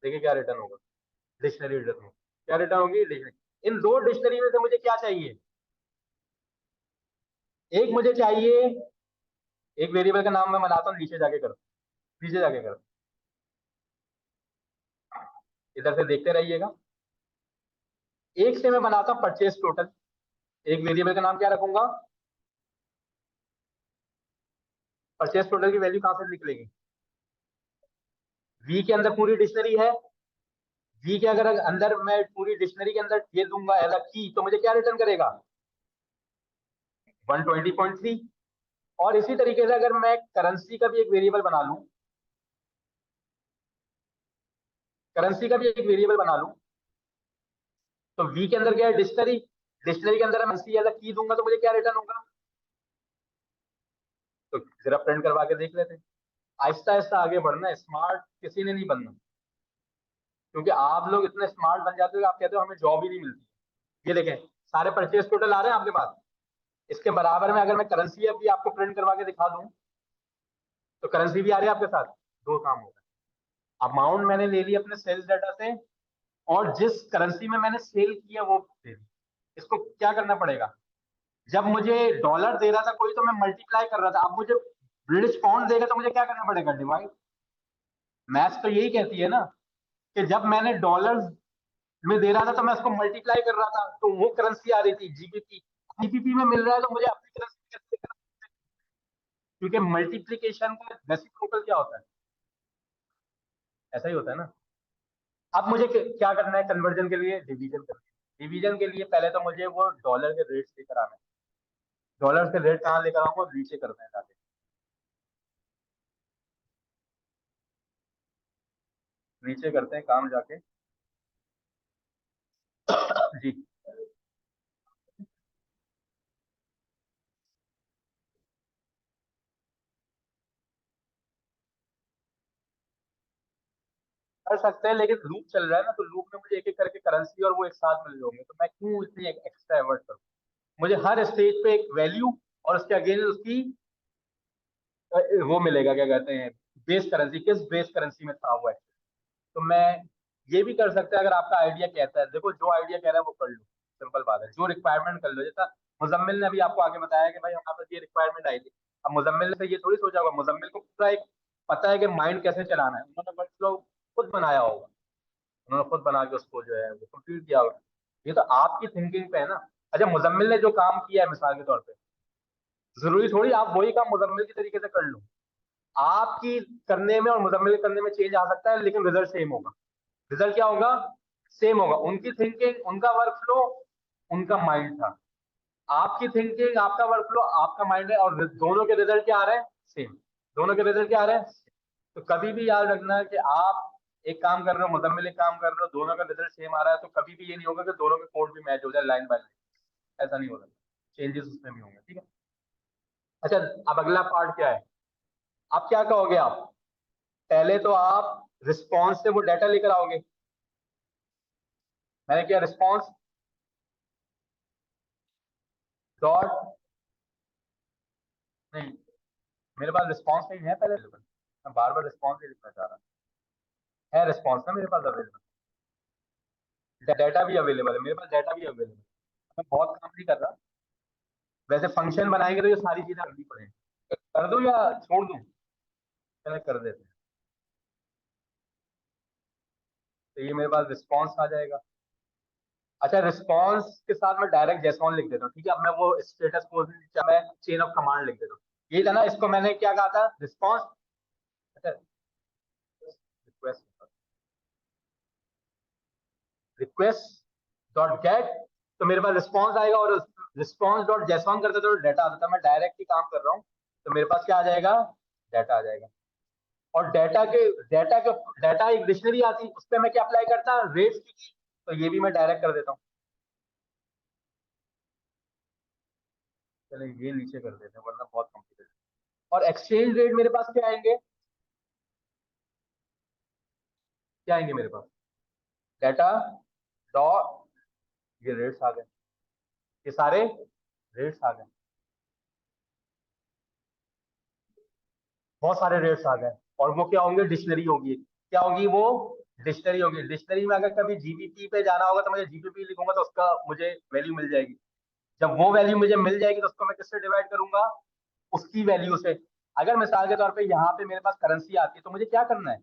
देखिए क्या रिटर्न होगा। डिक्शनरी रिटर्न होगा। क्या रिटर्न होगी? डिक्शनरी। इन दो डिक्शनरी में से मुझे क्या चाहिए? एक मुझे चाहिए, एक वेरिएबल का नाम मैं बनाता हूँ, नीचे जाके करो, नीचे जाके करो, इधर से देखते रहिएगा। एक से मैं बनाता हूँ परचेज टोटल। एक वेरिएबल का नाम क्या रखूंगा? परचेज टोटल की वैल्यू कहां से निकलेगी? वी के अंदर पूरी डिक्शनरी है, वी के अगर अंदर मैं पूरी डिक्शनरी के अंदर ये दूंगा एज अ की, तो मुझे क्या रिटर्न करेगा? 120.3। और इसी तरीके से अगर मैं करेंसी का भी एक वेरिएबल बना लूं, करेंसी का भी एक वेरिएबल बना लूं, तो वी के अंदर क्या है? डिक्शनरी, डिक्शनरी के अंदर मैं सी एज अ की दूंगा तो मुझे क्या रिटर्न होगा? तो जरा प्रिंट करवा के देख लेते हैं। आहिस्ता आहिस्ता आगे बढ़ना है, स्मार्ट किसी ने नहीं बनना, क्योंकि आप लोग इतने स्मार्ट बन जाते हो कि आप कहते हो हमें जॉब ही नहीं मिलती। ये देखें, सारे परचेज टोटल आ रहे हैं आपके पास, इसके बराबर में अगर मैं करेंसी अभी आपको प्रिंट करवा के दिखा दूं, तो करेंसी भी आ रही है आपके साथ। दो काम हो गए, अमाउंट मैंने ले ली अपने सेल्स डाटा से, और जिस करेंसी में मैंने सेल किया वो दे दी। इसको क्या करना पड़ेगा? जब मुझे डॉलर दे रहा था कोई, तो मैं मल्टीप्लाई कर रहा था, अब मुझे ब्रिटिश पाउंड देगा तो मुझे क्या करना पड़ेगा? डिवाइड। मैथ्स तो यही कहती है ना, कि जब मैंने डॉलर में दे रहा था तो मैं उसको मल्टीप्लाई कर रहा था, तो वो करेंसी आ रही थी जीबीपी। जीबीपी में मिल रहा है तो मुझे अपनी करेंसी कैसे करना? क्योंकि मल्टीप्लीकेशन का रेसिप्रोकल क्या होता है? ऐसा ही होता है ना। अब मुझे क्या करना है कन्वर्जन के लिए? डिवीजन करना है। डिवीजन के लिए पहले तो मुझे वो डॉलर के रेट लेकर आना है। डॉलर के रेट कहाँ लेकर आऊंगा? नीचे करना है जाके, नीचे करते हैं काम जाके। जी, कर सकते हैं, लेकिन लूप चल रहा है ना, तो लूप में मुझे एक एक करके करेंसी और वो एक साथ मिल जाएंगे, तो मैं क्यों इतनी एक्स्ट्रा एफर्ट करूँ? मुझे हर स्टेज पे एक वैल्यू और उसके अगेंस्ट उसकी वो मिलेगा, क्या कहते हैं, बेस करेंसी, किस बेस करेंसी में था हुआ है। तो मैं ये भी कर सकता है, अगर आपका आइडिया कहता है, देखो जो आइडिया कह रहा है वो कर लो, सिंपल बात है, जो रिक्वायरमेंट कर लो। जैसा मुजम्मिल ने अभी आपको आगे बताया कि भाई हमारे पास ये रिक्वायरमेंट आई थी, अब मुजम्मिल ने ये थोड़ी सोचा होगा, मुजम्मिल को पूरा एक पता है कि माइंड कैसे चलाना है, उन्होंने वर्कफ्लो खुद बनाया होगा, उन्होंने खुद बना के उसको जो है वो कंप्लीट किया होगा। ये तो आपकी थिंकिंग पे है ना। अच्छा, मुजम्मिल ने जो काम किया है मिसाल के तौर पे, जरूरी थोड़ी आप वही काम मुजम्मिल के तरीके से कर लो। आपकी करने में और मुजम्मिल करने में चेंज आ सकता है, लेकिन रिजल्ट सेम होगा। रिजल्ट क्या होगा? सेम होगा। उनकी थिंकिंग, उनका वर्क फ्लो, उनका माइंड था। आपकी थिंकिंग, आपका वर्क फ्लो, आपका माइंड है, और दोनों के रिजल्ट क्या आ रहे हैं? सेम। दोनों के रिजल्ट क्या आ रहे हैं? तो कभी भी याद रखना है कि आप एक काम कर रहे हो, मुजम्मिल एक काम कर रहे हो, दोनों का रिजल्ट सेम आ रहा है, तो कभी भी ये नहीं होगा कि दोनों के कोड भी मैच हो जाए लाइन बाय लाइन। ऐसा नहीं होगा, चेंजेस उसमें भी होंगे। ठीक है। अच्छा, अब अगला पार्ट क्या है? आप क्या कहोगे? आप पहले तो आप रिस्पॉन्स से वो डाटा लेकर आओगे। मैंने क्या रिस्पॉन्स डॉट, नहीं, मेरे पास रिस्पॉन्स नहीं है पहले, मैं बार बार रिस्पॉन्स नहीं लिखना चाह रहा। है रिस्पॉन्स ना मेरे पास अवेलेबल, डाटा भी अवेलेबल है मेरे पास, डाटा भी अवेलेबल है। मैं बहुत काम नहीं कर रहा। वैसे फंक्शन बनाएंगे तो ये सारी चीजें करनी पड़ेगी। कर दूं या छोड़ दूं? चले कर देते हैं। तो ये मेरे पास रिस्पॉन्स आ जाएगा। अच्छा, रिस्पॉन्स के साथ मैं डायरेक्ट जेसॉन लिख देता हूँ। ठीक है, अब मैं वो स्टेटस को मैं चेन ऑफ कमांड लिख देता हूँ। ये था ना, इसको मैंने क्या कहा था? रिस्पॉन्स। अच्छा, रिक्वेस्ट, रिक्वेस्ट डॉट गेट, तो मेरे पास रिस्पॉन्स आएगा, और रिस्पॉन्स डॉट जेसॉन करते तो डाटा आता था। मैं डायरेक्ट ही काम कर रहा हूँ, तो मेरे पास क्या आ जाएगा? डाटा आ जाएगा। और डाटा एक डिक्शनरी आती, उस पर मैं क्या अप्लाई करता? रेट्स की। तो ये भी मैं डायरेक्ट कर देता हूँ। चलिए ये नीचे कर देते हैं, वरना बहुत कॉम्प्लिकेटेड। और एक्सचेंज रेट मेरे पास क्या आएंगे? क्या आएंगे मेरे पास? डाटा डॉट, ये रेट्स आ गए, ये सारे रेट्स आ गए, बहुत सारे रेट्स आ गए। और वो क्या होंगे? डिक्शनरी होगी। क्या होगी वो? डिक्शनरी होगी। डिक्शनरी में अगर कभी जीबीपी पे जाना होगा तो मैं जीबीपी लिखूंगा, तो उसका मुझे वैल्यू मिल जाएगी। जब वो वैल्यू मुझे मिल जाएगी तो उसको मैं किससे डिवाइड करूंगा? उसकी वैल्यू से। अगर मिसाल के तौर पे यहाँ पे मेरे पास करेंसी आती है, तो मुझे क्या करना है?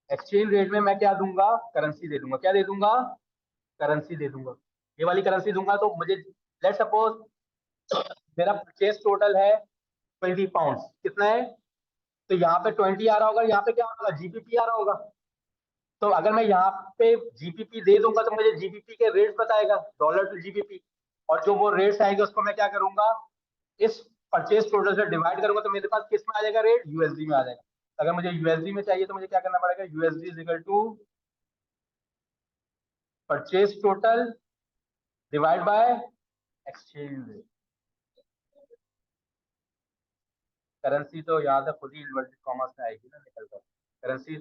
एक्सचेंज रेट में मैं क्या दूंगा? करेंसी दे दूंगा। क्या दे दूंगा? करेंसी दे दूंगा। ये वाली करेंसी दूंगा, तो मुझे लेट सपोज मेरा परचेज टोटल है 20 पाउंड। कितना है? तो यहाँ पे 20 आ रहा होगा, यहाँ पे क्या होगा, जीपीपी आ रहा होगा। तो अगर मैं यहाँ पे जीपीपी दे दूंगा तो मुझे जीपीपी के रेट्स बताएगा, डॉलर टू जीपीपी। और जो वो रेट्स आएंगे उसको मैं क्या करूंगा, इस परचेज टोटल से डिवाइड करूंगा, तो मेरे पास किस में आ जाएगा रेट, यूएसडी में आ जाएगा। अगर मुझे यूएसडी में चाहिए तो मुझे क्या करना पड़ेगा, USD is equal to purchase total divide by exchange rate. Currency तो यहाँ से खुद ही इन्वर्टेड कॉमर्स में आएगी ना निकल कर, करेंसी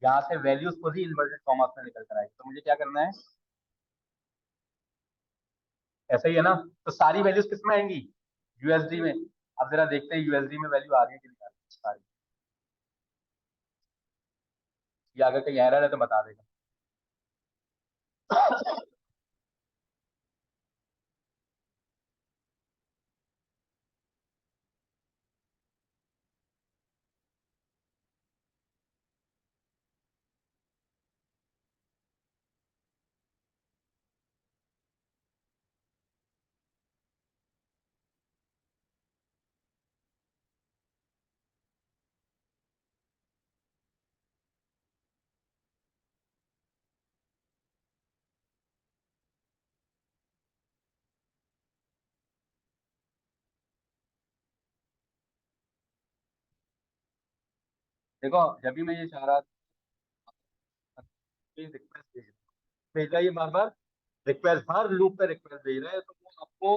यहाँ से वैल्यूज खुद ही इन्वर्टेड कॉमर्स में निकल कर आएगी। तो मुझे क्या करना है, ऐसा ही है ना। तो सारी वैल्यूज किस में आएंगी, यूएसडी में। अब जरा देखते हैं यूएसडी में वैल्यू आ रही है कि नहीं आ रही है सारी। ये अगर कहीं एरर है तो बता देगा। देखो जब भी मैं ये चाह रहा था कि रिक्वेस्ट भेज रहा है, ये बार बार रिक्वेस्ट, हर लूप पे रिक्वेस्ट भेज रहा है, तो वो आपको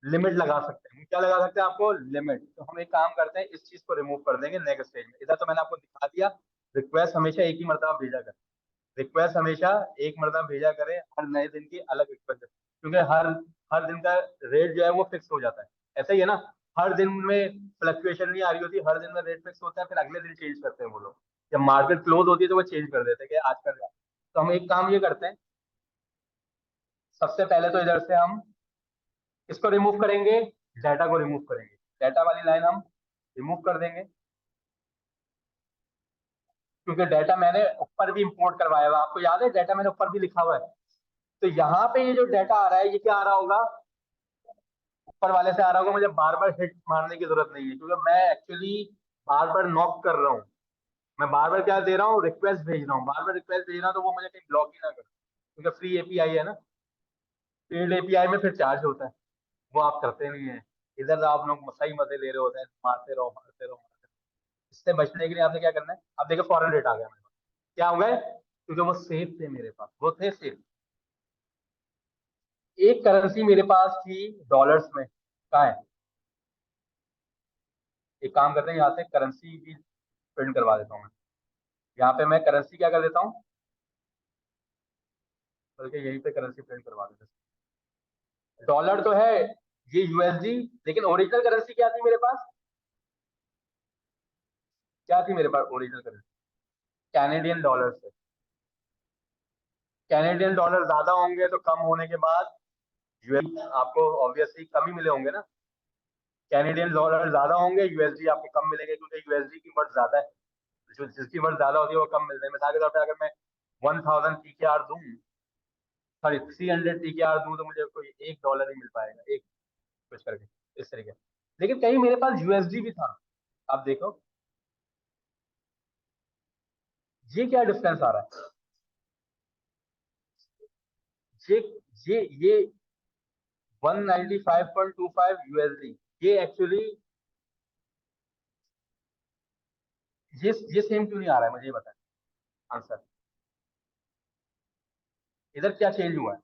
लिमिट लगा सकते हैं। क्या लगा सकते हैं आपको, लिमिट। तो हम एक काम करते हैं, इस चीज को रिमूव कर देंगे नेक्स्ट स्टेज में। इधर तो मैंने आपको दिखा दिया, रिक्वेस्ट हमेशा एक ही मरतबा भेजा करें, रिक्वेस्ट हमेशा एक मरतबा भेजा करें, हर नए दिन की अलग रिक्वेस्ट, क्योंकि हर हर दिन का रेट जो है वो फिक्स हो जाता है। ऐसा ही है ना, हर दिन में फ्लक्चुएशन नहीं आ रही होती, हर दिन में रेट फिक्स होता है, फिर अगले दिन चेंज करते हैं वो लोग। जब मार्केट क्लोज होती है तो वो चेंज कर देते हैं कि आज कर। तो हम एक काम ये करते हैं, सबसे पहले तो इधर से हम इसको रिमूव करेंगे, डाटा को रिमूव करेंगे, डाटा वाली लाइन हम रिमूव कर देंगे, क्योंकि डाटा मैंने ऊपर भी इंपोर्ट करवाया हुआ है। आपको याद है डाटा मैंने ऊपर भी लिखा हुआ है। तो यहाँ पे ये जो डाटा आ रहा है ये क्या आ रहा होगा, ऊपर वाले से आ रहा होगा। मुझे बार बार हिट मारने की जरूरत नहीं है, क्योंकि मैं एक्चुअली बार बार नॉक कर रहा हूँ। मैं बार बार क्या दे रहा हूँ, रिक्वेस्ट भेज रहा हूँ, बार बार रिक्वेस्ट भेज रहा हूँ, तो वो मुझे कहीं ब्लॉक ही ना करे, क्योंकि फ्री एपीआई है ना। पेड एपीआई में फिर चार्ज होता है, वो आप करते नहीं है। इधर आप लोग सही मजे ले रहे होते हैं, मारते रहो मारते रहो मारते रहो। इससे बचने के लिए आपने क्या करना है, अब देखो फॉरेन रेट आ गया मेरे पास। क्या हो गए, क्योंकि वो सेफ थे मेरे पास, वो थे सेफ। एक करेंसी मेरे पास थी डॉलर्स में, कहाँ है। एक काम करते हैं, यहाँ से करेंसी भी प्रिंट करवा देता हूँ मैं। यहाँ पे मैं करेंसी क्या कर देता हूँ, बल्कि यहीं पे करेंसी प्रिंट करवा देता हूँ। डॉलर तो है, ये यूएसडी, लेकिन ओरिजिनल करेंसी क्या थी मेरे पास, क्या थी मेरे पास ओरिजिनल करेंसी, कैनेडियन डॉलर से। कैनेडियन डॉलर ज्यादा होंगे तो कम होने के बाद यूएस आपको ऑब्वियसली कम ही मिले होंगे ना। कैनेडियन डॉलर ज्यादा होंगे, यूएसडी आपको कम मिलेंगे, क्योंकि यूएसडी की वर्थ ज्यादा है। जो जिसकी वर्थ ज्यादा होती है वो कम मिलते हैं। मिसाल के तौर पर अगर मैं 1000 टीकेआर दूं, सॉरी 300 टीकेआर दूं, तो मुझे कोई $1 ही मिल पाएगा, एक कुछ करके इस तरीके। लेकिन कहीं मेरे पास यूएसडी भी था। आप देखो ये क्या डिफरेंस आ रहा है, ये ये 195.25 यूएसडी, ये एक्चुअली ये सेम क्यों नहीं आ रहा है, मुझे ये बताएं आंसर। इधर क्या चेंज हुआ है,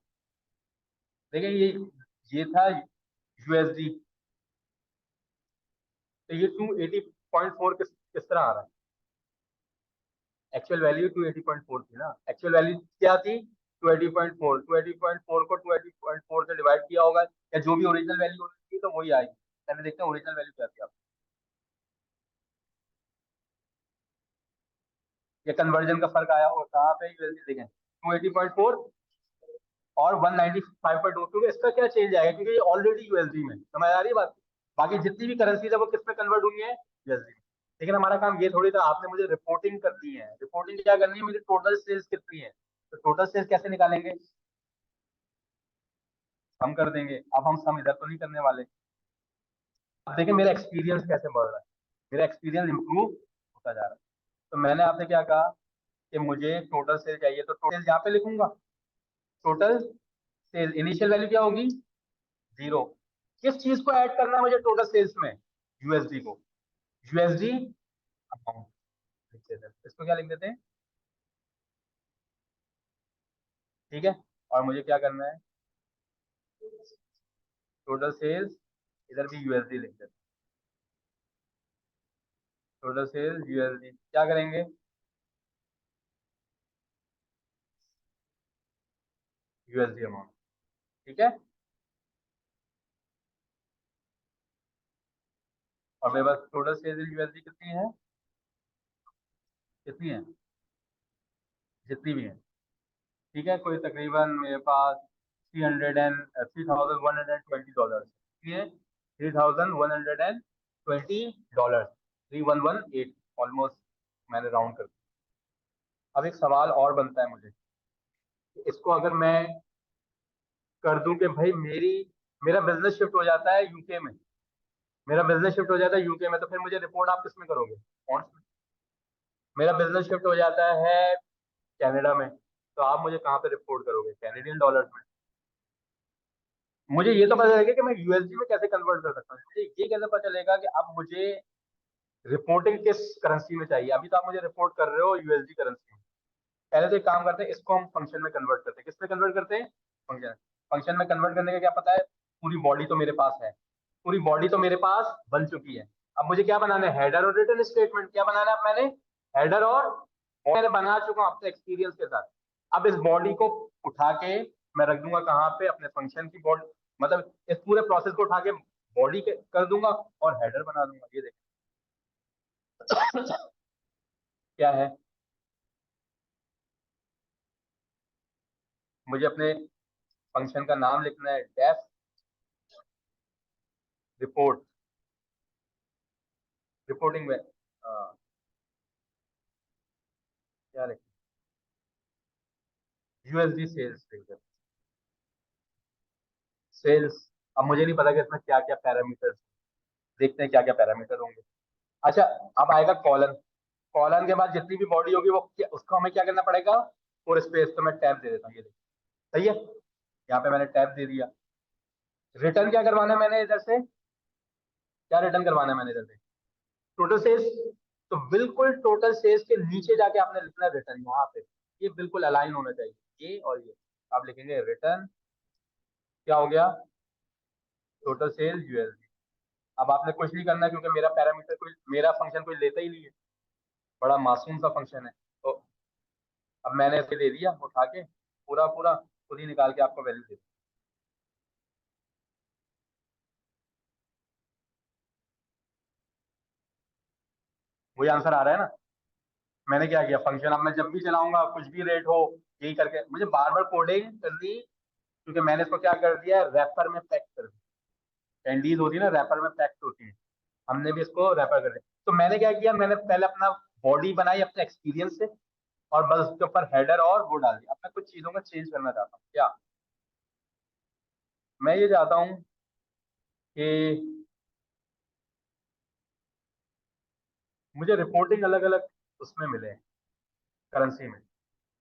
देखिए ये था यूएसडी, तो ये 280.4 किस तरह आ रहा है। एक्चुअल वैल्यू 280.4 थी ना, एक्चुअल वैल्यू क्या थी, 280.4। 280.4 को 280.4 से डिवाइड किया होगा, या जो भी ओरिजिनल वैल्यू होती थी तो वही आएगी। पहले देखते हैं ओरिजिनल वैल्यू क्या थी आप। ये कन्वर्जन का फर्क आया होगा कहाँ पे, यूएसडी देखें 280.4 और 195.22, इसका क्या चेंज आएगा, क्योंकि ये ऑलरेडी यूएसडी में, समझ आ रही है बात। बाकी जितनी भी करेंसी है वो किस में कन्वर्ट हुई है, यूएसडी। लेकिन हमारा काम ये थोड़ी था, आपने मुझे रिपोर्टिंग करनी है। रिपोर्टिंग क्या करनी है, मुझे टोटल सेल्स कितनी है, तो टोटल सेल्स कैसे निकालेंगे, हम कर देंगे। अब हम सम इधर तो नहीं करने वाले। अब देखिए मेरा एक्सपीरियंस कैसे बढ़ रहा है। मेरा एक्सपीरियंस इंप्रूव होता जा रहा है। तो मैंने आपसे क्या कहा कि मुझे टोटल सेल चाहिए, तो टोटल यहाँ पे लिखूंगा। टोटल सेल इनिशियल वैल्यू क्या होगी, 0। किस चीज को ऐड करना है मुझे टोटल सेल्स में, यूएसडी को, यूएसडी अमाउंट लिख देते हैं, इसको क्या लिख देते हैं, ठीक है। और मुझे क्या करना है, टोटल सेल्स, इधर भी यूएसडी लिख देते हैं, टोटल सेल्स यूएसडी, क्या करेंगे, यूएसडी अमाउंट, ठीक है। और मेरे पास टोटल सेल्स यूएसडी कितनी है, कितनी है, जितनी भी है, ठीक है। कोई तकरीबन मेरे पास 3120 डॉलर, ये 3120 डॉलर, 3118 ऑलमोस्ट, मैंने राउंड कर दिया। अब एक सवाल और बनता है मुझे, इसको अगर मैं कर दूं कि भाई मेरा बिजनेस शिफ्ट हो जाता है यूके में, मेरा बिजनेस शिफ्ट हो जाता है यूके में, तो फिर मुझे रिपोर्ट आप किस में करोगे, कौन सी? मेरा बिजनेस शिफ्ट हो जाता है कनाडा में, तो आप मुझे कहाँ पे रिपोर्ट करोगे, कैनेडियन डॉलर्स में। मुझे ये तो पता चलेगा कि मैं यूएसडी में कैसे कन्वर्ट कर सकता हूँ, मुझे ये कैसे पता चलेगा कि अब मुझे रिपोर्टिंग किस करेंसी में चाहिए। अभी तो आप मुझे रिपोर्ट कर रहे हो यूएसडी करेंसी में। पहले तो एक काम करते हैं, इसको हम फंक्शन में कन्वर्ट करते हैं, किस में कन्वर्ट करते हैं, फंक्शन। फंक्शन में कन्वर्ट करने का क्या पता है, पूरी बॉडी तो मेरे पास है, पूरी बॉडी तो मेरे पास बन चुकी है। अब मुझे क्या बनाना है, हेडर और रिटर्न स्टेटमेंट, क्या बनाना है, अब मैंने हेडर और मैंने बना चुका हूं अपने एक्सपीरियंस के साथ। अब इस बॉडी को उठा के मैं रख दूंगा कहाँ पे, अपने फंक्शन की बॉडी, मतलब इस पूरे प्रोसेस को उठा के बॉडी के कर दूंगा और हेडर बना दूंगा। ये देखो क्या है, मुझे अपने फंक्शन का नाम लिखना है, डेफ रिपोर्ट, रिपोर्टिंग में क्या लिख, यूएसडी सेल्स लिख दे, सेल्स। अब मुझे नहीं पता कि इसमें क्या क्या पैरामीटर्स, देखते हैं क्या क्या पैरामीटर होंगे। अच्छा, अब आएगा कॉलन, कॉलन के बाद जितनी भी बॉडी होगी वो उसको हमें क्या करना पड़ेगा, और स्पेस, तो मैं टैब दे देता हूँ, ये देखिए सही है, यहाँ पे मैंने टैब दे दिया। रिटर्न क्या करवाना है मैंने इधर से, क्या रिटर्न करवाना है मैंने इधर से, टोटल सेल्स। तो बिल्कुल टोटल सेल्स के नीचे जाके आपने लिखना है रिटर्न, यहाँ पे ये बिल्कुल अलाइन होना चाहिए, ये और ये। आप लिखेंगे रिटर्न, क्या हो गया, टोटल सेल्स यूएसडी। अब आपने कुछ नहीं करना क्योंकि मेरा पैरामीटर कोई, मेरा फंक्शन कोई लेता ही नहीं है, बड़ा मासूम सा फंक्शन है। तो अब मैंने इसे ले लिया उठा के, पूरा पूरा खुद ही निकाल के आपको वैल्यू दे दी। वही आंसर आ रहा है ना। मैंने क्या किया, फंक्शन अब मैं जब भी चलाऊंगा कुछ भी रेट हो, यही करके मुझे बार बार कोडिंग करनी, क्योंकि मैंने इसको क्या कर दिया, रैपर में पैक कर दिया। कैंडीज होती है ना रैपर में पैक्ड होती है, हमने भी इसको रैपर कर दिया। तो मैंने क्या किया, मैंने पहले अपना बॉडी बनाई अपने एक्सपीरियंस से, और बस उसके ऊपर हेडर और वो डाल दिया। अब मैं कुछ चीजों को चेंज करना चाहता हूँ, क्या मैं ये चाहता हूँ कि मुझे रिपोर्टिंग अलग अलग उसमें मिले, करेंसी में।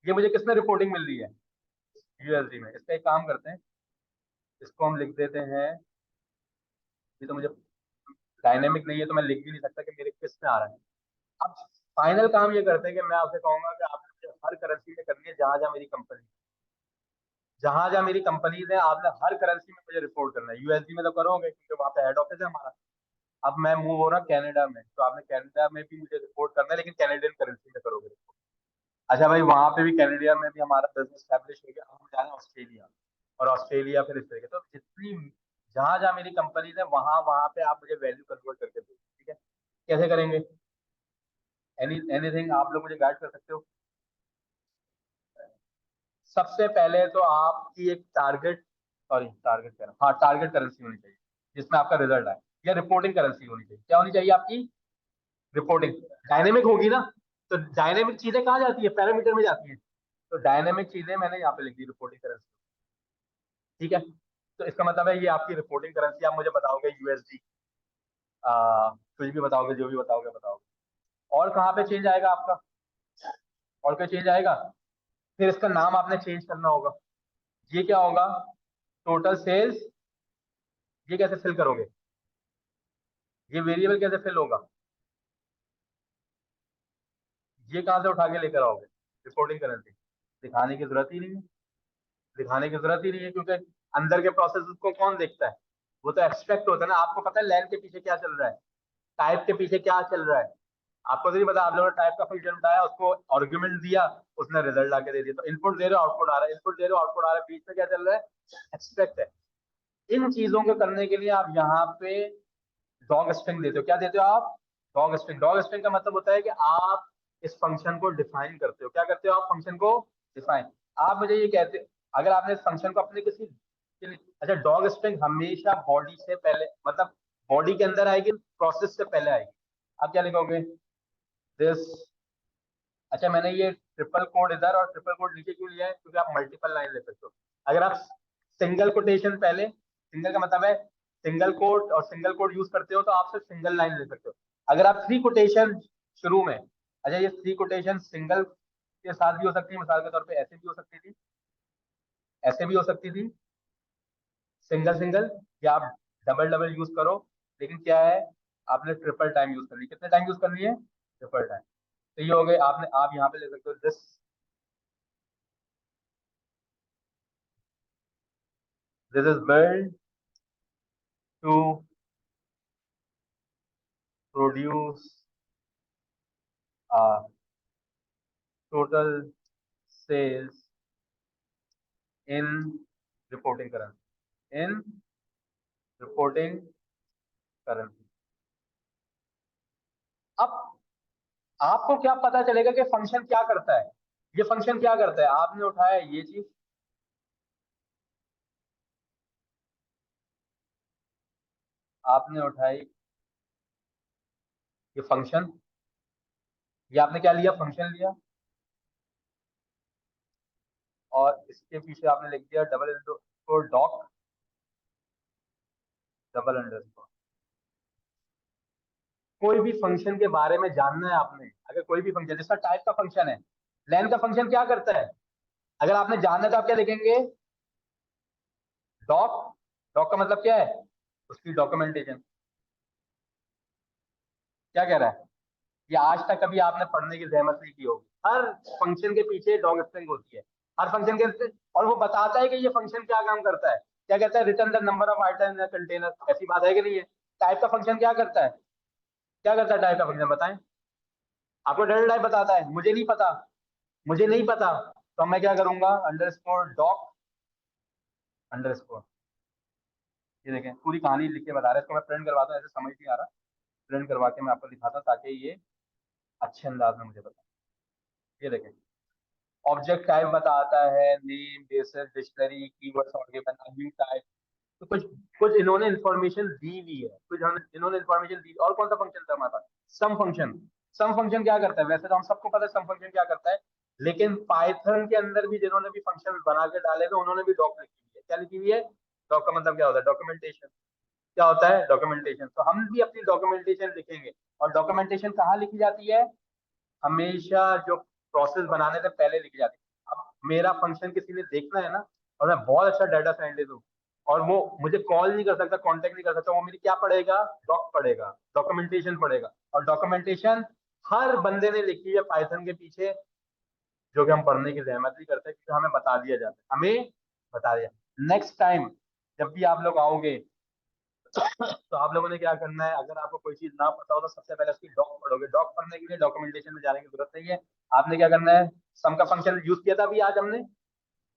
ये मुझे किसमें रिपोर्टिंग मिल रही है, यूएसडी में। इसका एक काम करते हैं, इसको हम लिख देते हैं, ये तो मुझे डायनेमिक नहीं है तो मैं लिख भी नहीं सकता कि मेरे किस में आ रहा है। अब फाइनल काम ये करते हैं कि मैं आपसे कहूंगा कि आपने मुझे हर करेंसी में करनी है जहां जहां मेरी कंपनी, जहां जहां मेरी कंपनीज है, आपने हर करेंसी में मुझे रिपोर्ट करना है। यूएसडी में तो करोगे क्योंकि वहां पे हेड ऑफिस है हमारा। अब मैं मूव हो रहा कनाडा में, तो आपने कनाडा में भी मुझे रिपोर्ट करना है, लेकिन कैनेडियन करेंसी में करोगे रिपोर्ट। अच्छा भाई, वहां पे भी कनाडा में भी हमारा बिजनेस स्टैब्लिश हो गया, हम जा रहे हैं ऑस्ट्रेलिया, और ऑस्ट्रेलिया फिर इस तरीके, तो जितनी जहां जहां मेरी कंपनीज है वहां वहां पे आप मुझे वैल्यू कन्वर्ट करके दो, ठीक है। कैसे करेंगे, एनीथिंग आप लोग मुझे गाइड कर सकते हो। सबसे पहले तो आपकी एक टारगेट, सॉरी टारगेट कह रहा हूँ, हाँ टारगेट करेंसी होनी चाहिए जिसमें आपका रिजल्ट आए, या रिपोर्टिंग करेंसी होनी चाहिए। क्या होनी चाहिए आपकी, रिपोर्टिंग। डायनेमिक होगी ना, तो डायनेमिक चीजें कहाँ जाती है, पैरामीटर में जाती है। तो डायनेमिक चीजें मैंने यहाँ पे लिख दी, रिपोर्टिंग करेंसी, ठीक है। तो इसका मतलब है ये आपकी रिपोर्टिंग करेंसी, आप मुझे बताओगे यूएसडी, कुछ भी बताओगे, जो भी बताओगे बताओगे। और कहाँ पे चेंज आएगा आपका? और कोई चेंज आएगा? फिर इसका नाम आपने चेंज करना होगा। ये क्या होगा? Total sales. ये कैसे फिल करोगे? ये वेरिएबल कैसे फिल होगा? ये कहाँ से उठा के लेकर आओगे? रिपोर्टिंग करेंसी दिखाने की जरूरत ही नहीं है। दिखाने की जरूरत ही नहीं है, क्योंकि अंदर के प्रोसेस को कौन देखता है? वो तो एक्सट्रैक्ट होता है ना। आपको पता है लैन के पीछे क्या चल रहा है, टाइप के पीछे क्या चल रहा है? आपको तो नहीं पता। आप लोगों ने टाइप का फंक्शन उठाया, उसको आर्गुमेंट दिया, उसने रिजल्ट आके दे दिया। तो इनपुट दे रहे हो, आउटपुट आ रहा है, इनपुट दे रहे हो, आउटपुट आ रहा है, बीच में क्या चल रहा है? एक्सट्रैक्ट है। इन चीजों को करने के लिए आप यहाँ पे डॉग स्ट्रिंग देते हो। क्या देते हो आप? Dog string. डॉग स्ट्रिंग का मतलब होता है कि आप इस फंक्शन को डिफाइन करते हो। क्या करते हो आप? फंक्शन को डिफाइन। आप मुझे ये कहते हो, अगर आपने इस फंक्शन को अपने किसी, अच्छा, डॉग स्ट्रिंग हमेशा बॉडी से पहले, मतलब बॉडी के अंदर आएगी, प्रोसेस से पहले आएगी। आप क्या लिखोगे? दिस। अच्छा, मैंने ये ट्रिपल कोड इधर और ट्रिपल कोड नीचे क्यों लिया है? क्योंकि आप मल्टीपल लाइन लिख सकते हो। अगर आप सिंगल कोटेशन पहले, सिंगल का मतलब है सिंगल कोट, और सिंगल कोट यूज करते हो तो आप सिर्फ सिंगल लाइन लिख सकते हो। अगर आप थ्री कोटेशन शुरू में, अच्छा, ये थ्री कोटेशन सिंगल के साथ भी हो सकती है। मिसाल के तौर पे ऐसे भी हो सकती थी, ऐसे भी हो सकती थी, सिंगल सिंगल, या आप डबल डबल यूज करो। लेकिन क्या है, आपने ट्रिपल टाइम यूज करनी है। कितने टाइम यूज करनी है? Triple time. तो ये हो गए आपने, आप यहाँ पे ले सकते हो this. This is built to produce total sales in reporting currency. In reporting currency. अब आपको क्या पता चलेगा कि फंक्शन क्या करता है? ये फंक्शन क्या करता है? आपने उठाया ये चीज, आपने उठाई ये फंक्शन, ये आपने क्या लिया? फंक्शन लिया। और इसके पीछे आपने लिख दिया double underscore doc, double underscore. कोई भी फंक्शन के बारे में जानना है आपने, अगर कोई भी फंक्शन, जिसका टाइप का फंक्शन है, लेन का फंक्शन क्या करता है, अगर आपने जानना है तो आप क्या लिखेंगे? डॉक। डॉक का मतलब क्या है? उसकी डॉक्यूमेंटेशन। क्या कह रहा है? ये आज तक कभी आपने पढ़ने की जहमत नहीं की होगी। हर फंक्शन के पीछे डॉग स्ट्रिंग होती है, हर फंक्शन के। और वो बताता है कि ये फंक्शन क्या काम करता है। क्या कहता है? Return the number of item in container. ऐसी बात है कि नहीं है? टाइप का फंक्शन क्या करता है? क्या करता है टाइप का फंक्शन, बताएं। आपको डेटा टाइप बताता है, मुझे नहीं पता। मुझे नहीं पता, तो मैं क्या करूंगा? Underscore doc underscore. ये देखें, पूरी कहानी लिख के बता रहा है। इसको मैं प्रिंट करवाता हूँ, ऐसे समझ नहीं आ रहा। प्रिंट करवा के मैं आपको दिखाता हूँ, ताकि ये अच्छे अंदाज में मुझे बताए। ये देखें, ऑब्जेक्ट टाइप बताता है, नेम, बेसिस, डिक्शनरी, कीवर्ड्स और गिवन न्यू टाइप। तो कुछ कुछ इन्होंने इन्फॉर्मेशन दी हुई है, कुछ इन्होंने इन्फॉर्मेशन दी। और कौन सा फंक्शन था हमारे पास? सम फंक्शन। सम फंक्शन क्या करता है? वैसे तो हम सबको पता है सम फंक्शन क्या करता है, लेकिन पाइथन के अंदर भी जिन्होंने भी फंक्शन बना के डाले थे, उन्होंने भी डॉक लिखी हुई है। क्या लिखी हुई है? डॉक का मतलब क्या होता है? डॉक्यूमेंटेशन। क्या होता है? डॉक्यूमेंटेशन। तो हम भी अपनी डॉक्यूमेंटेशन लिखेंगे। और डॉक्यूमेंटेशन कहाँ लिखी जाती है? हमेशा जो प्रोसेस बनाने से पहले लिखी जाती है। अब मेरा फंक्शन किसी ने देखना है ना, और मैं बहुत अच्छा डाटा साइंटिस्ट हूँ, और वो मुझे कॉल नहीं कर सकता, कांटेक्ट नहीं कर सकता, वो मेरी क्या पढ़ेगा? डॉक पढ़ेगा, डॉक्यूमेंटेशन पढ़ेगा। और डॉक्यूमेंटेशन हर बंदे ने लिखी है पाइथन के पीछे, जो कि हम पढ़ने की जहमत नहीं करते, क्योंकि हमें बता दिया जाता है, हमें बता दिया। नेक्स्ट टाइम जब भी आप लोग आओगे, तो आप लोगों ने क्या करना है, अगर आपको कोई चीज ना पता हो तो सबसे पहले उसकी डॉक पढ़ोगे। डॉक पढ़ने के लिए डॉक्यूमेंटेशन में जाने की जरूरत नहीं है। आपने क्या करना है? सम का फंक्शन यूज किया था अभी आज हमने।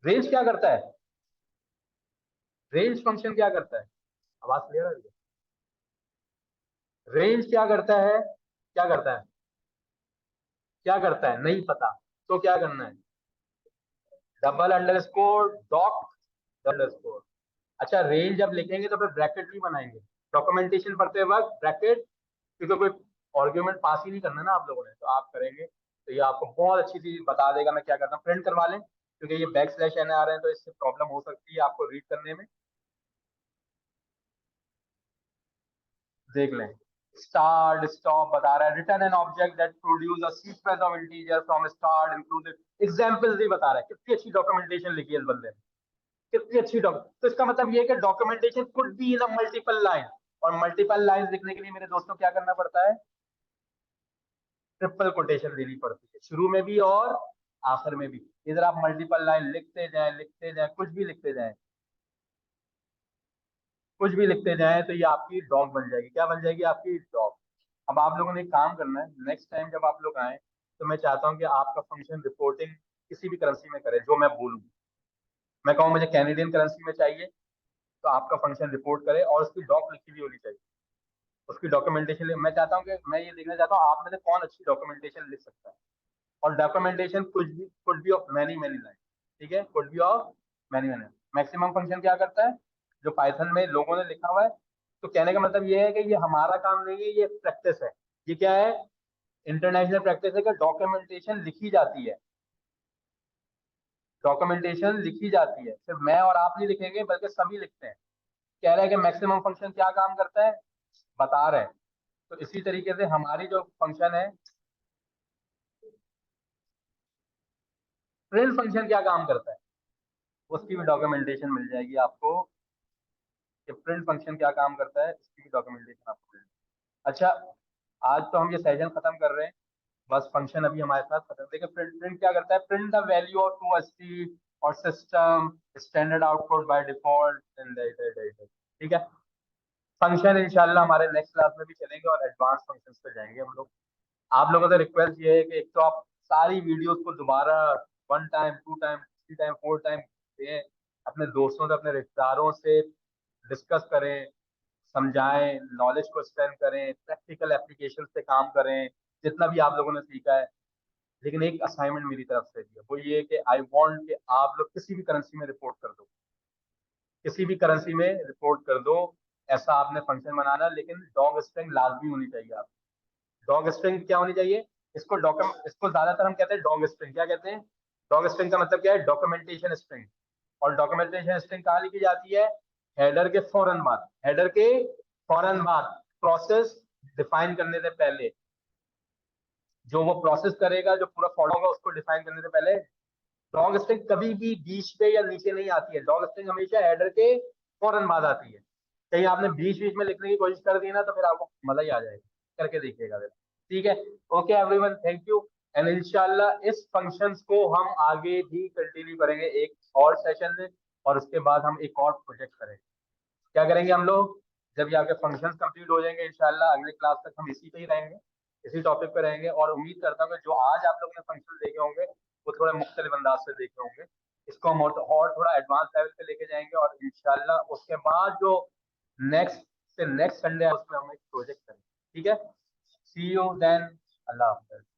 रेंज क्या करता है? रेंज फंक्शन क्या करता है? आवाज क्लियर है? रेंज क्या करता है? क्या करता है? क्या करता है? नहीं पता? तो क्या करना है? Double underscore doc, double underscore. अच्छा, रेंज जब लिखेंगे तो फिर ब्रैकेट भी बनाएंगे डॉक्यूमेंटेशन पढ़ते वक्त, ब्रैकेट। क्योंकि कोई आर्ग्यूमेंट पास ही नहीं करना ना आप लोगों ने, तो आप करेंगे। तो ये आपको बहुत अच्छी चीज बता देगा। मैं क्या करता हूँ, प्रिंट करवा लें, क्योंकि ये बैक स्लैश एन आ रहे हैं, तो इससे प्रॉब्लम हो सकती है आपको रीड करने में। देख लें। स्टार्ट स्टॉप बता रहा है, return an object that produce a sequence of integer from start included examples भी बता रहा है। कितनी अच्छी डॉक्यूमेंटेशन लिखी है इस बंदे ने, कितनी अच्छी तो इसका मतलब ये है कि documentation could be in a multiple line, और मल्टीपल लाइन लिखने के लिए मेरे दोस्तों क्या करना पड़ता है, ट्रिपल कोटेशन देनी पड़ती है, शुरू में भी और आखिर में भी। इधर आप मल्टीपल लाइन लिखते जाएं, कुछ भी लिखते जाएं, कुछ भी लिखते जाएं, तो ये आपकी डॉग बन जाएगी। क्या बन जाएगी? आपकी डॉग। अब आप लोगों ने एक काम करना है, नेक्स्ट टाइम जब आप लोग आए तो मैं चाहता हूँ कि आपका फंक्शन रिपोर्टिंग किसी भी करेंसी में करे, जो मैं बोलूँ। मैं कहूँ मुझे कैनेडियन करेंसी में चाहिए, तो आपका फंक्शन रिपोर्ट करे और उसकी डॉक लिखी हुई होनी चाहिए, उसकी डॉक्यूमेंटेशन। मैं चाहता हूँ कि मैं ये देखना चाहता हूँ आप में से कौन अच्छी डॉक्यूमेंटेशन लिख सकता है। और डॉक्यूमेंटेशन कुछ भी ऑफ मैनी मैनी लाइन, ठीक है, कुछ भी of many many. Maximum function क्या करता है, जो पाइथन में लोगों ने लिखा हुआ है। तो कहने का मतलब ये है कि ये हमारा काम नहीं है, ये प्रैक्टिस है। ये क्या है? इंटरनेशनल प्रैक्टिस है कि डॉक्यूमेंटेशन लिखी जाती है, डॉक्यूमेंटेशन लिखी जाती है। सिर्फ मैं और आप नहीं लिखेंगे बल्कि सभी लिखते हैं। कह रहे हैं कि मैक्सिमम फंक्शन क्या काम करता है, बता रहे हैं। तो इसी तरीके से हमारी जो फंक्शन है, प्रिंट फंक्शन क्या काम करता है, उसकी भी डॉक्यूमेंटेशन मिल जाएगी आपको, कि प्रिंट फंक्शन क्या काम करता है, इसकी भी डॉक्यूमेंटेशन आपको मिल जाएगी। अच्छा, आज तो हम ये सेशन खत्म कर रहे हैं, बस फंक्शन अभी हमारे साथ खत्म। देखिए प्रिंट प्रिंट क्या करता है, print the value of to stream और system standard output by default and ठीक है। फंक्शन इंशाल्लाह हमारे नेक्स्ट क्लास में भी चलेंगे और एडवांस फंक्शंस पे जाएंगे हम लोग। आप लोगों से रिक्वेस्ट ये है कि एक तो आप सारी वीडियोस को दोबारा 1 टाइम 2 टाइम 3 टाइम 4 टाइम दें, अपने दोस्तों से अपने रिश्तेदारों से डिस्कस करें, समझाएं, नॉलेज को एक्सटेंड करें, प्रैक्टिकल एप्लीकेशन से काम करें, जितना भी आप लोगों ने सीखा है। लेकिन एक असाइनमेंट मेरी तरफ से भी है, वो ये है कि आई वांट कि आप लोग किसी भी करेंसी में रिपोर्ट कर दो, किसी भी करेंसी में रिपोर्ट कर दो। ऐसा आपने फंक्शन बनाना, लेकिन डॉग स्ट्रिंग लाजमी होनी चाहिए। आप डॉग स्ट्रिंग क्या होनी चाहिए, इसको ज्यादातर हम कहते हैं डॉग स्ट्रिंग। क्या कहते हैं? डॉग स्ट्रिंग का मतलब क्या है, डॉक्यूमेंटेशन स्ट्रिंग। और डॉक्यूमेंटेशन स्ट्रिंग कहाँ लिखी जाती है? हेडर के फौरन बाद, हेडर के फौरन बाद, प्रोसेस डिफाइन करने से पहले। जो वो प्रोसेस करेगा, जो पूरा फॉलो होगा, उसको डिफाइन करने से पहले डॉग स्ट्रिंग कभी भी बीच पे या नीचे नहीं आती है। डॉग स्ट्रिंग हमेशा हेडर के फौरन बाद आती है। कहीं आपने बीच बीच में लिखने की कोशिश कर दी ना, तो फिर आपको मजा ही आ जाएगा, करके देखिएगा फिर। ठीक है, okay everyone, thank you. And इंशाल्लाह इस फंक्शंस को हम आगे भी कंटिन्यू करेंगे एक और सेशन में, और उसके बाद हम एक और प्रोजेक्ट करेंगे। क्या करेंगे हम लोग, जब ये आपके फंक्शंस कंप्लीट हो जाएंगे इंशाल्लाह अगले क्लास तक हम इसी पे ही रहेंगे, इसी टॉपिक पे रहेंगे। और उम्मीद करता हूँ कि जो आज आप लोगों ने फंक्शन देखे होंगे वो थोड़े मुख्तलिफ अंदाज से देखे होंगे। इसको हम और थोड़ा एडवांस लेवल पे लेके जाएंगे, और इंशाल्लाह उसके बाद जो नेक्स्ट संडे है उसमें हम एक प्रोजेक्ट करेंगे। ठीक है, सी यू देन, अल्लाह हाफ़िज़।